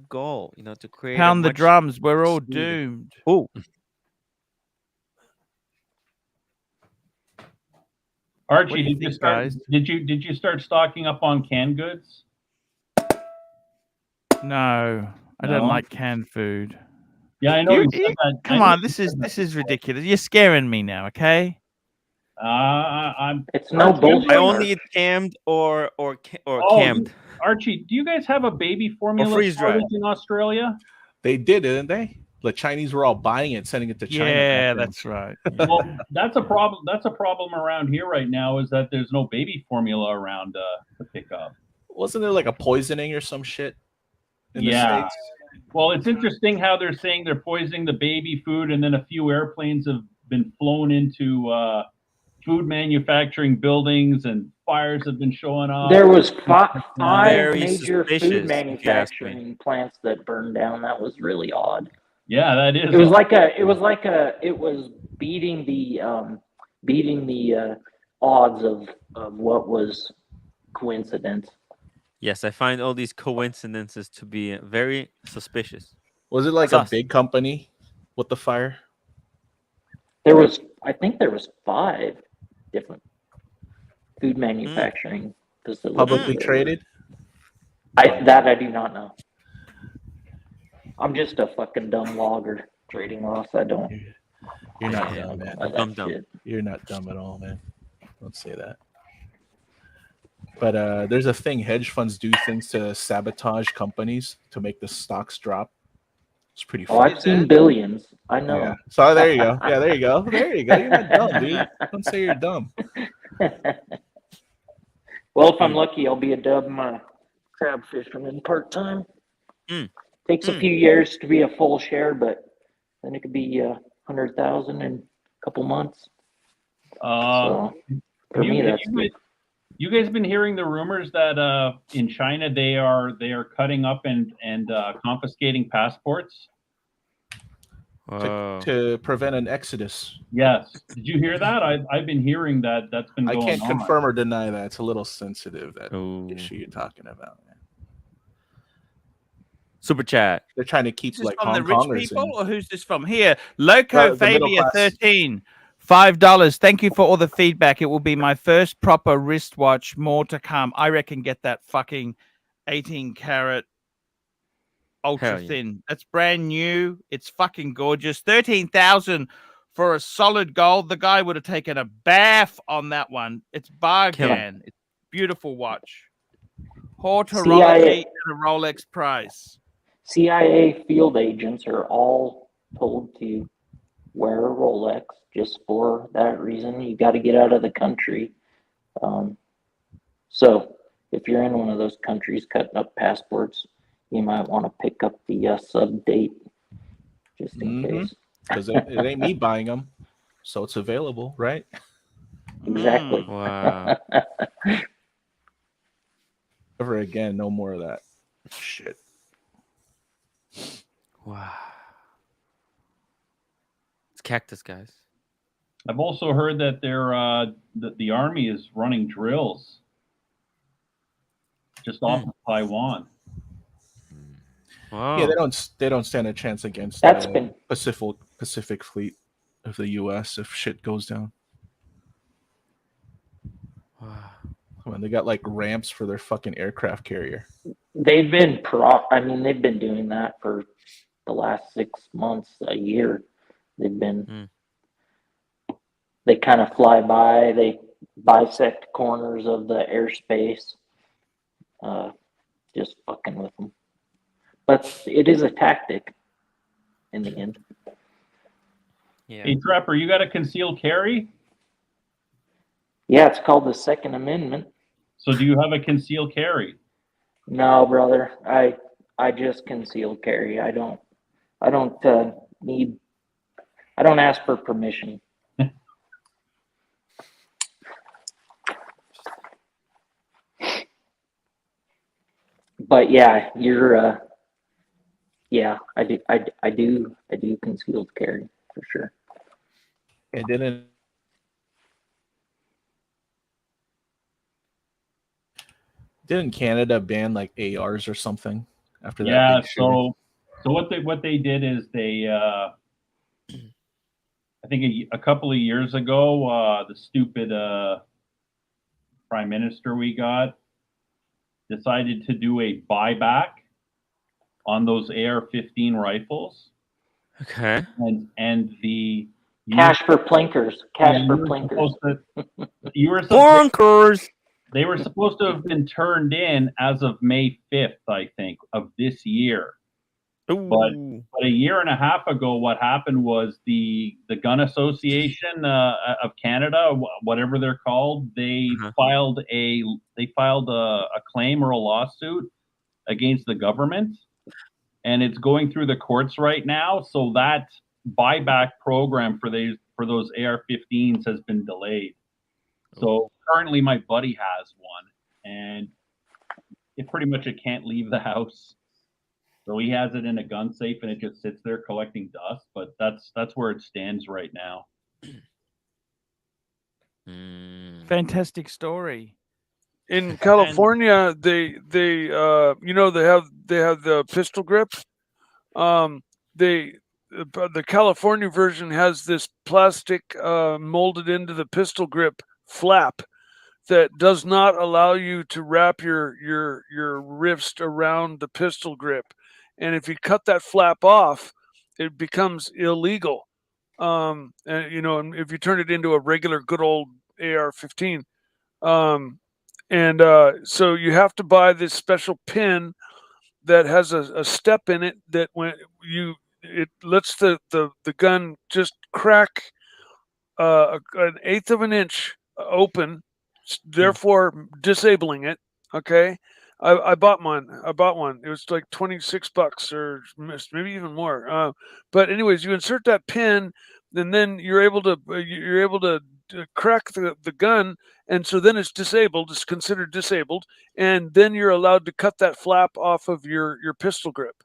goal. To create. Pound the drums. We're all doomed. Oh. Archie, did you start stocking up on canned goods? No, I don't like canned food. Yeah, I know. You said that. Come on, this is ridiculous. You're scaring me now, okay? It's no bullshit. I only eat canned or canned. Archie, do you guys have a baby formula freeze-dried in Australia? They did, didn't they? The Chinese were all buying it, sending it to China. Yeah, that's right. Well, that's a problem. That's a problem around here right now. Is that there's no baby formula around to pick up? Wasn't there like a poisoning or some shit? In the States? Well, it's interesting how they're saying they're poisoning the baby food, and then a few airplanes have been flown into food manufacturing buildings, and fires have been showing up. There was five Very major suspicious, food manufacturing plants that burned down. That was really odd. Yeah, that is. It was beating the odds of what was coincidence. Yes, I find all these coincidences to be very suspicious. Was it like a big company with the fire? I think there was 5 different food manufacturing facilities. Publicly traded? I do not know. I'm just a fucking dumb logger trading loss. I don't. You're not dumb, man. I'm dumb. You're not dumb at all, man. Don't say that. But there's a thing. Hedge funds do things to sabotage companies to make the stocks drop. It's pretty funny. I've seen billions. I know. Yeah. So there you go. Yeah, there you go. There you go. You're not dumb, dude. Don't say you're dumb. Well, if I'm lucky, I'll be a dumb crab fisherman part-time. Takes a few years to be a full share, but then it could be 100,000 in a couple months. So for me, that's good. You guys been hearing the rumors that in China they are cutting up and confiscating passports to prevent an exodus? Yes. Did you hear that? I've been hearing that that's been going on. I can't confirm or deny that. It's a little sensitive, that issue you're talking about. Man. Super chat. They're trying to keep like from Hong the rich Kongers people, or who's this from? Here, Loco the middle Fabia class. 13. $5. Thank you for all the feedback. It will be my first proper wristwatch. More to come. I reckon get that fucking 18 karat ultra thin. That's brand new. It's fucking gorgeous. 13,000 for a solid gold. The guy would have taken a bath on that one. It's bargain. It's beautiful watch. Horology at a Rolex price. CIA field agents are all told to wear a Rolex just for that reason. You got to get out of the country. So if you're in one of those countries cutting up passports, you might want to pick up the sub date just in case. Because it ain't me buying them, so it's available, right? Exactly. Wow. Never again, no more of that shit. Wow. It's cactus, guys. I've also heard that the army is running drills just off of Taiwan. Wow. Yeah, they don't stand a chance against the Pacific Fleet of the U.S. if shit goes down. Wow. Come on, they got like ramps for their fucking aircraft carrier. They've been they've been doing that for the last 6 months, a year. They've been they kind of fly by, they bisect corners of the airspace, just fucking with them. But it is a tactic in the end. Yeah. Hey, Trapper, you got a concealed carry? Yeah, it's called the Second Amendment. So do you have a concealed carry? No, brother. I just concealed carry. I don't ask for permission. But yeah, I do concealed carry for sure. It didn't Canada ban like ARs or something after that? Yeah, so what they did is they I think a couple of years ago, the stupid prime minister we got decided to do a buyback on those AR-15 rifles. Okay. And the cash for plinkers. You were They were supposed to have been turned in as of May 5th, I think, of this year. But a year and a half ago, what happened was the Gun Association of Canada, whatever they're called, they filed a claim or a lawsuit against the government, and it's going through the courts right now. So that buyback program for those AR-15s has been delayed. So currently, my buddy has one, and it pretty much can't leave the house. So he has it in a gun safe, and it just sits there collecting dust. But that's where it stands right now. Fantastic story. In California, they have the pistol grip. The California version has this plastic molded into the pistol grip flap that does not allow you to wrap your wrist around the pistol grip. And if you cut that flap off, it becomes illegal. And if you turn it into a regular good old AR-15, so you have to buy this special pin that has a step in it that it lets the gun just crack an 1/8 of an inch open, therefore disabling it. Okay. I bought one. It was like $26 or maybe even more. But anyways, you insert that pin, and then you're able to crack the gun, and so then it's disabled. It's considered disabled, and then you're allowed to cut that flap off of your pistol grip.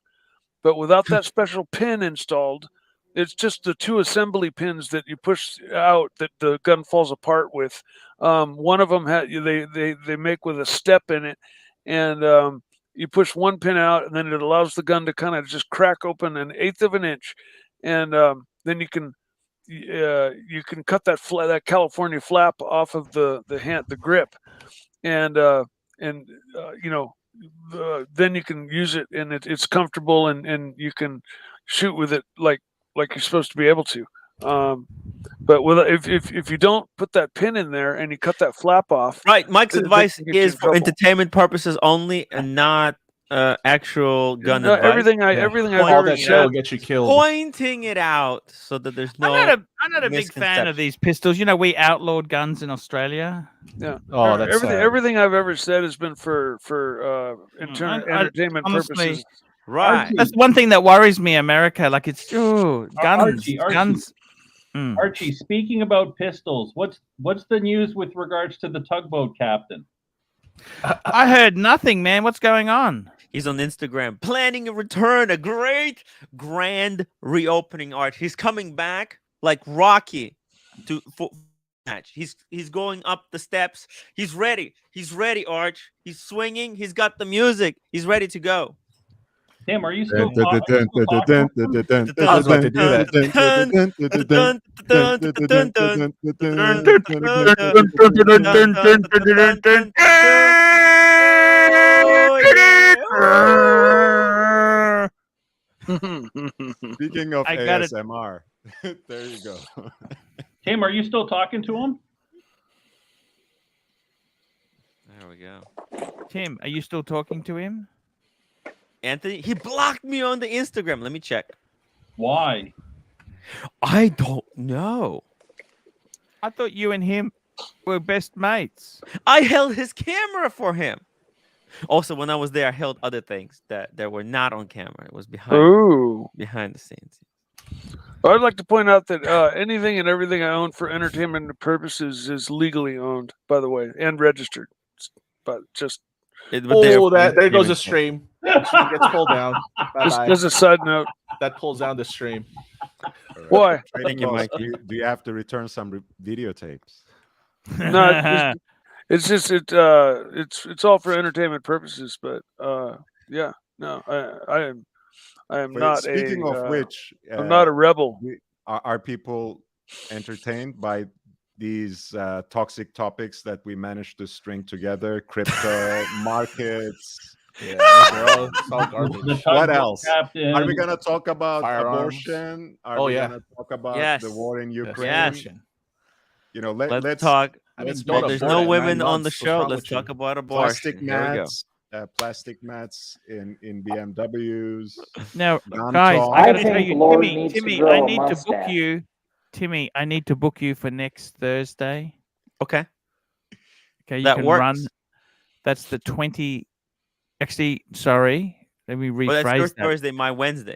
But without that special pin installed, it's just the two assembly pins that you push out that the gun falls apart with. One of them they make with a step in it, and you push one pin out, and then it allows the gun to kind of just crack open 1/8 of an inch, and then you can cut that California flap off of the grip, and then you can use it, and it's comfortable, and you can shoot with it like you're supposed to be able to. But if you don't put that pin in there and you cut that flap off, right? Mike's advice can get you is in for trouble. entertainment purposes only, and not actual gun No, advice. everything I've All ever that shit said. will get you killed. Pointing it out so that there's no. I'm not a big fan of these pistols. You know, we outlawed guns in Australia. Yeah. Oh, that's everything I've ever said has been for entertainment honestly, purposes. Right. Archie, That's one thing that worries me, America. Like it's guns, Archie. guns. Archie, speaking about pistols, what's the news with regards to the tugboat captain? I heard nothing, man. What's going on? He's on Instagram planning a return, a great grand reopening. Arch, he's coming back like Rocky for match. He's going up the steps. He's ready. He's ready, Arch. He's swinging. He's got the music. He's ready to go. Tim, are you still talking? I was about to do that. Speaking of ASMR, there you go. Tim, are you still talking to him? There we go. Tim, are you still talking to him? Anthony, he blocked me on the Instagram. Let me check. Why? I don't know. I thought you and him were best mates. I held his camera for him. Also, when I was there, I held other things that were not on camera. It was behind the scenes. I'd like to point out that anything and everything I own for entertainment purposes is legally owned, by the way, and registered. But just there goes the stream. It gets pulled down. Just as a side note, that pulls down the stream. Why? Thank you, Mike. Do you have to return some videotapes? No, it's all for entertainment purposes. But yeah, no, I am not. Speaking of which, I'm not a rebel. Are people entertained by these toxic topics that we managed to string together? Crypto, markets. Yeah, it's all garbage. What else? Captain. Are we going to talk about Firearms. abortion? Are we going to talk about the war in Ukraine? Yes. You know, let's talk. There's no women on the show. Let's talk about abortion. Plastic mats in BMWs. Now, Gun guys, talk. I gotta I tell think you, Lord Timmy, needs to Timmy, grow I a need to book mustache. you. Timmy, I need to book you for next Thursday. Okay. Okay, you That can works. run. That's the 20. Actually, sorry. Let me rephrase Well, that's your that. Thursday, my Wednesday.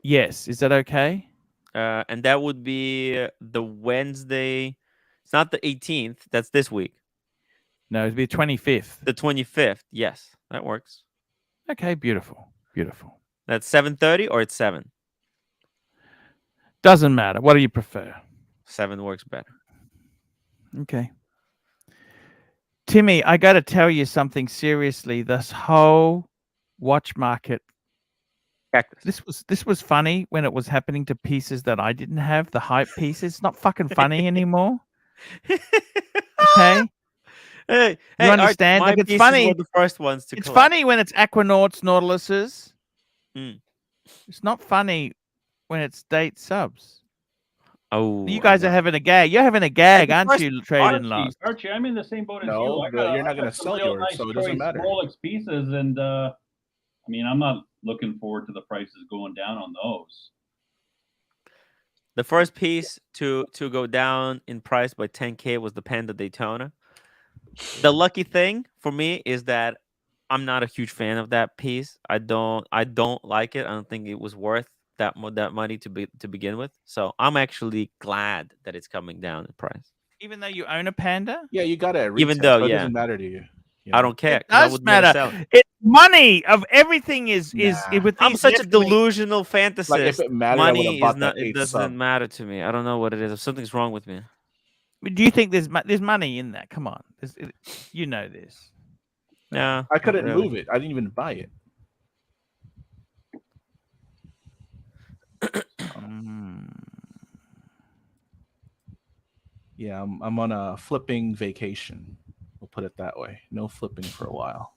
Yes, is that okay? And that would be the Wednesday. It's not the 18th. That's this week. No, it'd be 25th. The 25th. Yes, that works. Okay, beautiful, beautiful. That's 7:30 or it's 7. Doesn't matter. What do you prefer? 7 works better. Okay. Timmy, I got to tell you something seriously. This whole watch market. This was funny when it was happening to pieces that I didn't have. The hype pieces. It's not fucking funny anymore. Okay. Hey, you understand? my Like it's pieces funny. were the first ones to It's collapse. funny when it's Aquanauts, Nautiluses. Mm. It's not funny when it's date subs. Oh, You guys are having a gag. You're having a gag, Hey, aren't you, trading lost? Archie, I'm in the same boat as No, you. but you're not gonna got some sell real yours, so it doesn't choice matter. Rolex pieces, and I mean, I'm not looking forward to the prices going down on those. The first piece to go down in price by 10K was the Panda Daytona. The lucky thing for me is that I'm not a huge fan of that piece. I don't like it. I don't think it was worth that money to begin with. So I'm actually glad that it's coming down in price. Even though you own a Panda? Yeah, you got it. Even though, so it yeah. doesn't matter to you. I don't care. It does matter. It's money of everything is with I'm these such a left-wing- delusional fantasist. Like if it mattered, I would've money bought is not. that It 8 doesn't sub. matter to me. I don't know what it is. Something's wrong with me. Do you think there's money in that? Come on, you know this. No, I couldn't not really. move it. I didn't even buy it. Yeah, I'm on a flipping vacation. We'll put it that way. No flipping for a while.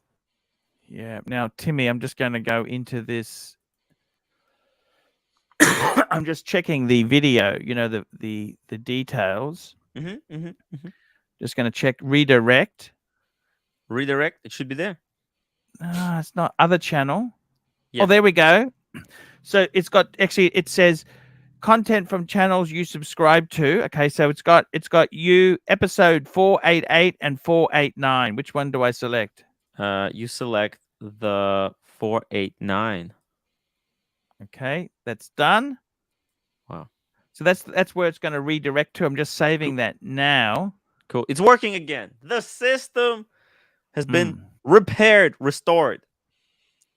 Yeah. Now, Timmy, I'm just going to go into this. I'm just checking the video. You know, the details. Just going to check redirect. Redirect. It should be there. It's not other channel. Yeah. Oh, there we go. So it's got actually. It says content from channels you subscribe to. Okay, so it's got you episode 488 and 489. Which one do I select? You select the 489. Okay, that's done. Wow. So that's where it's going to redirect to. I'm just saving that now. Cool. It's working again. The system has been repaired, restored.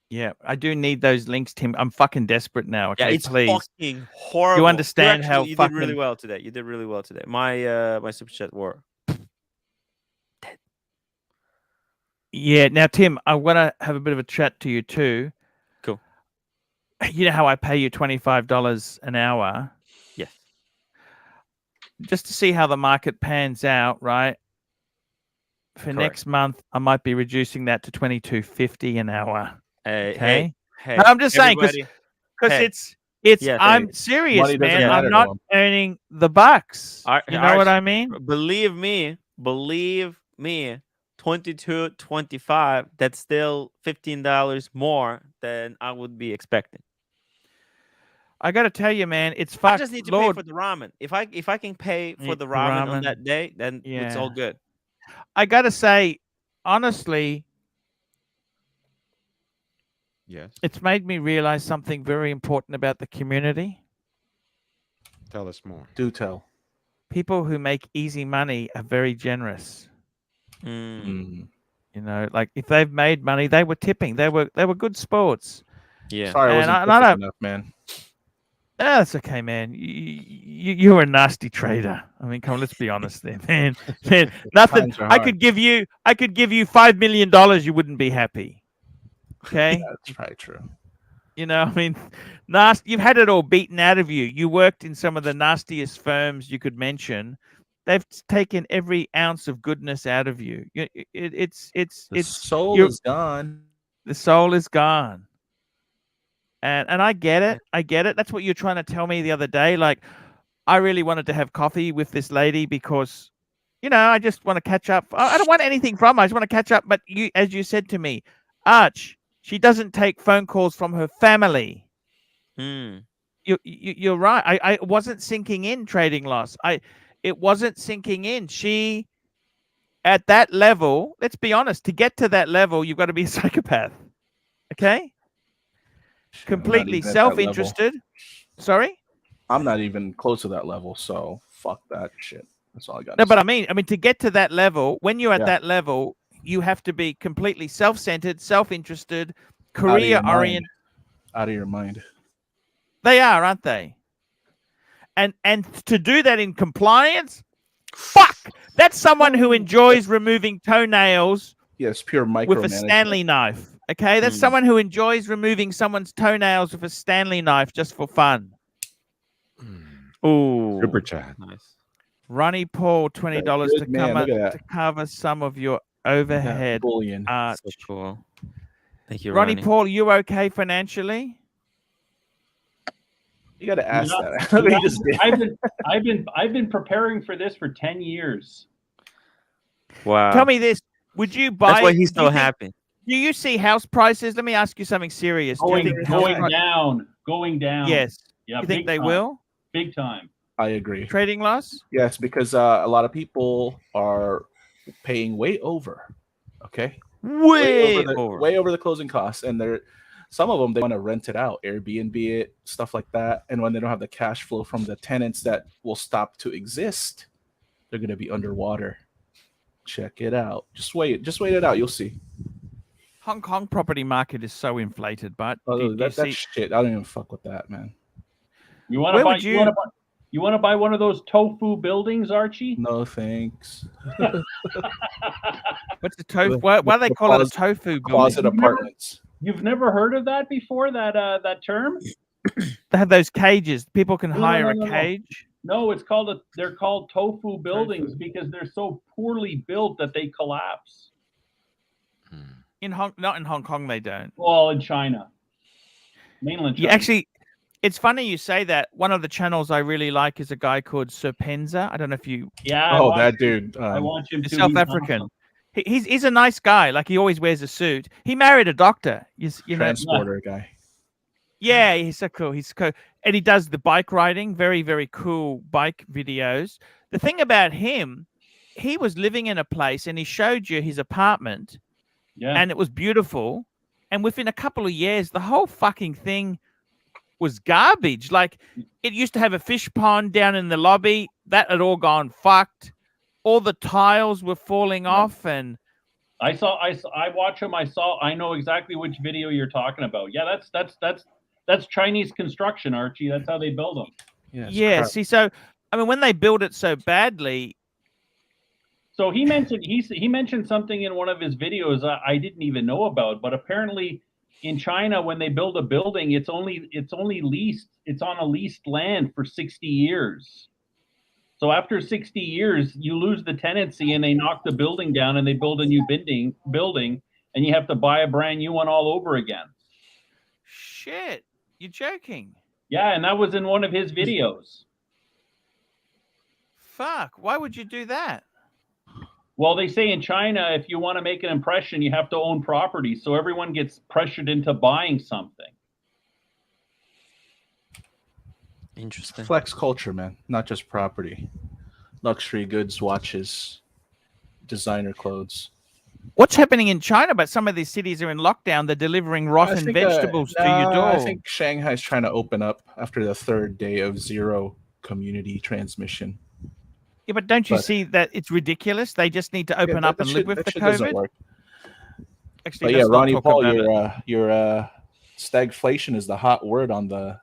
Yeah, I do need those links, Tim. I'm fucking desperate now. Okay, Yeah, it's please. fucking horrible. You understand how you fucking... did really well today. You did really well today. My super chat were dead. Yeah. Now, Tim, I want to have a bit of a chat to you too. Cool. You know how I pay you $25 an hour? Yes. Just to see how the market pans out, right? For next month, I might be reducing that to $22.50 an hour. Okay. Hey, no, I'm just saying because it's I'm serious, man. I'm not earning the bucks. You know what I mean? Believe me, 22, 25. That's still $15 more than I would be expecting. I got to tell you, man, it's fucked. I just need to pay for the ramen. If I can pay for the ramen on that day, then it's all good. I got to say, honestly, yes, it's made me realize something very important about the community. Tell us more. Do tell. People who make easy money are very generous. Mm. You know, like if they've made money, they were tipping. They were good sports. Yeah. Sorry, I wasn't enough, man. That's okay, man. You're a nasty trader. I mean, come on, let's be honest there, man. Man, nothing. I could give you $5 million. You wouldn't be happy. Okay. That's probably true. You know, I mean, nasty. You've had it all beaten out of you. You worked in some of the nastiest firms you could mention. They've taken every ounce of goodness out of you. The soul is gone. The soul is gone. And I get it. I get it. That's what you're trying to tell me the other day. Like, I really wanted to have coffee with this lady because, you know, I just want to catch up. I don't want anything from her. I just want to catch up. But you, as you said to me, Arch, she doesn't take phone calls from her family. You're right. I wasn't sinking in trading loss. It wasn't sinking in. She, at that level, let's be honest, to get to that level, you've got to be a psychopath. Okay? Completely self-interested. Sorry? I'm not even close to that level, so fuck that shit. That's all I got. No, but I mean, to get to that level, when you're at that level, you have to be completely self-centered, self-interested, career-oriented. Out of your mind. They are, aren't they? And to do that in compliance, fuck! That's someone who enjoys removing toenails. Yes, pure micromanagement. With a Stanley knife. Okay, that's someone who enjoys removing someone's toenails with a Stanley knife just for fun. Oh, super chat. Nice. Ronnie Paul, $20 to cover some of your overhead. Bullion. So cool. Thank you, Ronnie Paul. You okay financially? You got to ask that. I've been preparing for this for 10 years. Wow. Tell me this: would you buy? That's why he's so happy. Do you see house prices? Let me ask you something serious. Going down. Yes. Yeah. You think they will? Big time. I agree. Trading loss? Yes, because a lot of people are paying way over. Okay. Way over the closing costs, and some of them they want to rent it out, Airbnb it, stuff like that. And when they don't have the cash flow from the tenants that will stop to exist, they're going to be underwater. Check it out. Just wait it out. You'll see. Hong Kong property market is so inflated, but that's shit. I don't even fuck with that, man. You want to buy? You want to buy one of those tofu buildings, Archie? No, thanks. What's the tofu? Why do they call it a tofu building? Closet apartments. You've never heard of that before? That term? They have those cages. People can hire a cage. No, they're called tofu buildings because they're so poorly built that they collapse. Not in Hong Kong, they don't. Well, in China, mainland China. Yeah, actually, it's funny you say that. One of the channels I really like is a guy called Serpenza. I don't know if you. Yeah. Oh, that dude. I watch him too. South African. Awesome. He's a nice guy. Like, he always wears a suit. He married a doctor. You Transporter guy. Yeah, he's so cool. He's cool. And he does the bike riding. Very, very cool bike videos. The thing about him, he was living in a place and he showed you his apartment. Yeah. And it was beautiful. And within a couple of years, the whole fucking thing was garbage. Like, it used to have a fish pond down in the lobby. That had all gone fucked. All the tiles were falling off. And I watch him. I know exactly which video you're talking about. Yeah, that's Chinese construction, Archie. That's how they build them. Yeah. See, so I mean, when they build it so badly. So he mentioned something in one of his videos I didn't even know about, but apparently in China, when they build a building, it's only leased. It's on a leased land for 60 years. So after 60 years, you lose the tenancy and they knock the building down and they build a new building and you have to buy a brand new one all over again. Shit. You're joking. Yeah, and that was in one of his videos. Fuck. Why would you do that? Well, they say in China, if you want to make an impression, you have to own property. So everyone gets pressured into buying something. Interesting. Flex culture, man. Not just property. Luxury goods, watches, designer clothes. What's happening in China? But some of these cities are in lockdown. They're delivering rotten vegetables to your door. I think Shanghai's trying to open up after the third day of zero community transmission. Yeah, but don't you see that it's ridiculous? They just need to open up and live with the COVID. Work. Actually, but yeah, Ronnie Paul, your stagflation is the hot word in the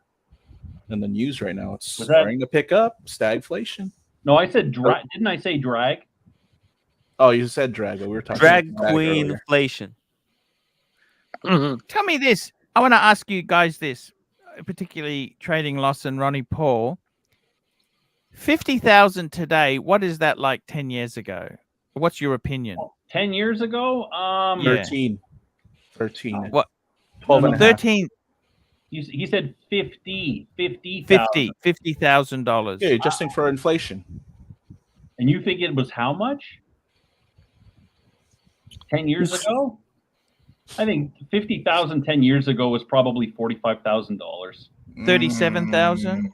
news right now. It's starting to pick up. Stagflation. No, I said drag. Didn't I say drag? Oh, you said drag. But we were talking drag queen inflation. Tell me this. I want to ask you guys this, particularly Trading Loss and Ronnie Paul. 50,000 today. What is that like 10 years ago? What's your opinion? 10 years ago? 13. 13. What? 12 and 13. He said 50. $50,000. Yeah, adjusting for inflation. And you think it was how much? 10 years ago? I think 50,000 10 years ago was probably $45,000. 37,000.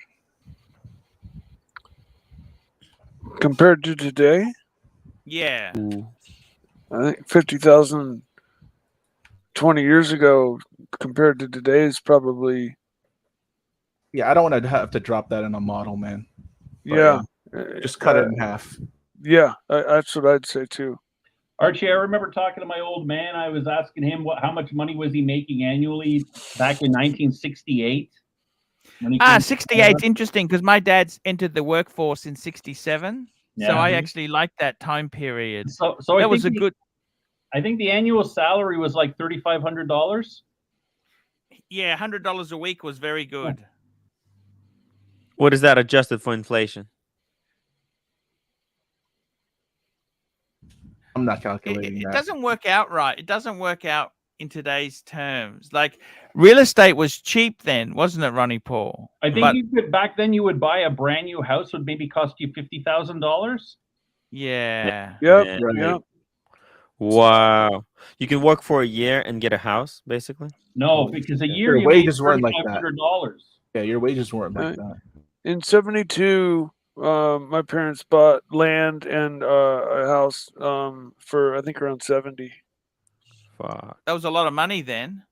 Compared to today? Yeah. I think 50,000 20 years ago compared to today is probably. Yeah, I don't want to have to drop that in a model, man. But, yeah. Just cut it in half. Yeah, that's what I'd say too. Archie, I remember talking to my old man. I was asking him how much money was he making annually back in 1968. 68 is interesting because my dad's entered the workforce in 67. Yeah. So I actually liked that time period. So that was a good. I think the annual salary was like $3,500. Yeah, $100 a week was very good. Yeah. What is that adjusted for inflation? I'm not calculating that. It doesn't work out right. It doesn't work out in today's terms. Like, real estate was cheap then, wasn't it, Ronnie Paul? I think back then you would buy a brand new house would maybe cost you $50,000. Yeah. Yep. Right. Yep. Wow. You can work for a year and get a house, basically? No, because a year your wages weren't like that. $3,500. Yeah, your wages weren't like that. In 72, my parents bought land and a house for I think around 70. Fuck. That was a lot of money then.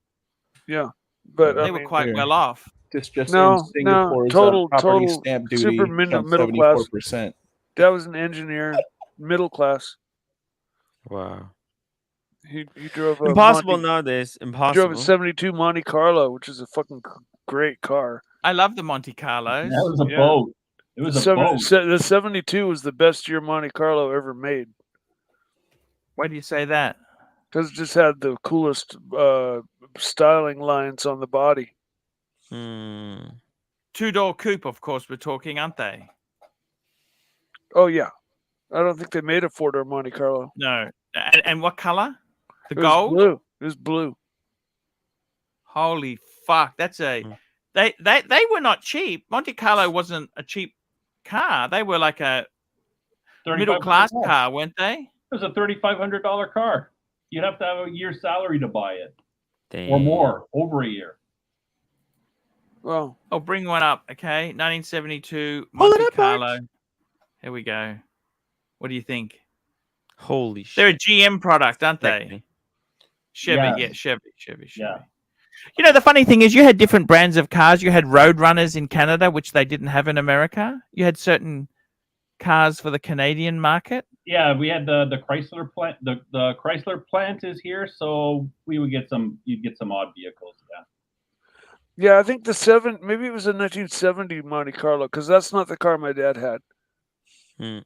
Yeah, but they were quite well off. Just in Singapore's total stamp duty, super middle class. 74%. That was an engineer, middle class. Wow. He drove a impossible nowadays. Impossible. He drove a 72 Monte Carlo, which is a fucking great car. I love the Monte Carlos. That was a boat. It was a boat. The 72 was the best year Monte Carlo ever made. Why do you say that? Because it just had the coolest styling lines on the body. Two-door coupe, of course, we're talking, aren't they? Oh yeah, I don't think they made a 4-door Monte Carlo. No. And what color? The It was gold? blue. It was blue. Holy fuck! That's a they were not cheap. Monte Carlo wasn't a cheap car. They were like a middle class car, weren't they? It was a $3,500 car. You'd have to have a year's salary to buy it. Damn. Or more, over a year. Well, I'll bring one up, okay? 1972 Monte Carlo. Here we go. What do you think? Holy shit. They're a GM product, aren't they? Technically. Chevy, Yes. yeah, Chevy. Yeah. You know, the funny thing is you had different brands of cars. You had Roadrunners in Canada, which they didn't have in America. You had certain cars for the Canadian market. Yeah, we had the Chrysler plant. The Chrysler plant is here, so we would get some. You'd get some odd vehicles. Yeah. yeah, I think maybe it was a 1970 Monte Carlo because that's not the car my dad had. Okay.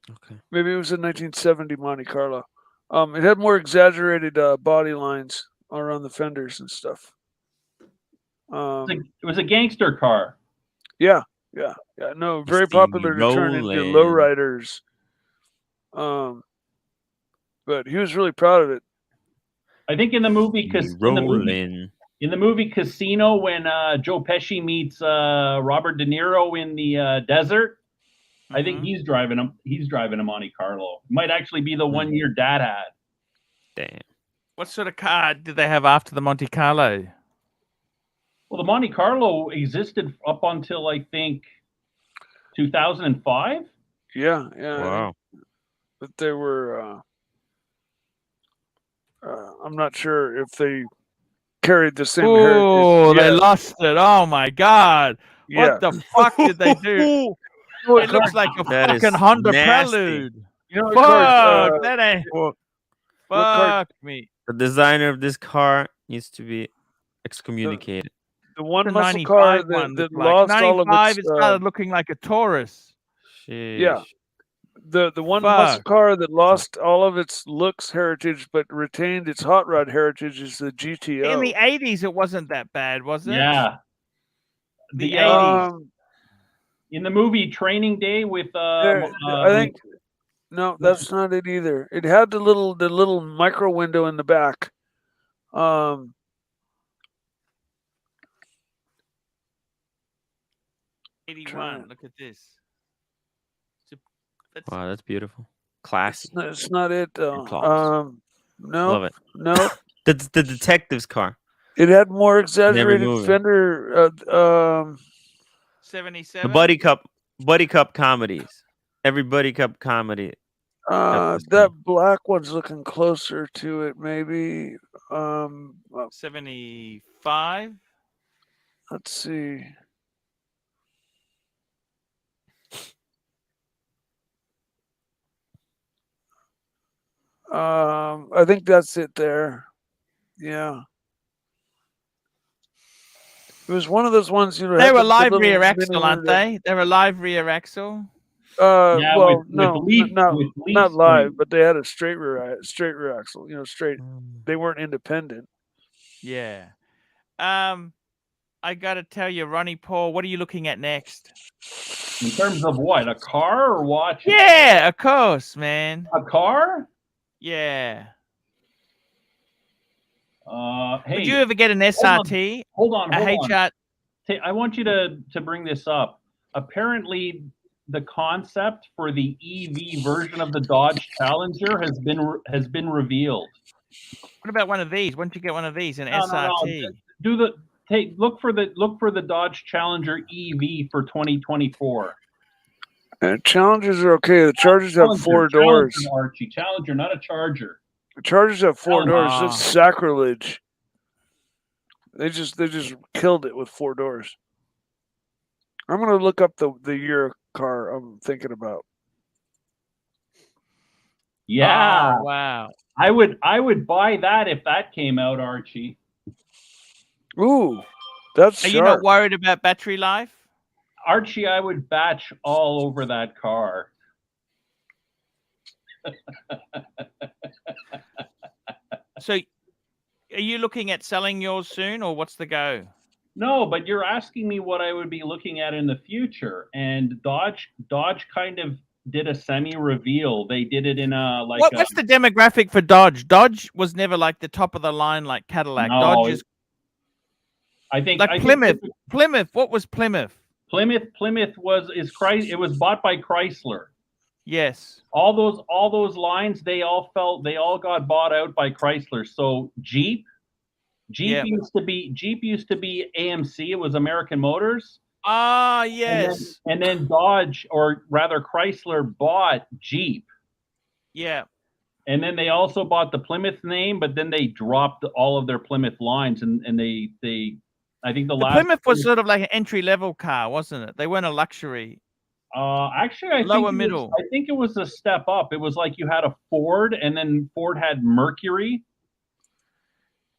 Maybe it was a 1970 Monte Carlo. It had more exaggerated body lines around the fenders and stuff. It was a gangster car. Yeah. No, very popular to turn into lowriders. But he was really proud of it. I think in the movie in the movie Casino, when Joe Pesci meets Robert De Niro in the desert, I think he's driving a Monte Carlo. It might actually be the one your dad had. Damn. What sort of car did they have after the Monte Carlo? Well, the Monte Carlo existed up until I think 2005. Yeah. Wow. But they were. I'm not sure if they carried the same heritage. Oh, they lost it. Oh my god. Yeah. What the fuck did they do? It looks like a fucking Honda Prelude. You know, fuck, that ain't. Fuck me. The designer of this car needs to be excommunicated. The one muscle car that lost all of its. It started looking like a Taurus. Sheesh. Yeah. The one muscle car that lost all of its looks heritage but retained its hot rod heritage is the GTO. In the 80s, it wasn't that bad, was it? Yeah. The 80s. In the movie Training Day with I think no, that's not it either. It had the little micro window in the back. 81. Look at this. Wow, that's beautiful. Classy. It's not it though. No. Love it. No. The detective's car. It had more exaggerated fender. 77. The buddy cup comedies. Every buddy cup comedy. That black one's looking closer to it, maybe. 75. Let's see. I think that's it there. Yeah. It was one of those ones, you know. They were live rear axle, aren't they? They were live rear axle. Well, no, not live, but they had a straight rear axle. You know, straight. They weren't independent. Yeah. I got to tell you, Ronnie Paul, what are you looking at next? In terms of what? A car or watch? Yeah, of course, man. A car? Yeah. Hey, would you ever get an SRT? Hold on. HRT? Hey, I want you to bring this up. Apparently, the concept for the EV version of the Dodge Challenger has been revealed. What about one of these? Why don't you get one of these, an SRT? No. Look for the Dodge Challenger EV for 2024. Challengers are okay. The Chargers have 4 doors. Archie, Challenger, not a Charger. The Chargers have 4 doors. It's sacrilege. They just killed it with 4 doors. I'm gonna look up the year car I'm thinking about. Yeah. Oh, wow. I would buy that if that came out, Archie. Ooh, that's Are you not worried about battery life? Archie, I would batch all over that car. So, are you looking at selling yours soon, or what's the go? No, but you're asking me what I would be looking at in the future, and Dodge kind of did a semi reveal. They did it in a like. What's the demographic for Dodge? Dodge was never like the top of the line like Cadillac. No, Dodge is. I think like Plymouth. Plymouth. What was Plymouth? Plymouth it was bought by Chrysler. Yes. All those lines, they all got bought out by Chrysler. So Jeep used to be AMC. It was American Motors. Ah, yes. And then Dodge, or rather Chrysler, bought Jeep. Yeah. And then they also bought the Plymouth name, but then they dropped all of their Plymouth lines, and they I think the last Plymouth was sort of like an entry level car, wasn't it? They weren't a luxury. Actually, I think it was a step up. It was like you had a Ford, and then Ford had Mercury.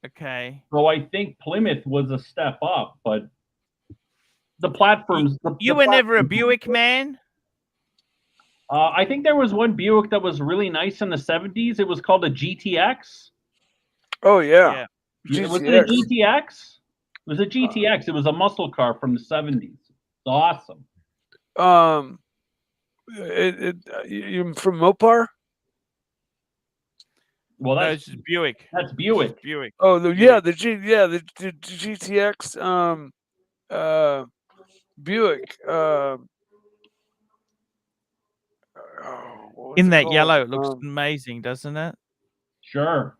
Okay. So I think Plymouth was a step up, but the platforms. You were never a Buick man? I think there was one Buick that was really nice in the 70s. It was called a GTX. Oh, yeah. Was it a GTX? It was a GTX. It was a muscle car from the 70s. It's awesome. You from Mopar? Well, that's Buick. That's Buick. Buick. Oh, the GTX. Buick. In that yellow, it looks amazing, doesn't it? Sure.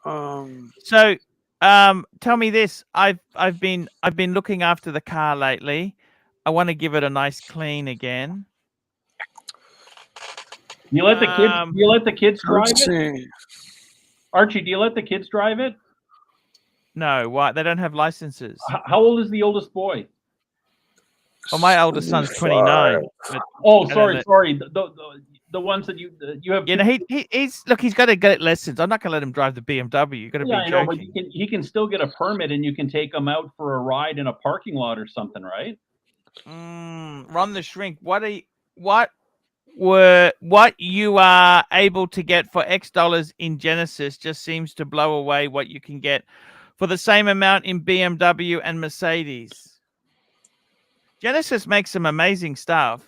So, tell me this. I've been looking after the car lately. I want to give it a nice clean again. You let the kids drive it? Archie, do you let the kids drive it? No, why? They don't have licenses. How old is the oldest boy? Well, my oldest son's 29. Oh, sorry. The ones that you have. You know, he's got to get lessons. I'm not going to let him drive the BMW. You got to be joking. I know, but he can still get a permit, and you can take him out for a ride in a parking lot or something, right? Run the shrink. What you are able to get for X dollars in Genesis just seems to blow away what you can get for the same amount in BMW and Mercedes. Genesis makes some amazing stuff.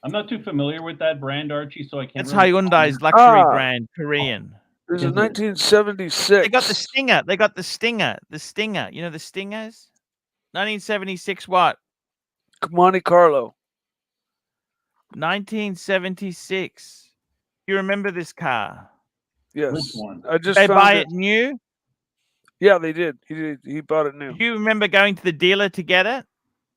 I'm not too familiar with that brand, Archie, so I can't. It's Hyundai's luxury brand, Korean. There's a 1976. They got the Stinger. The Stinger. You know the Stingers? 1976 what? Monte Carlo. 1976. You remember this car? Yes. Which one? I just they found buy it new? Yeah, they did. He bought it new. Do you remember going to the dealer to get it?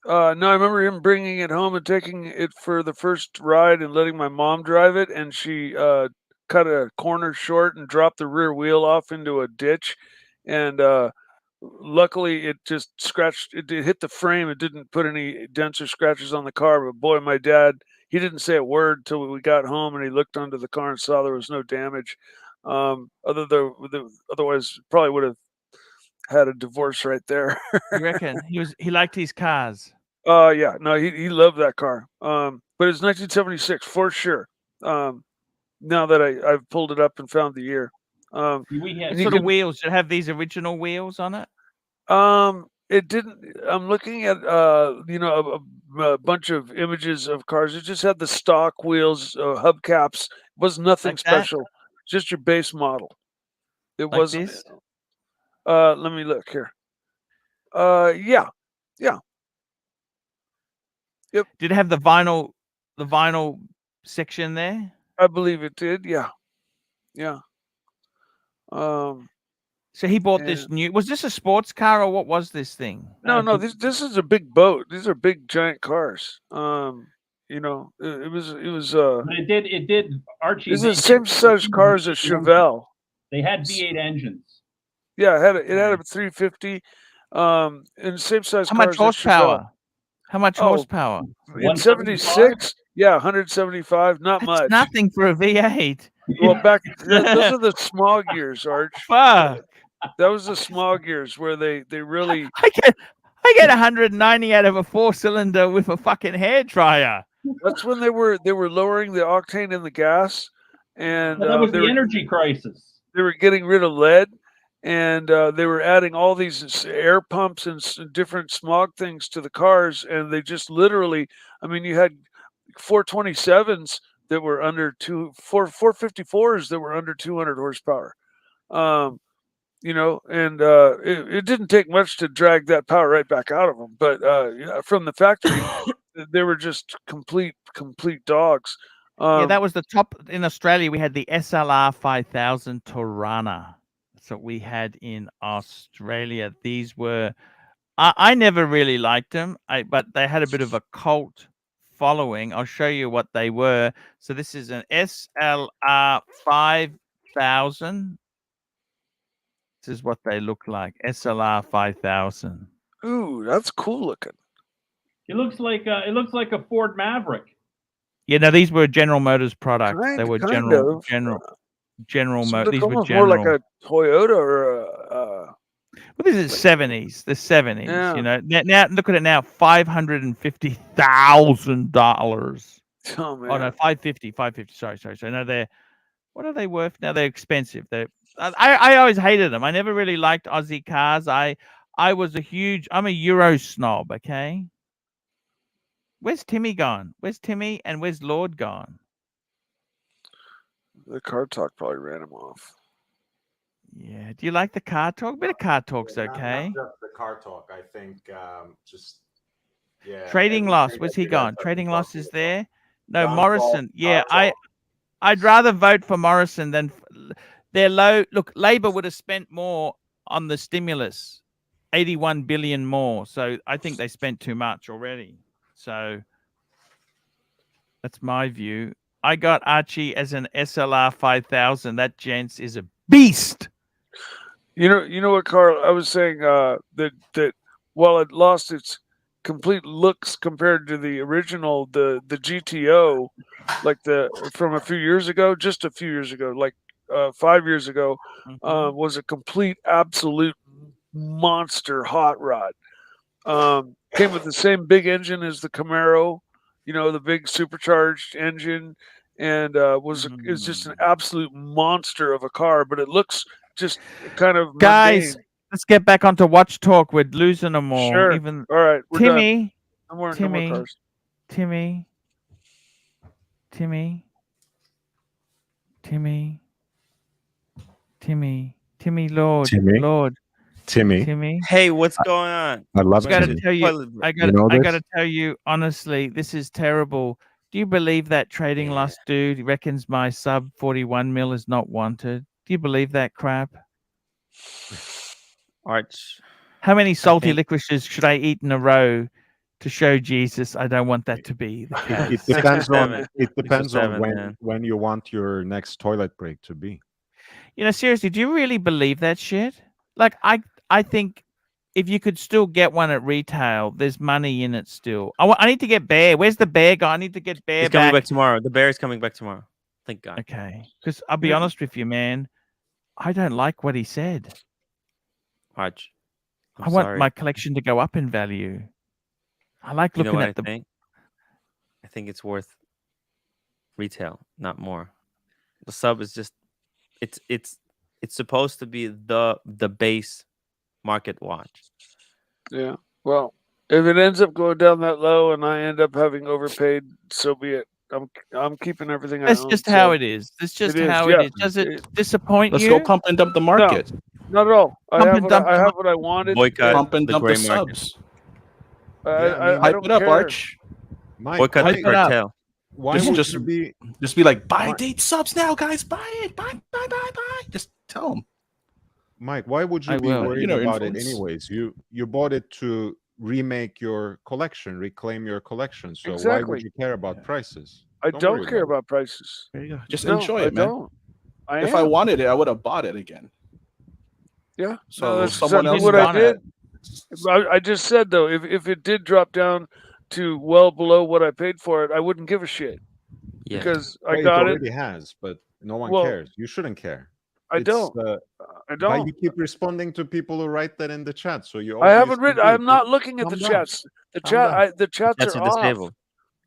No, I remember him bringing it home and taking it for the first ride and letting my mom drive it, and she cut a corner short and dropped the rear wheel off into a ditch, and luckily it just scratched. It hit the frame. It didn't put any dents or scratches on the car. But boy, my dad, he didn't say a word till we got home, and he looked under the car and saw there was no damage. Otherwise, probably would have had a divorce right there. You reckon he liked his cars? Yeah, no, he loved that car. But it's 1976 for sure. Now that I've pulled it up and found the year. The wheels should have these original wheels on it. It didn't. I'm looking at a bunch of images of cars. It just had the stock wheels, hubcaps. It was nothing like special. Just your base model. It like wasn't. This? Let me look here. Yeah. Yep. Did it have the vinyl section there? I believe it did. Yeah. So he bought this new. Was this a sports car or what was this thing? No. This is a big boat. These are big giant cars. It was. But it did. Archie. This is the same size car as a Chevelle. They had V8 engines. Yeah, it had a 350. And same size. How much horsepower? How much horsepower? In 76, yeah, 175. Not That's much. Nothing for a V8. Well, those are the small gears, Arch. Fuck. That was the small gears where they really. I get 190 out of a 4-cylinder with a fucking hair dryer. That's when they were lowering the octane in the gas, and that was the energy crisis. They were getting rid of lead. And they were adding all these air pumps and different smog things to the cars, and they just literally, I mean, you had 427s that were under 454s that were under 200 horsepower. You know, and it didn't take much to drag that power right back out of them. But yeah, from the factory, they were just complete dogs. Yeah, that was the top in Australia. We had the SLR 5000 Torana. That's what we had in Australia. These were, I never really liked them, but they had a bit of a cult following. I'll show you what they were. So this is an SLR 5000. This is what they look like. SLR 5000. Ooh, that's cool looking. It looks like a Ford Maverick. Yeah, no, these were General Motors products. They were General so Motors. These were almost General. more like a Toyota or a. Well, this is 70s. The 70s. Yeah. You know. Now look at it now. $550,000. Oh man. Oh no, 550. Sorry. So no, what are they worth now? They're expensive. I always hated them. I never really liked Aussie cars. I'm a Euro snob. Okay. Where's Timmy gone? Where's Timmy and where's Lord gone? The car talk probably ran him off. Yeah. Do you like the car talk? A bit of car talk's okay. Not just the car talk. I think just Trading loss. Where's he gone? Trading loss is there. No, Morrison. Yeah, I'd rather vote for Morrison than they're low. Look, Labor would have spent more on the stimulus, 81 billion more. So I think they spent too much already. So that's my view. I got Archie as an SLR 5000. That gents is a beast. You know what, Carl? I was saying that while it lost its complete looks compared to the original, the GTO, like from a few years ago, just a few years ago, like 5 years ago, was a complete absolute monster hot rod. Came with the same big engine as the Camaro, you know, the big supercharged engine, and is just an absolute monster of a car. But it looks just kind of guys. mundane. Let's get back onto Watch Talk. We're losing them all. Sure. Even all right, we're Timmy. Done. No more cars. Timmy. Lord. Timmy. Hey, what's going on? I love I gotta tell you, I gotta tell you honestly, this is terrible. Do you believe that trading loss dude reckons my sub 41 mil is not wanted? Do you believe that crap? Arch. How many salty licorices should I eat in a row to show Jesus I don't want that to be the case? It depends on when you want your next toilet break to be. You know, seriously, do you really believe that shit? Like, I think if you could still get one at retail, there's money in it still. I need to get Bear. Where's the Bear guy? I need to get Bear He's coming back tomorrow. The Bear is coming back tomorrow. Thank God. Okay. Because I'll be honest with you, man. I don't like what he said. Arch. I want my collection to go up in value. I like looking at the... I think it's worth retail, not more. The sub is just... It's supposed to be the base market watch. Yeah. Well, if it ends up going down that low and I end up having overpaid, so be it. I'm keeping everything. That's just how it is. That's just how it is. Does it disappoint you? Let's go pump and dump the market. No, not at all. I have what I wanted. Boycott pump and the dump gray the market. subs. I Hype it up, Arch. Boycott the cartel. Just be like, buy date subs now, guys. Buy it. Buy. Just tell them. Mike, why would you be worried about it anyways? You bought it to remake your collection, reclaim your collection. So why would you care about prices? I don't care about prices. There you go. Just enjoy it, man. I don't. If I wanted it, I would have bought it again. Yeah. So that's someone else what I did. it. I just said though, if it did drop down to well below what I paid for it, I wouldn't give a shit. Yeah. Because I got it. Already has, but no one cares. You shouldn't care. I don't. But you keep responding to people who write that in the chat. So you. I haven't written. I'm not looking at the chats. The chats are off.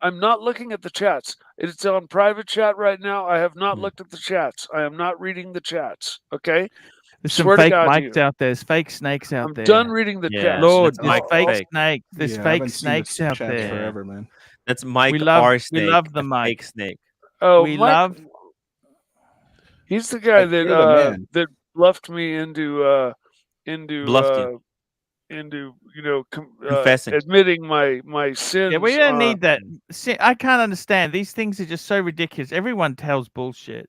I'm not looking at the chats. It's on private chat right now. I have not looked at the chats. I am not reading the chats. Okay. There's some fake mics out there. There's fake snakes out there. I'm done reading the chat. Lord, there's fake snakes. There's fake snakes out there. Forever, man. That's Mike We love- R. we Snake, love the a Mike. fake snake. Oh, we Mike, love. he's the guy Like, you're the man. that bluffed me into Bluffed you. Confessing. admitting my sins. Yeah, we don't need that. See, I can't understand. These things are just so ridiculous. Everyone tells bullshit.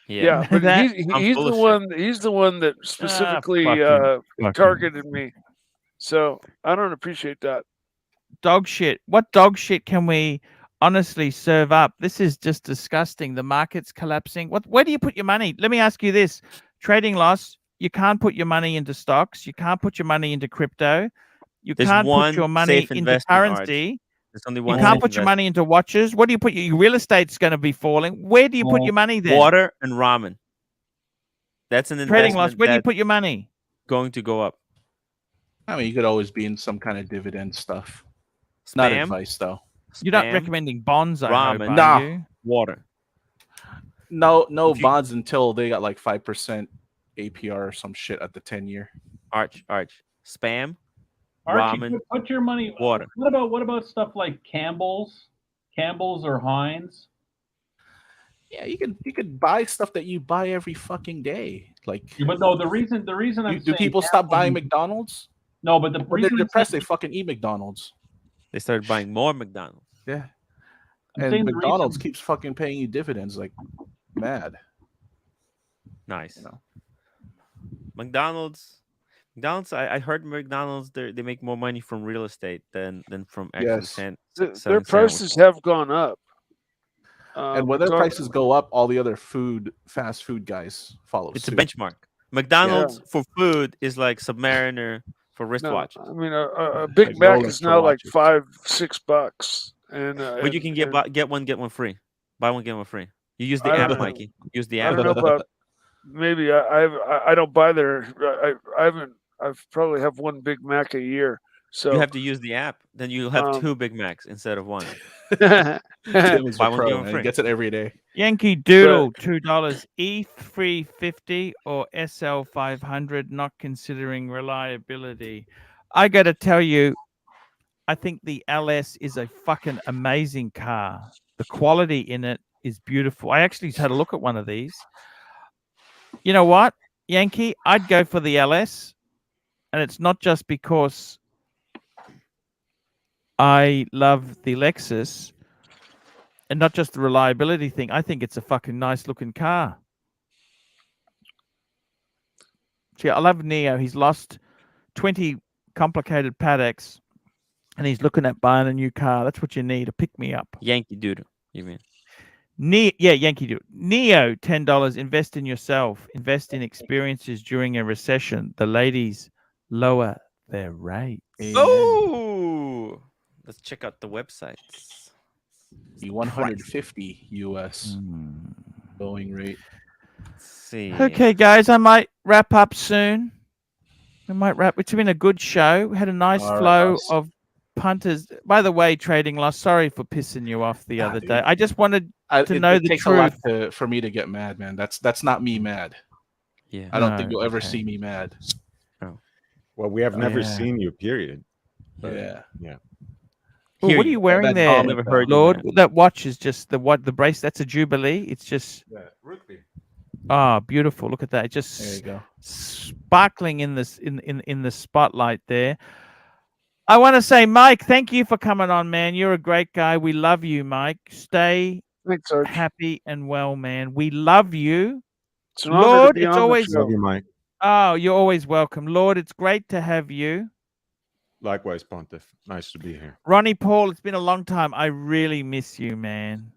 Yeah, but That- he's full the of one. He's the one that specifically fucking- targeted me. So I don't appreciate that. Dog shit. What dog shit can we honestly serve up? This is just disgusting. The market's collapsing. Where do you put your money? Let me ask you this. Trading loss, you can't put your money into stocks. You can't put your money into crypto. You There's can't put one your money safe into investment, Arch. currency. There's only You one can't safe put your investment. money into watches. What do you put your real estate's going to be falling? Where do you put your money then? Water and ramen. That's an Trading loss. investment Where do you that's put your money? going to go up. I mean, you could always be in some kind of dividend stuff. Not Spam, advice though. You're not spam, recommending bonds, I hope, ramen. are Nah. you? water. No If you- bonds until they got like 5% APR or some shit at the 10-year. Arch. Spam, Archie, ramen, put your money. water. What about stuff like Campbell's or Heinz? Yeah, you could buy stuff that you buy every fucking day. Like, But no, the reason I'm do saying people stop Campbell's buying and- McDonald's? No, but the When they're reason I'm depressed, saying- they fucking eat McDonald's. They started buying more McDonald's. Yeah, I'm and saying the McDonald's reason- keeps fucking paying you dividends like mad. Nice. You know. McDonald's. I heard McDonald's. They make more money from real estate than from actually Yes. selling Their prices have gone up. And when their prices go up, all the other fast food guys follow It's suit. a benchmark. McDonald's for food is like Submariner for wristwatches. I mean, a Big Like Mac Rolex is for now like watches. $5-6, and But you can get one free. Buy one get one free. You use the I app, don't know. Mikey. Use the I app. don't know about maybe I don't buy there. I haven't. I've probably have one Big Mac a year. So You have to use the app. Then you'll have Um, 2 Big Macs instead of one. Tim is Buy a one, pro, get one and he free. gets it every day. Yankee Doodle, $2. E350 or SL500, not considering reliability. I got to tell you, I think the LS is a fucking amazing car. The quality in it is beautiful. I actually had a look at one of these. You know what, Yankee? I'd go for the LS. And it's not just because I love the Lexus and not just the reliability thing. I think it's a fucking nice looking car. Gee, I love Neo. He's lost 20 complicated paddocks and he's looking at buying a new car. That's what you need, to pick me up. Yankee Doodle, you mean? Yankee Doodle. Neo, $10. Invest in yourself. Invest in experiences during a recession. The ladies lower their rates. Oh, let's check out the websites. The 150 US going rate. Let's see. Okay, guys, I might wrap up soon. It's been a good show. We had a nice All right, flow boss. of punters. By the way, Trading Loss, sorry for pissing you off the other day. I just wanted to know it the takes truth. a lot for me to get mad, man. That's not me mad. Yeah. I don't think No, you'll ever okay. see me mad. Well, we have never Yeah. seen you, period. Yeah. Oh, Hear what are you. you wearing that there, comment, Never heard you, Lord? man. That watch is just the brace. That's a Jubilee. It's just beautiful. Look at that. It's just There you go. sparkling in this in the spotlight there. I want to say, Mike, thank you for coming on, man. You're a great guy. We love you, Mike. Stay thanks, Arch. happy and well, man. We love you. It's an honor Lord, to be it's on the always show. Love you, Mike. Oh, you're always welcome. Lord, it's great to have you. Likewise, Pontiff. Nice to be here. Ronnie Paul, it's been a long time. I really miss you, man.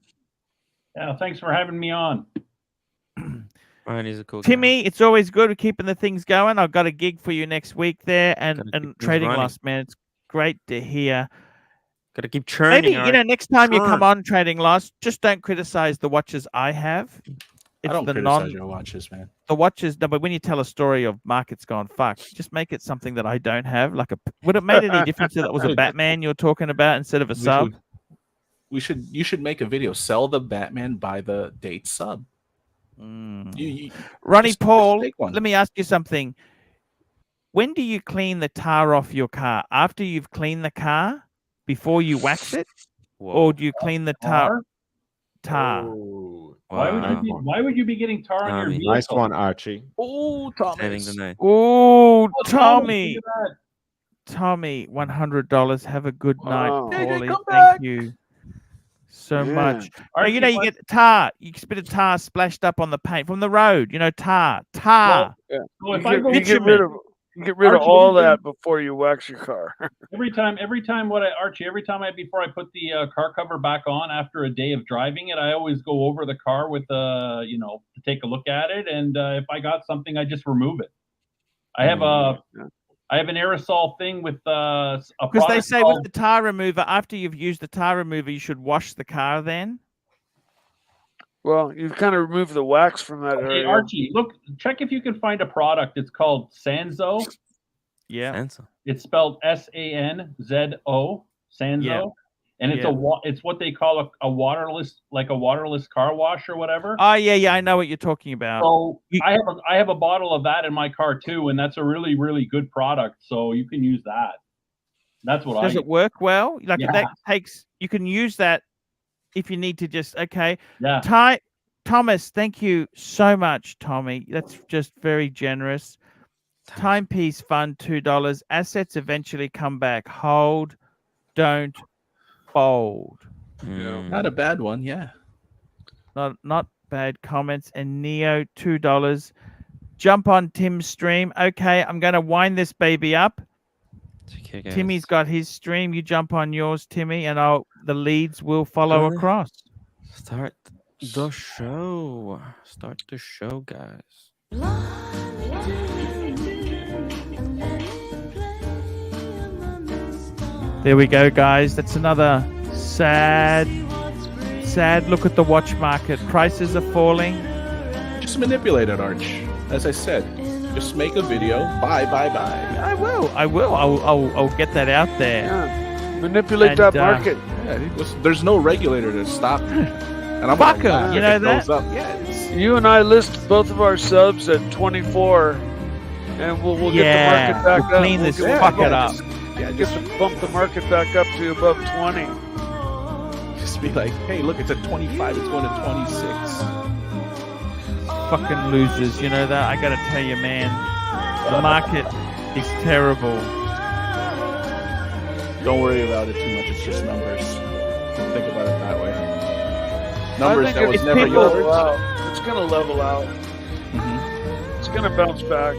Yeah, thanks for having me on. Ryan is a cool guy. Timmy, it's always good keeping the things going. I've got a gig for you next week there, and Gotta keep things Trading running. Loss, man. It's great to hear. Gotta keep churning. Maybe Art. next time you come Churn. on Trading Loss, just don't criticize the watches I have. I It's don't the criticize your watches, man. the watches. No, but when you tell a story of markets gone fuck, just make it something that I don't have. Like would it make any difference if that was a Batman you're talking about instead of a sub? You should make a video. Sell the Batman by the date sub. Ronnie just Paul, make one. let me ask you something. When do you clean the tar off your car? After you've cleaned the car? Before you wax it? or do you clean the tar? Oh, Why would you be getting tar on your vehicle? nice one, Archie. Oh, Thomas. Oh, Oh, Tommy. look at that. Tommy, $100. Have a good night, Wow. Paulie. Thank you so Man. much. Now, Archie, you know, you get tar. You get a bit of tar splashed up on the paint from the road. You know, tar. Well, yeah. So if you I get, go you get rid of Archie, all that before you wax your car. every time before I put the car cover back on after a day of driving it, I always go over the car with to take a look at it, and if I got something, I just remove it. I have an aerosol thing with a product. Because they say with the tar remover, after you've used the tar remover, you should wash the car then. Well, you've kind of removed the wax from that area. Hey, Archie, check if you can find a product. It's called Sanzo. Yeah. Sanzo. It's spelled Sanzo. Sanzo. Yeah. And it's what they call a waterless car wash or whatever. Oh yeah, I know what you're talking about. So I have a bottle of that in my car too, and that's a really, really good product. So you can use that. That's what Does it work well? Like Yeah. you can use that if you need to just Yeah. Thomas, thank you so much, Tommy. That's just very generous. Timepiece fund, $2. Assets eventually come back. Hold, don't fold. Not a bad one, yeah. Not bad comments. And Neo, $2. Jump on Tim's stream. Okay, I'm going to wind this baby up. Okay, Timmy's got his stream. You jump on yours, Timmy, and the leads will follow across. Start the show. Start the show, guys. There we go, guys. That's another sad look at the watch market. Prices are falling. Just manipulate it, Arch. As I said, just make a video. Buy. I will. I'll get that out there. Yeah. Manipulate that market. Yeah, there's no regulator to stop me. And I'm Fuck gonna laugh 'em, you if know it that? goes up. Yeah, You and I list both of our subs at 24, and we'll get the market back we'll up. clean this get- fucker up. Get to bump the market back up to above 20. just be like, hey, look, it's at 25. It's going to 26. Fucking losers, you know that? I gotta tell you, man. The market is terrible. Don't worry about it too much. It's just numbers. Think about it that way. I Numbers think that was it's never gonna level yours. out. It's gonna level out. It's gonna bounce back.